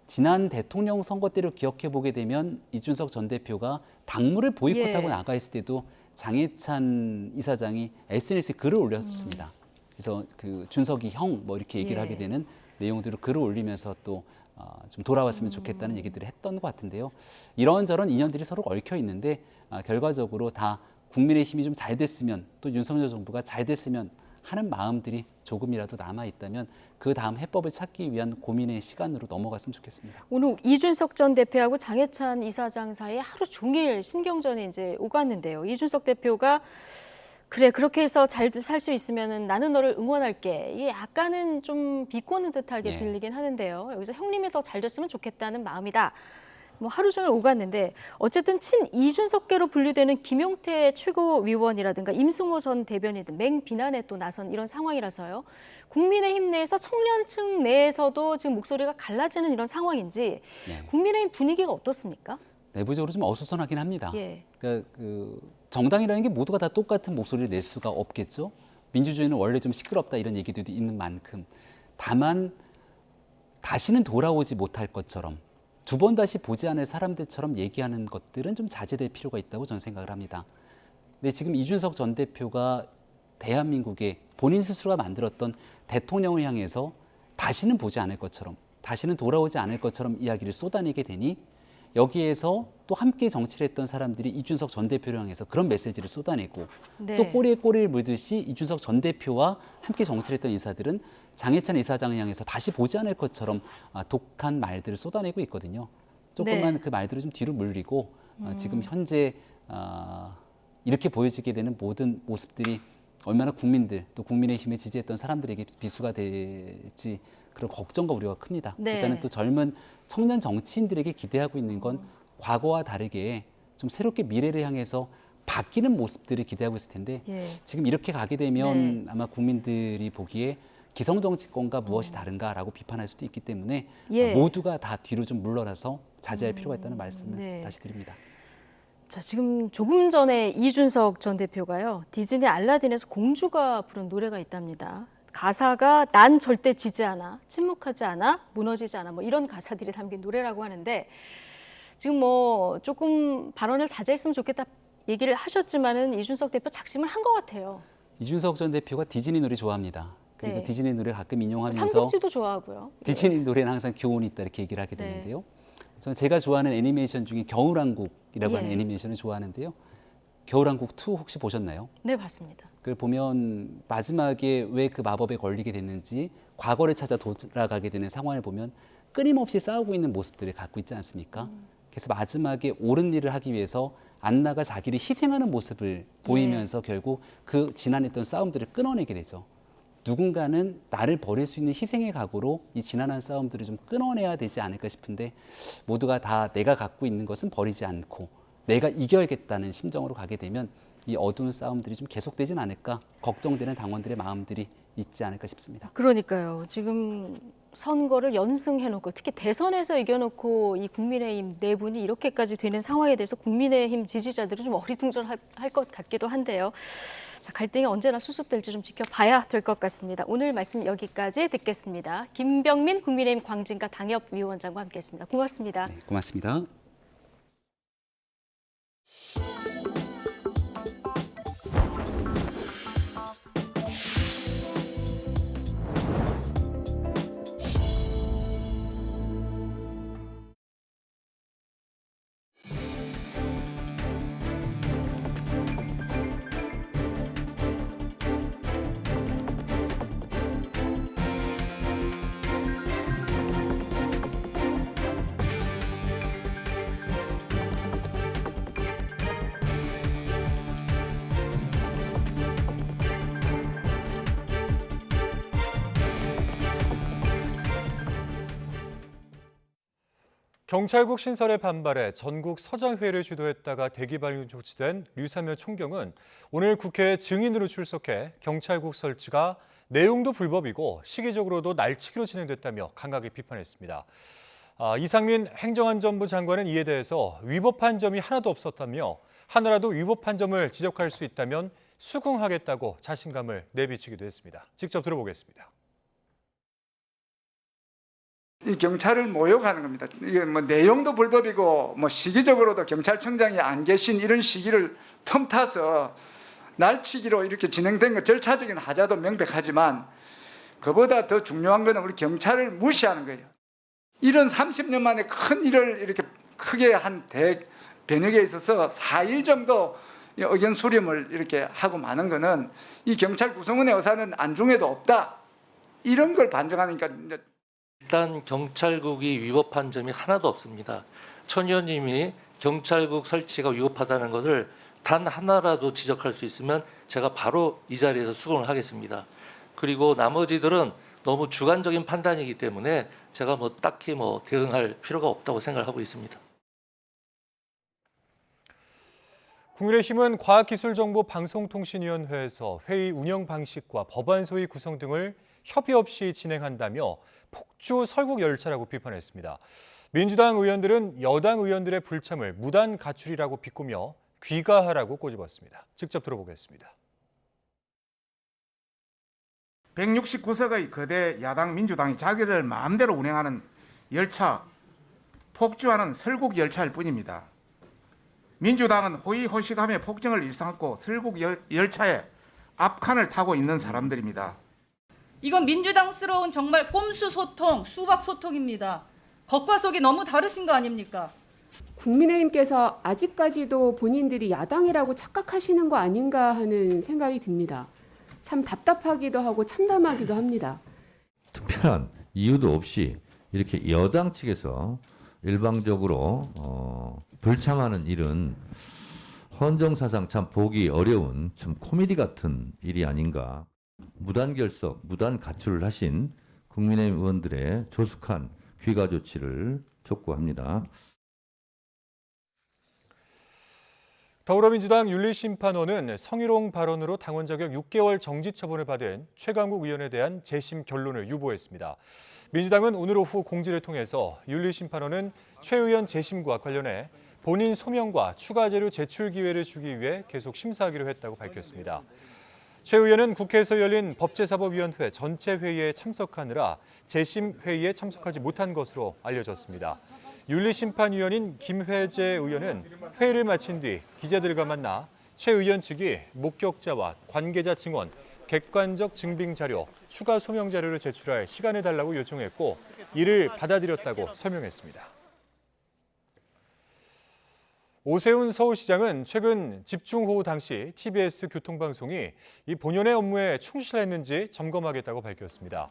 Speaker 26: 지난 대통령 선거 때를 기억해 보게 되면 이준석 전 대표가 당무를 보이콧하고
Speaker 13: 예.
Speaker 26: 나가 있을 때도 장해찬 이사장이 SNS에 글을 올렸습니다. 그래서 그 준석이 형 뭐 이렇게 얘기를
Speaker 13: 예.
Speaker 26: 하게 되는 내용들을 글을 올리면서 또 좀 돌아왔으면 좋겠다는 얘기들을 했던 것 같은데요. 이런저런 인연들이 서로 얽혀 있는데 결과적으로 다 국민의 힘이 좀 잘 됐으면 또 윤석열 정부가 잘 됐으면 하는 마음들이 조금이라도 남아 있다면 그 다음 해법을 찾기 위한 고민의 시간으로 넘어갔으면 좋겠습니다.
Speaker 13: 오늘 이준석 전 대표하고 장해찬 이사장 사이에 하루 종일 신경전이 이제 오갔는데요. 이준석 대표가 그래 그렇게 해서 잘 살 수 있으면은 나는 너를 응원할게. 이게 약간은 좀 비꼬는 듯하게
Speaker 26: 네.
Speaker 13: 들리긴 하는데요. 여기서 형님이 더 잘 됐으면 좋겠다는 마음이다. 뭐 하루 종일 오갔는데 어쨌든 친 이준석계로 분류되는 김용태 최고위원이라든가 임승호 전 대변인 등 맹비난에 또 나선 이런 상황이라서요. 국민의힘 내에서 청년층 내에서도 지금 목소리가 갈라지는 이런 상황인지
Speaker 26: 네.
Speaker 13: 국민의힘 분위기가 어떻습니까?
Speaker 26: 내부적으로 좀 어수선하긴 합니다.
Speaker 13: 예.
Speaker 26: 그러니까 그 정당이라는 게 모두가 다 똑같은 목소리를 낼 수가 없겠죠. 민주주의는 원래 좀 시끄럽다 이런 얘기들도 있는 만큼 다만 다시는 돌아오지 못할 것처럼 두 번 다시 보지 않을 사람들처럼 얘기하는 것들은 좀 자제될 필요가 있다고 저는 생각을 합니다. 근데 지금 이준석 전 대표가 대한민국에 본인 스스로가 만들었던 대통령을 향해서 다시는 보지 않을 것처럼 다시는 돌아오지 않을 것처럼 이야기를 쏟아내게 되니 여기에서 또 함께 정치를 했던 사람들이 이준석 전 대표를 향해서 그런 메시지를 쏟아내고
Speaker 13: 네.
Speaker 26: 또 꼬리에 꼬리를 물듯이 이준석 전 대표와 함께 정치를 했던 인사들은 장해찬 이사장을 향해서 다시 보지 않을 것처럼 독한 말들을 쏟아내고 있거든요. 조금만
Speaker 13: 네.
Speaker 26: 그 말들을 좀 뒤로 물리고 지금 현재 이렇게 보여지게 되는 모든 모습들이 얼마나 국민들 또 국민의힘을 지지했던 사람들에게 비수가 될지 그런 걱정과 우려가 큽니다.
Speaker 13: 네.
Speaker 26: 일단은 또 젊은 청년 정치인들에게 기대하고 있는 건 과거와 다르게 좀 새롭게 미래를 향해서 바뀌는 모습들을 기대하고 있을 텐데
Speaker 13: 예.
Speaker 26: 지금 이렇게 가게 되면
Speaker 13: 네.
Speaker 26: 아마 국민들이 보기에 기성 정치권과 무엇이 다른가라고 비판할 수도 있기 때문에
Speaker 13: 예.
Speaker 26: 모두가 다 뒤로 좀 물러나서 자제할 필요가 있다는 말씀을
Speaker 13: 네.
Speaker 26: 다시 드립니다.
Speaker 13: 자, 지금 조금 전에 이준석 전 대표가요. 디즈니 알라딘에서 공주가 부른 노래가 있답니다. 가사가 난 절대 지지 않아, 침묵하지 않아, 무너지지 않아 뭐 이런 가사들이 담긴 노래라고 하는데 지금 뭐 조금 발언을 자제했으면 좋겠다 얘기를 하셨지만은 이준석 대표 작심을 한 것 같아요.
Speaker 26: 이준석 전 대표가 디즈니 노래 좋아합니다. 그리고
Speaker 13: 네.
Speaker 26: 디즈니 노래 가끔 인용하면서
Speaker 13: 삼국지도 좋아하고요.
Speaker 26: 디즈니 노래는 항상 교훈이 있다 이렇게 얘기를 하게 되는데요. 저는 제가 좋아하는 애니메이션 중에 겨울왕국이라고 하는 애니메이션을 좋아하는데요. 겨울왕국 2 혹시 보셨나요?
Speaker 13: 네, 봤습니다.
Speaker 26: 그걸 보면 마지막에 왜 그 마법에 걸리게 됐는지 과거를 찾아 돌아가게 되는 상황을 보면 끊임없이 싸우고 있는 모습들을 갖고 있지 않습니까? 그래서 마지막에 옳은 일을 하기 위해서 안나가 자기를 희생하는 모습을 보이면서 결국 그 지난했던 싸움들을 끊어내게 되죠. 누군가는 나를 버릴 수 있는 희생의 각오로 이 지난한 싸움들을 좀 끊어내야 되지 않을까 싶은데 모두가 다 내가 갖고 있는 것은 버리지 않고 내가 이겨야겠다는 심정으로 가게 되면 이 어두운 싸움들이 좀 계속되진 않을까 걱정되는 당원들의 마음들이 있지 않을까 싶습니다.
Speaker 13: 그러니까요. 지금 선거를 연승해놓고 특히 대선에서 이겨놓고 이 국민의힘 내분이 이렇게까지 되는 상황에 대해서 국민의힘 지지자들은 좀 어리둥절할 것 같기도 한데요. 자, 갈등이 언제나 수습될지 좀 지켜봐야 될 것 같습니다. 오늘 말씀 여기까지 듣겠습니다. 김병민 국민의힘 광진가 당협위원장과 함께했습니다. 고맙습니다.
Speaker 26: 네, 고맙습니다.
Speaker 2: 경찰국 신설에 반발해 전국 서장회의를 주도했다가 대기 발령 조치된 류삼열 총경은 오늘 국회에 증인으로 출석해 경찰국 설치가 내용도 불법이고 시기적으로도 날치기로 진행됐다며 강하게 비판했습니다. 이상민 행정안전부 장관은 이에 대해서 위법한 점이 하나도 없었다며 하나라도 위법한 점을 지적할 수 있다면 수긍하겠다고 자신감을 내비치기도 했습니다. 직접 들어보겠습니다.
Speaker 6: 이 경찰을 모욕하는 겁니다. 이게 뭐 내용도 불법이고 뭐 시기적으로도 경찰청장이 안 계신 이런 시기를 틈타서 날치기로 이렇게 진행된 것 절차적인 하자도 명백하지만 그보다 더 중요한 것은 우리 경찰을 무시하는 거예요. 이런 30년 만에 큰 일을 이렇게 크게 한 대변혁에 있어서 4일 정도 의견 수렴을 이렇게 하고 마는 거는 이 경찰 구성원의 의사는 안중에도 없다. 이런 걸 반증하니까 이제
Speaker 19: 일단 경찰국이 위법한 점이 하나도 없습니다. 천 의원님이 경찰국 설치가 위법하다는 것을 단 하나라도 지적할 수 있으면 제가 바로 이 자리에서 수긍을 하겠습니다. 그리고 나머지들은 너무 주관적인 판단이기 때문에 제가 뭐 딱히 뭐 대응할 필요가 없다고 생각하고 있습니다.
Speaker 2: 국민의힘은 과학기술정보방송통신위원회에서 회의 운영 방식과 법안 소위 구성 등을 협의 없이 진행한다며 폭주 설국 열차라고 비판했습니다. 민주당 의원들은 여당 의원들의 불참을 무단 가출이라고 비꼬며 귀가하라고 꼬집었습니다. 직접 들어보겠습니다.
Speaker 20: 169석의 거대 야당 민주당이 자기들 마음대로 운행하는 열차, 폭주하는 설국 열차일 뿐입니다. 민주당은 호의호식하며 폭정을 일삼고 설국 열차의 앞칸을 타고 있는 사람들입니다.
Speaker 21: 이건 민주당스러운 정말 꼼수 소통, 수박 소통입니다. 겉과 속이 너무 다르신 거 아닙니까?
Speaker 22: 국민의힘께서 아직까지도 본인들이 야당이라고 착각하시는 거 아닌가 하는 생각이 듭니다. 참 답답하기도 하고 참담하기도 합니다.
Speaker 23: 특별한 이유도 없이 이렇게 여당 측에서 일방적으로 불참하는 일은 헌정사상 참 보기 어려운 참 코미디 같은 일이 아닌가. 무단 결석, 무단 가출을 하신 국민의힘 의원들의 조숙한 귀가 조치를 촉구합니다.
Speaker 2: 더불어민주당 윤리심판원은 성희롱 발언으로 당원 자격 6개월 정지 처분을 받은 최강욱 의원에 대한 재심 결론을 유보했습니다. 민주당은 오늘 오후 공지를 통해서 윤리심판원은 최 의원 재심과 관련해 본인 소명과 추가 자료 제출 기회를 주기 위해 계속 심사하기로 했다고 밝혔습니다. 최 의원은 국회에서 열린 법제사법위원회 전체 회의에 참석하느라 재심 회의에 참석하지 못한 것으로 알려졌습니다. 윤리심판위원인 김회재 의원은 회의를 마친 뒤 기자들과 만나 최 의원 측이 목격자와 관계자 증언, 객관적 증빙 자료, 추가 소명 자료를 제출할 시간을 달라고 요청했고 이를 받아들였다고 설명했습니다. 오세훈 서울시장은 최근 집중호우 당시 TBS 교통방송이 이 본연의 업무에 충실했는지 점검하겠다고 밝혔습니다.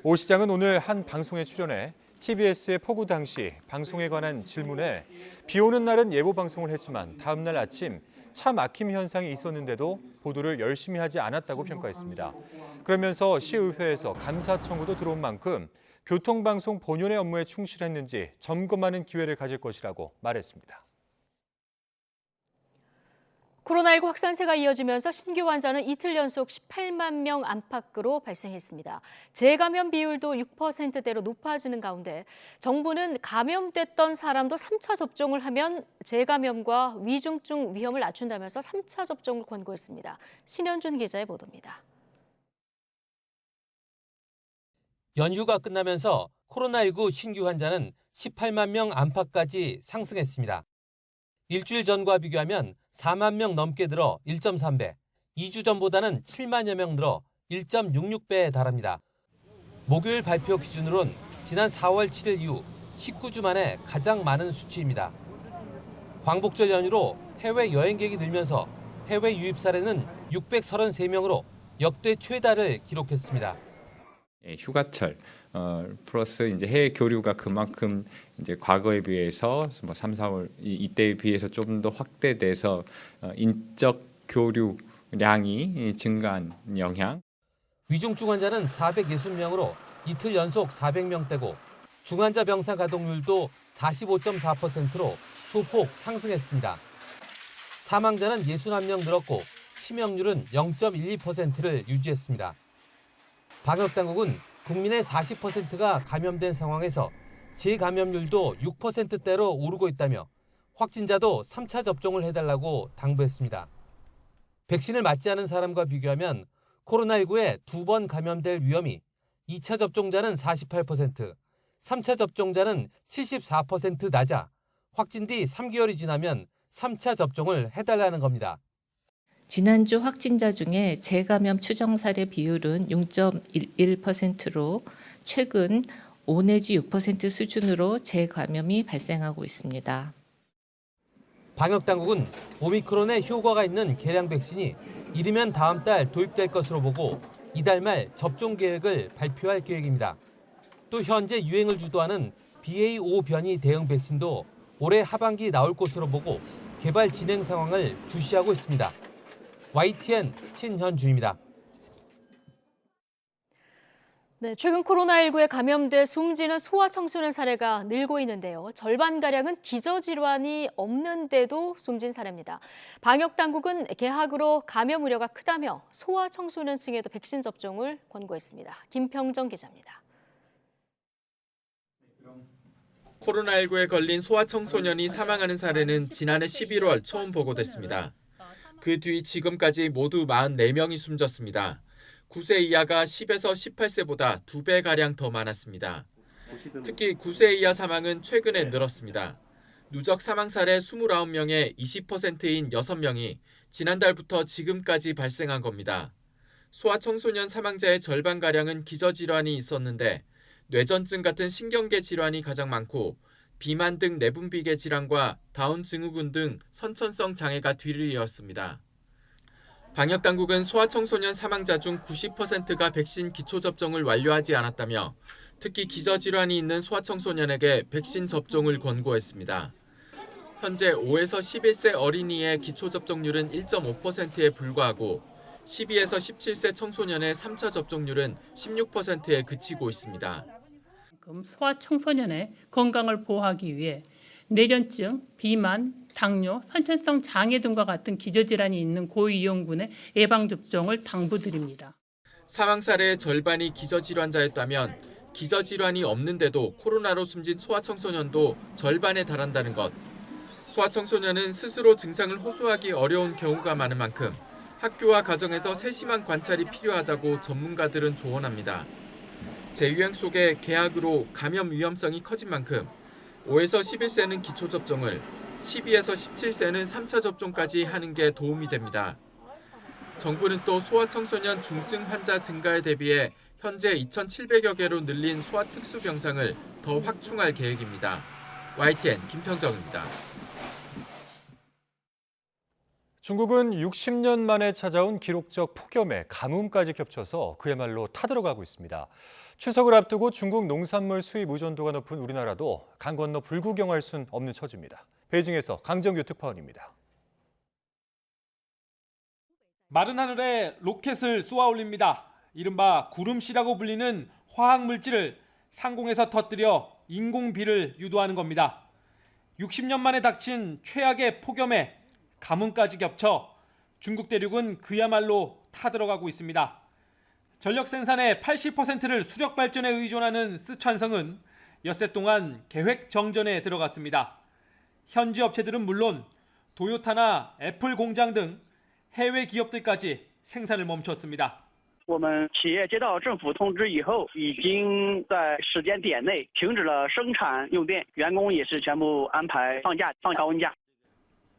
Speaker 2: 오 시장은 오늘 한 방송에 출연해 TBS의 폭우 당시 방송에 관한 질문에 비 오는 날은 예보 방송을 했지만 다음 날 아침 차 막힘 현상이 있었는데도 보도를 열심히 하지 않았다고 평가했습니다. 그러면서 시의회에서 감사 청구도 들어온 만큼 교통방송 본연의 업무에 충실했는지 점검하는 기회를 가질 것이라고 말했습니다.
Speaker 13: 코로나19 확산세가 이어지면서 신규 환자는 이틀 연속 18만 명 안팎으로 발생했습니다. 재감염 비율도 6%대로 높아지는 가운데 정부는 감염됐던 사람도 3차 접종을 하면 재감염과 위중증 위험을 낮춘다면서 3차 접종을 권고했습니다. 신현준 기자의 보도입니다.
Speaker 3: 연휴가 끝나면서 코로나19 신규 환자는 18만 명 안팎까지 상승했습니다. 일주일 전과 비교하면 4만 명 넘게 늘어 1.3배, 2주 전보다는 7만여 명 늘어 1.66배에 달합니다. 목요일 발표 기준으론 지난 4월 7일 이후 19주 만에 가장 많은 수치입니다. 광복절 연휴로 해외 여행객이 늘면서 해외 유입 사례는 633명으로 역대 최다를 기록했습니다.
Speaker 5: 휴가철 플러스 이제 해외 교류가 그만큼 이제 과거에 비해서 뭐 3, 4월 이때에 비해서 좀 더 확대돼서 인적 교류량이 증가한 영향.
Speaker 3: 위중증 환자는 460명으로 이틀 연속 400명대고 중환자 병상 가동률도 45.4%로 소폭 상승했습니다. 사망자는 61명 늘었고 치명률은 0.12%를 유지했습니다. 방역당국은 국민의 40%가 감염된 상황에서 재감염률도 6%대로 오르고 있다며 확진자도 3차 접종을 해달라고 당부했습니다. 백신을 맞지 않은 사람과 비교하면 코로나19에 2번 감염될 위험이 2차 접종자는 48%, 3차 접종자는 74% 낮아 확진 뒤 3개월이 지나면 3차 접종을 해달라는 겁니다.
Speaker 7: 지난주 확진자 중에 재감염 추정 사례 비율은 0.11%로 최근 5 내지 6% 수준으로 재감염이 발생하고 있습니다.
Speaker 3: 방역당국은 오미크론에 효과가 있는 개량 백신이 이르면 다음 달 도입될 것으로 보고 이달 말 접종 계획을 발표할 계획입니다. 또 현재 유행을 주도하는 BA.5 변이 대응 백신도 올해 하반기 나올 것으로 보고 개발 진행 상황을 주시하고 있습니다. YTN 신현주입니다.
Speaker 13: 네, 최근 코로나19에 감염돼 숨지는 소아청소년 사례가 늘고 있는데요. 절반가량은 기저질환이 없는데도 숨진 사례입니다. 방역당국은 개학으로 감염 우려가 크다며 소아청소년층에도 백신 접종을 권고했습니다. 김평정 기자입니다.
Speaker 9: 코로나19에 걸린 소아청소년이 사망하는 사례는 지난해 11월 처음 보고됐습니다. 그 뒤 지금까지 모두 44명이 숨졌습니다. 9세 이하가 10에서 18세보다 2배가량 더 많았습니다. 특히 9세 이하 사망은 최근에 늘었습니다. 누적 사망 사례 29명의 20%인 6명이 지난달부터 지금까지 발생한 겁니다. 소아청소년 사망자의 절반가량은 기저질환이 있었는데 뇌전증 같은 신경계 질환이 가장 많고 비만 등 내분비계 질환과 다운 증후군 등 선천성 장애가 뒤를 이었습니다. 방역당국은 소아청소년 사망자 중 90%가 백신 기초접종을 완료하지 않았다며 특히 기저질환이 있는 소아청소년에게 백신 접종을 권고했습니다. 현재 5에서 11세 어린이의 기초접종률은 1.5%에 불과하고 12에서 17세 청소년의 3차 접종률은 16%에 그치고 있습니다.
Speaker 10: 소아청소년의 건강을 보호하기 위해 뇌전증, 비만,
Speaker 8: 당뇨, 선천성 장애 등과 같은 기저질환이 있는 고위험군의 예방접종을 당부드립니다.
Speaker 9: 사망 사례의 절반이 기저질환자였다면 기저질환이 없는데도 코로나로 숨진 소아청소년도 절반에 달한다는 것. 소아청소년은 스스로 증상을 호소하기 어려운 경우가 많은 만큼 학교와 가정에서 세심한 관찰이 필요하다고 전문가들은 조언합니다. 재유행 속에 개학으로 감염 위험성이 커진 만큼 5에서 11세는 기초 접종을, 12에서 17세는 3차 접종까지 하는 게 도움이 됩니다. 정부는 또 소아청소년 중증 환자 증가에 대비해 현재 2,700여 개로 늘린 소아특수병상을 더 확충할 계획입니다. YTN 김평정입니다.
Speaker 2: 중국은 60년 만에 찾아온 기록적 폭염에 가뭄까지 겹쳐서 그야말로 타들어가고 있습니다. 추석을 앞두고 중국 농산물 수입 의존도가 높은 우리나라도 강 건너 불구경할 순 없는 처지입니다. 베이징에서 강정규 특파원입니다.
Speaker 10: 마른 하늘에 로켓을 쏘아 올립니다. 이른바 구름씨라고 불리는 화학물질을 상공에서 터뜨려 인공비를 유도하는 겁니다. 60년 만에 닥친 최악의 폭염에 가뭄까지 겹쳐 중국 대륙은 그야말로 타들어가고 있습니다. 전력 생산의 80%를 수력 발전에 의존하는 쓰촨성은 엿새 동안 계획 정전에 들어갔습니다. 현지 업체들은 물론 도요타나 애플 공장 등 해외 기업들까지 생산을 멈췄습니다.
Speaker 11: 我们企业接到政府通知以后，已经在时间点内停止了生产用电，员工也是全部安排放假、放高温假。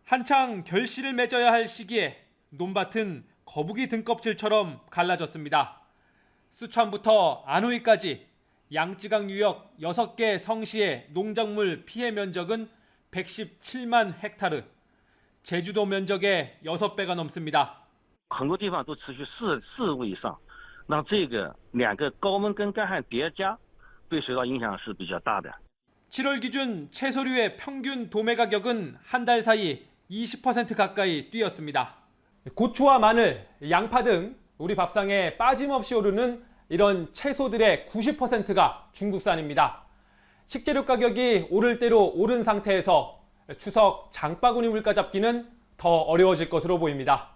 Speaker 10: 한창 결실을 맺어야 할 시기에 논밭은 거북이 등껍질처럼 갈라졌습니다. 쓰촨부터 안후이까지 양쯔강 유역 6개 성시의 농작물 피해 면적은 117만 헥타르, 제주도 면적의 6배가 넘습니다.
Speaker 14: 很多地方都持续4度以上，那这个2个高温跟干旱叠加，对水稻影响是比较大的。
Speaker 10: 7월 기준 채소류의 평균 도매 가격은 한 달 사이 20% 가까이 뛰었습니다. 고추와 마늘, 양파 등 우리 밥상에 빠짐없이 오르는 이런 채소들의 90%가 중국산입니다. 식재료 가격이 오를 대로 오른 상태에서 추석 장바구니 물가 잡기는 더 어려워질 것으로 보입니다.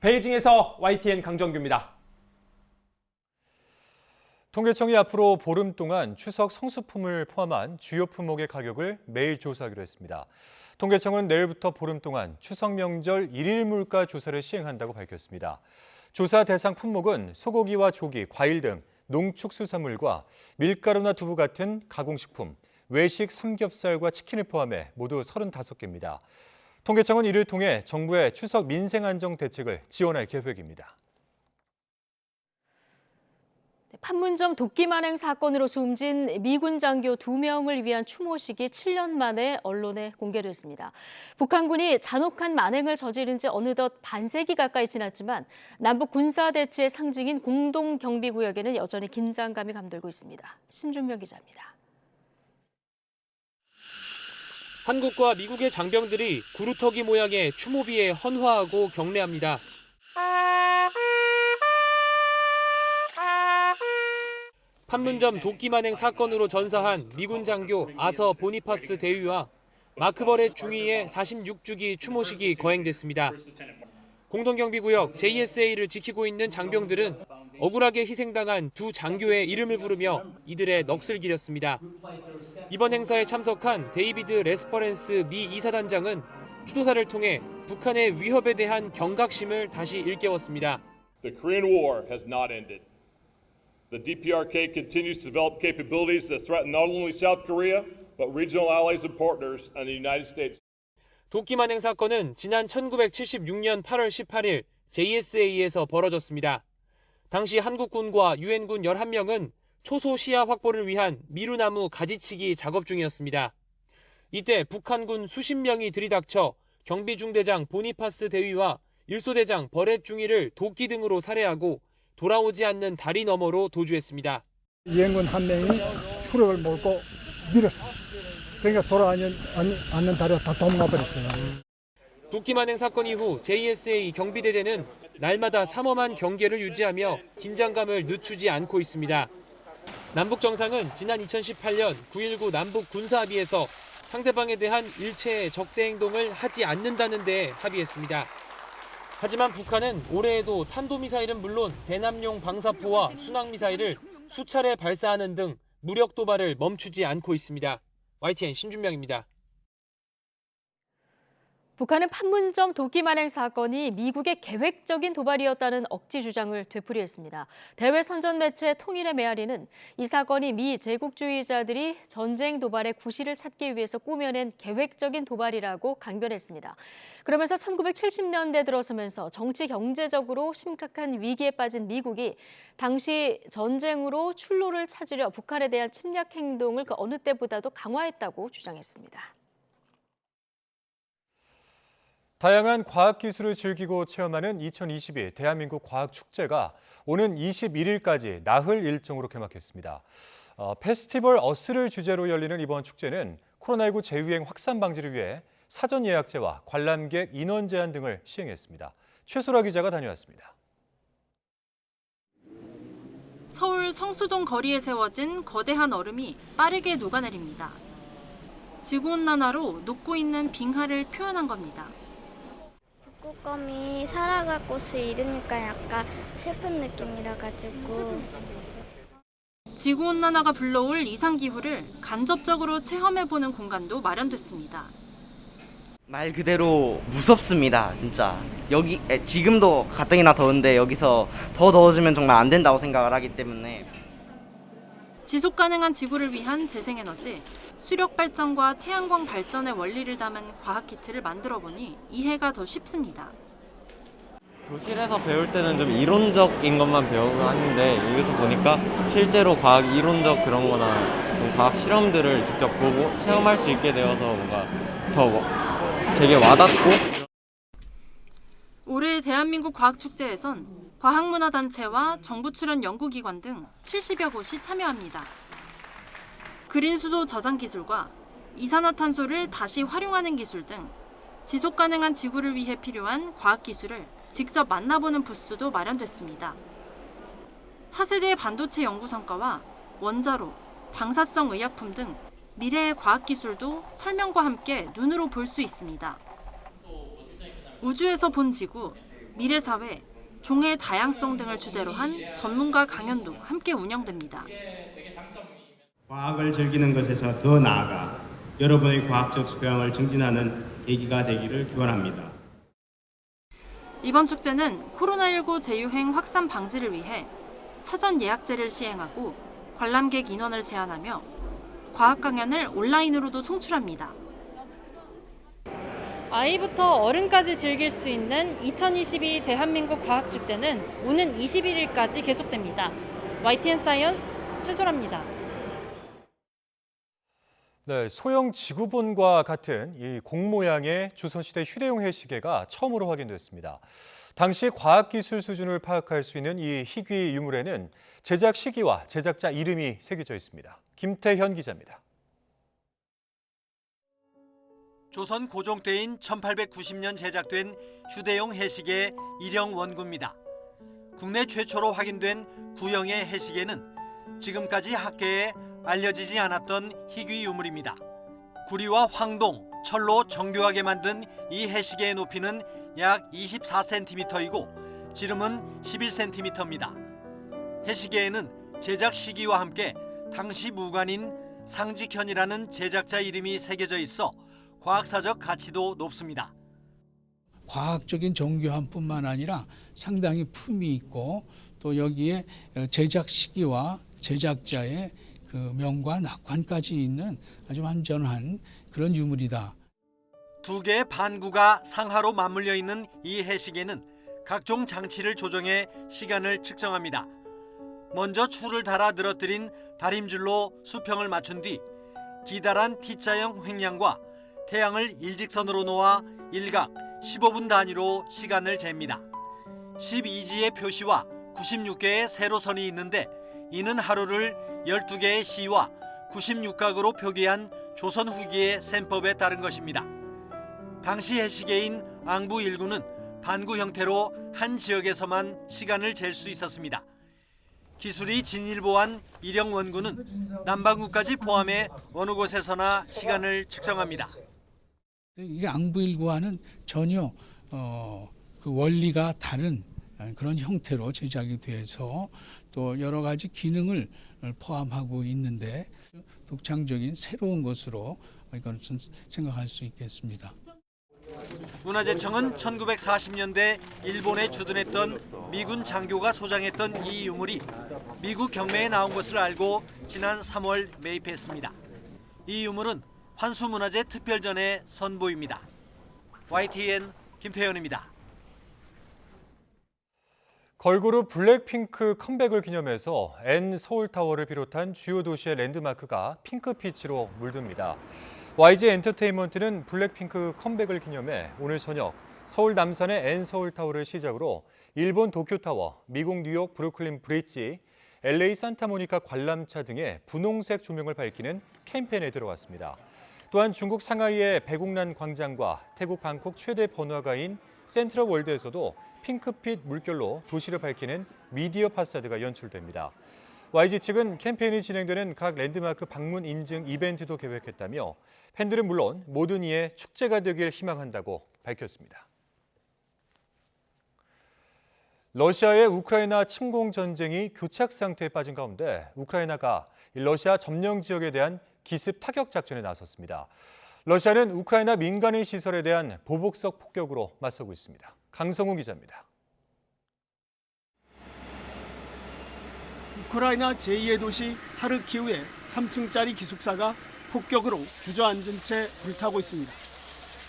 Speaker 10: 베이징에서 YTN 강정규입니다.
Speaker 2: 통계청이 앞으로 보름 동안 추석 성수품을 포함한 주요 품목의 가격을 매일 조사하기로 했습니다. 통계청은 내일부터 보름 동안 추석 명절 일일 물가 조사를 시행한다고 밝혔습니다. 조사 대상 품목은 소고기와 조기, 과일 등 농축수산물과 밀가루나 두부 같은 가공식품, 외식 삼겹살과 치킨을 포함해 모두 35개입니다. 통계청은 이를 통해 정부의 추석 민생 안정 대책을 지원할 계획입니다.
Speaker 13: 판문점 도끼 만행 사건으로 숨진 미군 장교 2명을 위한 추모식이 7년 만에 언론에 공개됐습니다. 북한군이 잔혹한 만행을 저지른 지 어느덧 반세기 가까이 지났지만 남북 군사 대치의 상징인 공동경비구역에는 여전히 긴장감이 감돌고 있습니다. 신준명 기자입니다.
Speaker 24: 한국과 미국의 장병들이 구루터기 모양의 추모비에 헌화하고 경례합니다. 판문점 도끼 만행 사건으로 전사한 미군 장교 아서 보니파스 대위와 마크 버렛 중위의 46주기 추모식이 거행됐습니다. 공동경비구역 JSA를 지키고 있는 장병들은 억울하게 희생당한 두 장교의 이름을 부르며 이들의 넋을 기렸습니다. 이번 행사에 참석한 데이비드 레스퍼렌스 미 이사단장은 추도사를 통해 북한의 위협에 대한 경각심을 다시 일깨웠습니다.
Speaker 25: The Korean War has not ended. The DPRK continues to develop capabilities that threaten not only South Korea, but regional allies and partners and the United States.
Speaker 24: 도끼 만행 사건은 지난 1976년 8월 18일 JSA에서 벌어졌습니다. 당시 한국군과 유엔군 11명은 초소 시야 확보를 위한 미루나무 가지치기 작업 중이었습니다. 이때 북한군 수십 명이 들이닥쳐 경비중대장 보니파스 대위와 일소대장 버렛 중위를 도끼 등으로 살해하고 돌아오지 않는 다리 너머로 도주했습니다.
Speaker 27: 유엔군 한 명이 추력을 몰고 밀었어. 그러니까 돌아오지 않는 다리가 다 도망가 버렸어요.
Speaker 24: 도끼 만행 사건 이후 JSA 경비대대는 날마다 삼엄한 경계를 유지하며 긴장감을 늦추지 않고 있습니다. 남북 정상은 지난 2018년 9.19 남북 군사합의에서 상대방에 대한 일체의 적대 행동을 하지 않는다는 데 합의했습니다. 하지만 북한은 올해에도 탄도미사일은 물론 대남용 방사포와 순항미사일을 수차례 발사하는 등 무력 도발을 멈추지 않고 있습니다. YTN 신준명입니다.
Speaker 13: 북한은 판문점 도끼 만행 사건이 미국의 계획적인 도발이었다는 억지 주장을 되풀이했습니다. 대외 선전 매체 통일의 메아리는 이 사건이 미 제국주의자들이 전쟁 도발의 구실을 찾기 위해서 꾸며낸 계획적인 도발이라고 강변했습니다. 그러면서 1970년대 들어서면서 정치 경제적으로 심각한 위기에 빠진 미국이 당시 전쟁으로 출로를 찾으려 북한에 대한 침략 행동을 그 어느 때보다도 강화했다고 주장했습니다.
Speaker 2: 다양한 과학기술을 즐기고 체험하는 2022 대한민국 과학축제가 오는 21일까지 나흘 일정으로 개막했습니다. 페스티벌 어스를 주제로 열리는 이번 축제는 코로나19 재유행 확산 방지를 위해 사전 예약제와 관람객 인원 제한 등을 시행했습니다. 최소라 기자가 다녀왔습니다.
Speaker 1: 서울 성수동 거리에 세워진 거대한 얼음이 빠르게 녹아내립니다. 지구온난화로 녹고 있는 빙하를 표현한 겁니다.
Speaker 4: 북극곰이 살아갈 곳을 잃으니까 약간 슬픈 느낌이라 가지고.
Speaker 1: 지구온난화가 불러올 이상기후를 간접적으로 체험해보는 공간도 마련됐습니다.
Speaker 12: 말 그대로 무섭습니다, 진짜. 여기 지금도 가뜩이나 더운데 여기서 더 더워지면 정말 안 된다고 생각을 하기 때문에.
Speaker 1: 지속 가능한 지구를 위한 재생에너지, 수력 발전과 태양광 발전의 원리를 담은 과학 키트를 만들어 보니 이해가 더 쉽습니다.
Speaker 15: 교실에서 배울 때는 좀 이론적인 것만 배우고 하는데 여기서 보니까 실제로 과학 이론적 그런 거나 과학 실험들을 직접 보고 체험할 수 있게 되어서 뭔가 더 되게 와닿고.
Speaker 1: 올해 대한민국 과학축제에선 과학문화단체와 정부 출연 연구기관 등 70여 곳이 참여합니다. 그린 수소 저장 기술과 이산화탄소를 다시 활용하는 기술 등 지속 가능한 지구를 위해 필요한 과학 기술을 직접 만나보는 부스도 마련됐습니다. 차세대 반도체 연구 성과와 원자로, 방사성 의약품 등 미래의 과학 기술도 설명과 함께 눈으로 볼 수 있습니다. 우주에서 본 지구, 미래 사회, 종의 다양성 등을 주제로 한 전문가 강연도 함께 운영됩니다.
Speaker 16: 과학을 즐기는 것에서 더 나아가 여러분의 과학적 소양을 증진하는 계기가 되기를 기원합니다.
Speaker 1: 이번 축제는 코로나19 재유행 확산 방지를 위해 사전 예약제를 시행하고 관람객 인원을 제한하며 과학 강연을 온라인으로도 송출합니다.
Speaker 17: 아이부터 어른까지 즐길 수 있는 2022 대한민국 과학축제는 오는 21일까지 계속됩니다. YTN 사이언스 최소라입니다.
Speaker 2: 네, 소형 지구본과 같은 이 공 모양의 조선시대 휴대용 해시계가 처음으로 확인됐습니다. 당시 과학기술 수준을 파악할 수 있는 이 희귀 유물에는 제작 시기와 제작자 이름이 새겨져 있습니다. 김태현 기자입니다.
Speaker 18: 조선 고종 때인 1890년 제작된 휴대용 해시계 일형 원구입니다. 국내 최초로 확인된 구형의 해시계는 지금까지 학계에 알려지지 않았던 희귀 유물입니다. 구리와 황동, 철로 정교하게 만든 이 해시계의 높이는 약 24cm이고 지름은 11cm입니다. 해시계에는 제작 시기와 함께 당시 무관인 상직현이라는 제작자 이름이 새겨져 있어 과학사적 가치도 높습니다.
Speaker 28: 과학적인 정교함뿐만 아니라 상당히 품이 있고 또 여기에 제작 시기와 제작자의 그 명과 낙관까지 있는 아주 완전한 그런 유물이다.
Speaker 18: 두 개의 반구가 상하로 맞물려 있는 이 해시계는 각종 장치를 조정해 시간을 측정합니다. 먼저 줄을 달아 늘어뜨린 다림줄로 수평을 맞춘 뒤 기다란 T자형 횡량과 태양을 일직선으로 놓아 일각 15분 단위로 시간을 잽니다. 12지의 표시와 96개의 세로선이 있는데 이는 하루를 12개의 시와 96각으로 표기한 조선 후기의 셈법에 따른 것입니다. 당시 해시계인 앙부 1구는 반구 형태로 한 지역에서만 시간을 잴 수 있었습니다. 기술이 진일보한 일형 원구는 남반구까지 포함해 어느 곳에서나 시간을 측정합니다.
Speaker 28: 이게 앙부일구와는 전혀 그 원리가 다른 그런 형태로 제작이 돼서 또 여러 가지 기능을 포함하고 있는데 독창적인 새로운 것으로 이걸 생각할 수 있겠습니다.
Speaker 18: 문화재청은 1940년대 일본에 주둔했던 미군 장교가 소장했던 이 유물이 미국 경매에 나온 것을 알고 지난 3월 매입했습니다. 이 유물은 환수문화재 특별전에 선보입니다. YTN 김태현입니다.
Speaker 2: 걸그룹 블랙핑크 컴백을 기념해서 N 서울타워를 비롯한 주요 도시의 랜드마크가 핑크빛으로 물듭니다. YG 엔터테인먼트는 블랙핑크 컴백을 기념해 오늘 저녁 서울 남산의 N 서울타워를 시작으로 일본 도쿄타워, 미국 뉴욕 브루클린 브릿지, LA 산타모니카 관람차 등의 분홍색 조명을 밝히는 캠페인에 들어갔습니다. 또한 중국 상하이의 백옥란 광장과 태국 방콕 최대 번화가인 센트럴 월드에서도 핑크빛 물결로 도시를 밝히는 미디어 파사드가 연출됩니다. YG 측은 캠페인이 진행되는 각 랜드마크 방문 인증 이벤트도 계획했다며 팬들은 물론 모든 이의 축제가 되길 희망한다고 밝혔습니다. 러시아의 우크라이나 침공 전쟁이 교착 상태에 빠진 가운데 우크라이나가 러시아 점령 지역에 대한 기습 타격 작전에 나섰습니다. 러시아는 우크라이나 민간인 시설에 대한 보복성 폭격으로 맞서고 있습니다. 강성우 기자입니다.
Speaker 5: 우크라이나 제2의 도시 하르키우의 3층짜리 기숙사가 폭격으로 주저앉은 채 불타고 있습니다.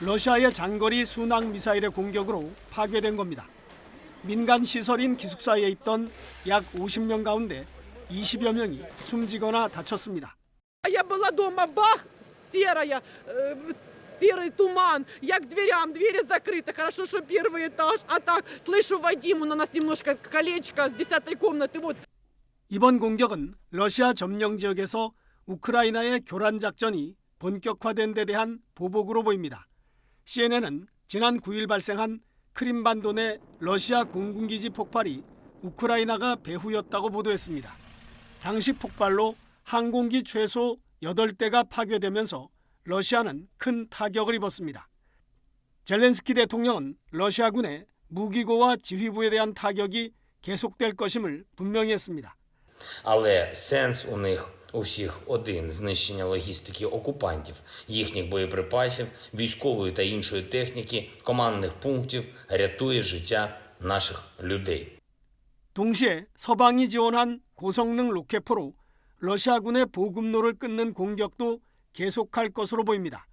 Speaker 5: 러시아의 장거리 순항 미사일의 공격으로 파괴된 겁니다. 민간 시설인 기숙사에 있던 약 50명 가운데 20여 명이 숨지거나 다쳤습니다.
Speaker 6: Я была дома, бах, серый туман, я к дверям, двери закрыты, хорошо, что первый этаж, а так, слышу Вадим, у нас немножко колечко с 10-й комнаты, вот.
Speaker 5: 이번 공격은 러시아 점령 지역에서 우크라이나의 교란 작전이 본격화된 데 대한 보복으로 보입니다. CNN은 지난 9일 발생한 크림반도 내 러시아 공군기지 폭발이 우크라이나가 배후였다고 보도했습니다. 당시 폭발로 항공기 최소 8대가 파괴되면서 러시아는 큰 타격을 입었습니다. 젤렌스키 대통령은 러시아군의 무기고와 지휘부에 대한 타격이 계속될 것임을 분명히 했습니다.
Speaker 19: Але сенс у них у всіх один – знищення логістики окупантів, їхніх боєприпасів, військової та іншої техніки, командних пунктів, рятує життя наших людей.
Speaker 5: 동시에 서방이 지원한 고성능 로켓포로 러시아군의 보급로를 끊는 공격도 계속할 것으로 보입니다.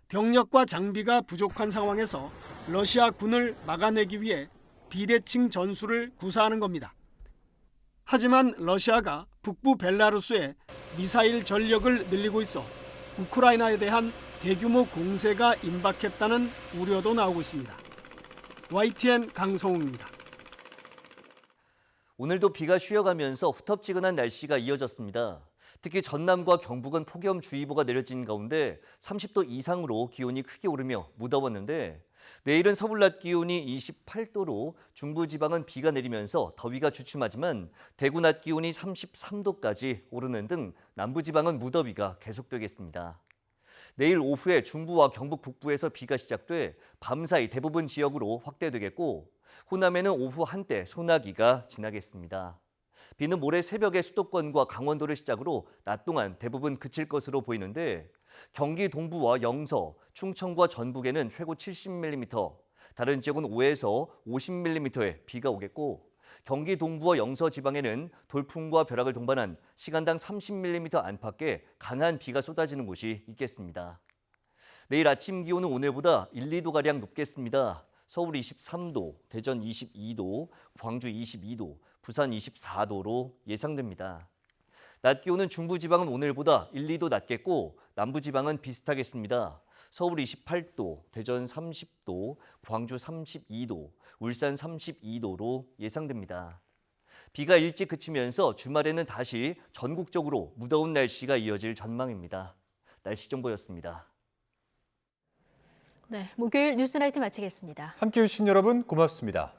Speaker 5: 병력과 장비가 부족한 상황에서 러시아 군을 막아내기 위해 비대칭 전술을 구사하는 겁니다. 하지만 러시아가 북부 벨라루스에 미사일 전력을 늘리고 있어 우크라이나에 대한 대규모 공세가 임박했다는 우려도 나오고 있습니다. YTN 강성웅입니다.
Speaker 20: 오늘도 비가 쉬어가면서 후텁지근한 날씨가 이어졌습니다. 특히 전남과 경북은 폭염주의보가 내려진 가운데 30도 이상으로 기온이 크게 오르며 무더웠는데 내일은 서울 낮 기온이 28도로 중부지방은 비가 내리면서 더위가 주춤하지만 대구 낮 기온이 33도까지 오르는 등 남부지방은 무더위가 계속되겠습니다. 내일 오후에 중부와 경북 북부에서 비가 시작돼 밤사이 대부분 지역으로 확대되겠고 호남에는 오후 한때 소나기가 지나겠습니다. 비는 모레 새벽에 수도권과 강원도를 시작으로 낮 동안 대부분 그칠 것으로 보이는데 경기 동부와 영서, 충청과 전북에는 최고 70mm, 다른 지역은 5에서 50mm의 비가 오겠고 경기 동부와 영서 지방에는 돌풍과 벼락을 동반한 시간당 30mm 안팎의 강한 비가 쏟아지는 곳이 있겠습니다. 내일 아침 기온은 오늘보다 1, 2도가량 높겠습니다. 서울 23도, 대전 22도, 광주 22도, 부산 24도로 예상됩니다. 낮 기온은 중부지방은 오늘보다 1, 2도 낮겠고 남부지방은 비슷하겠습니다. 서울 28도, 대전 30도, 광주 32도, 울산 32도로 예상됩니다. 비가 일찍 그치면서 주말에는 다시 전국적으로 무더운 날씨가 이어질 전망입니다. 날씨 정보였습니다.
Speaker 13: 네, 목요일 뉴스나이트 마치겠습니다.
Speaker 2: 함께해 주신 여러분 고맙습니다.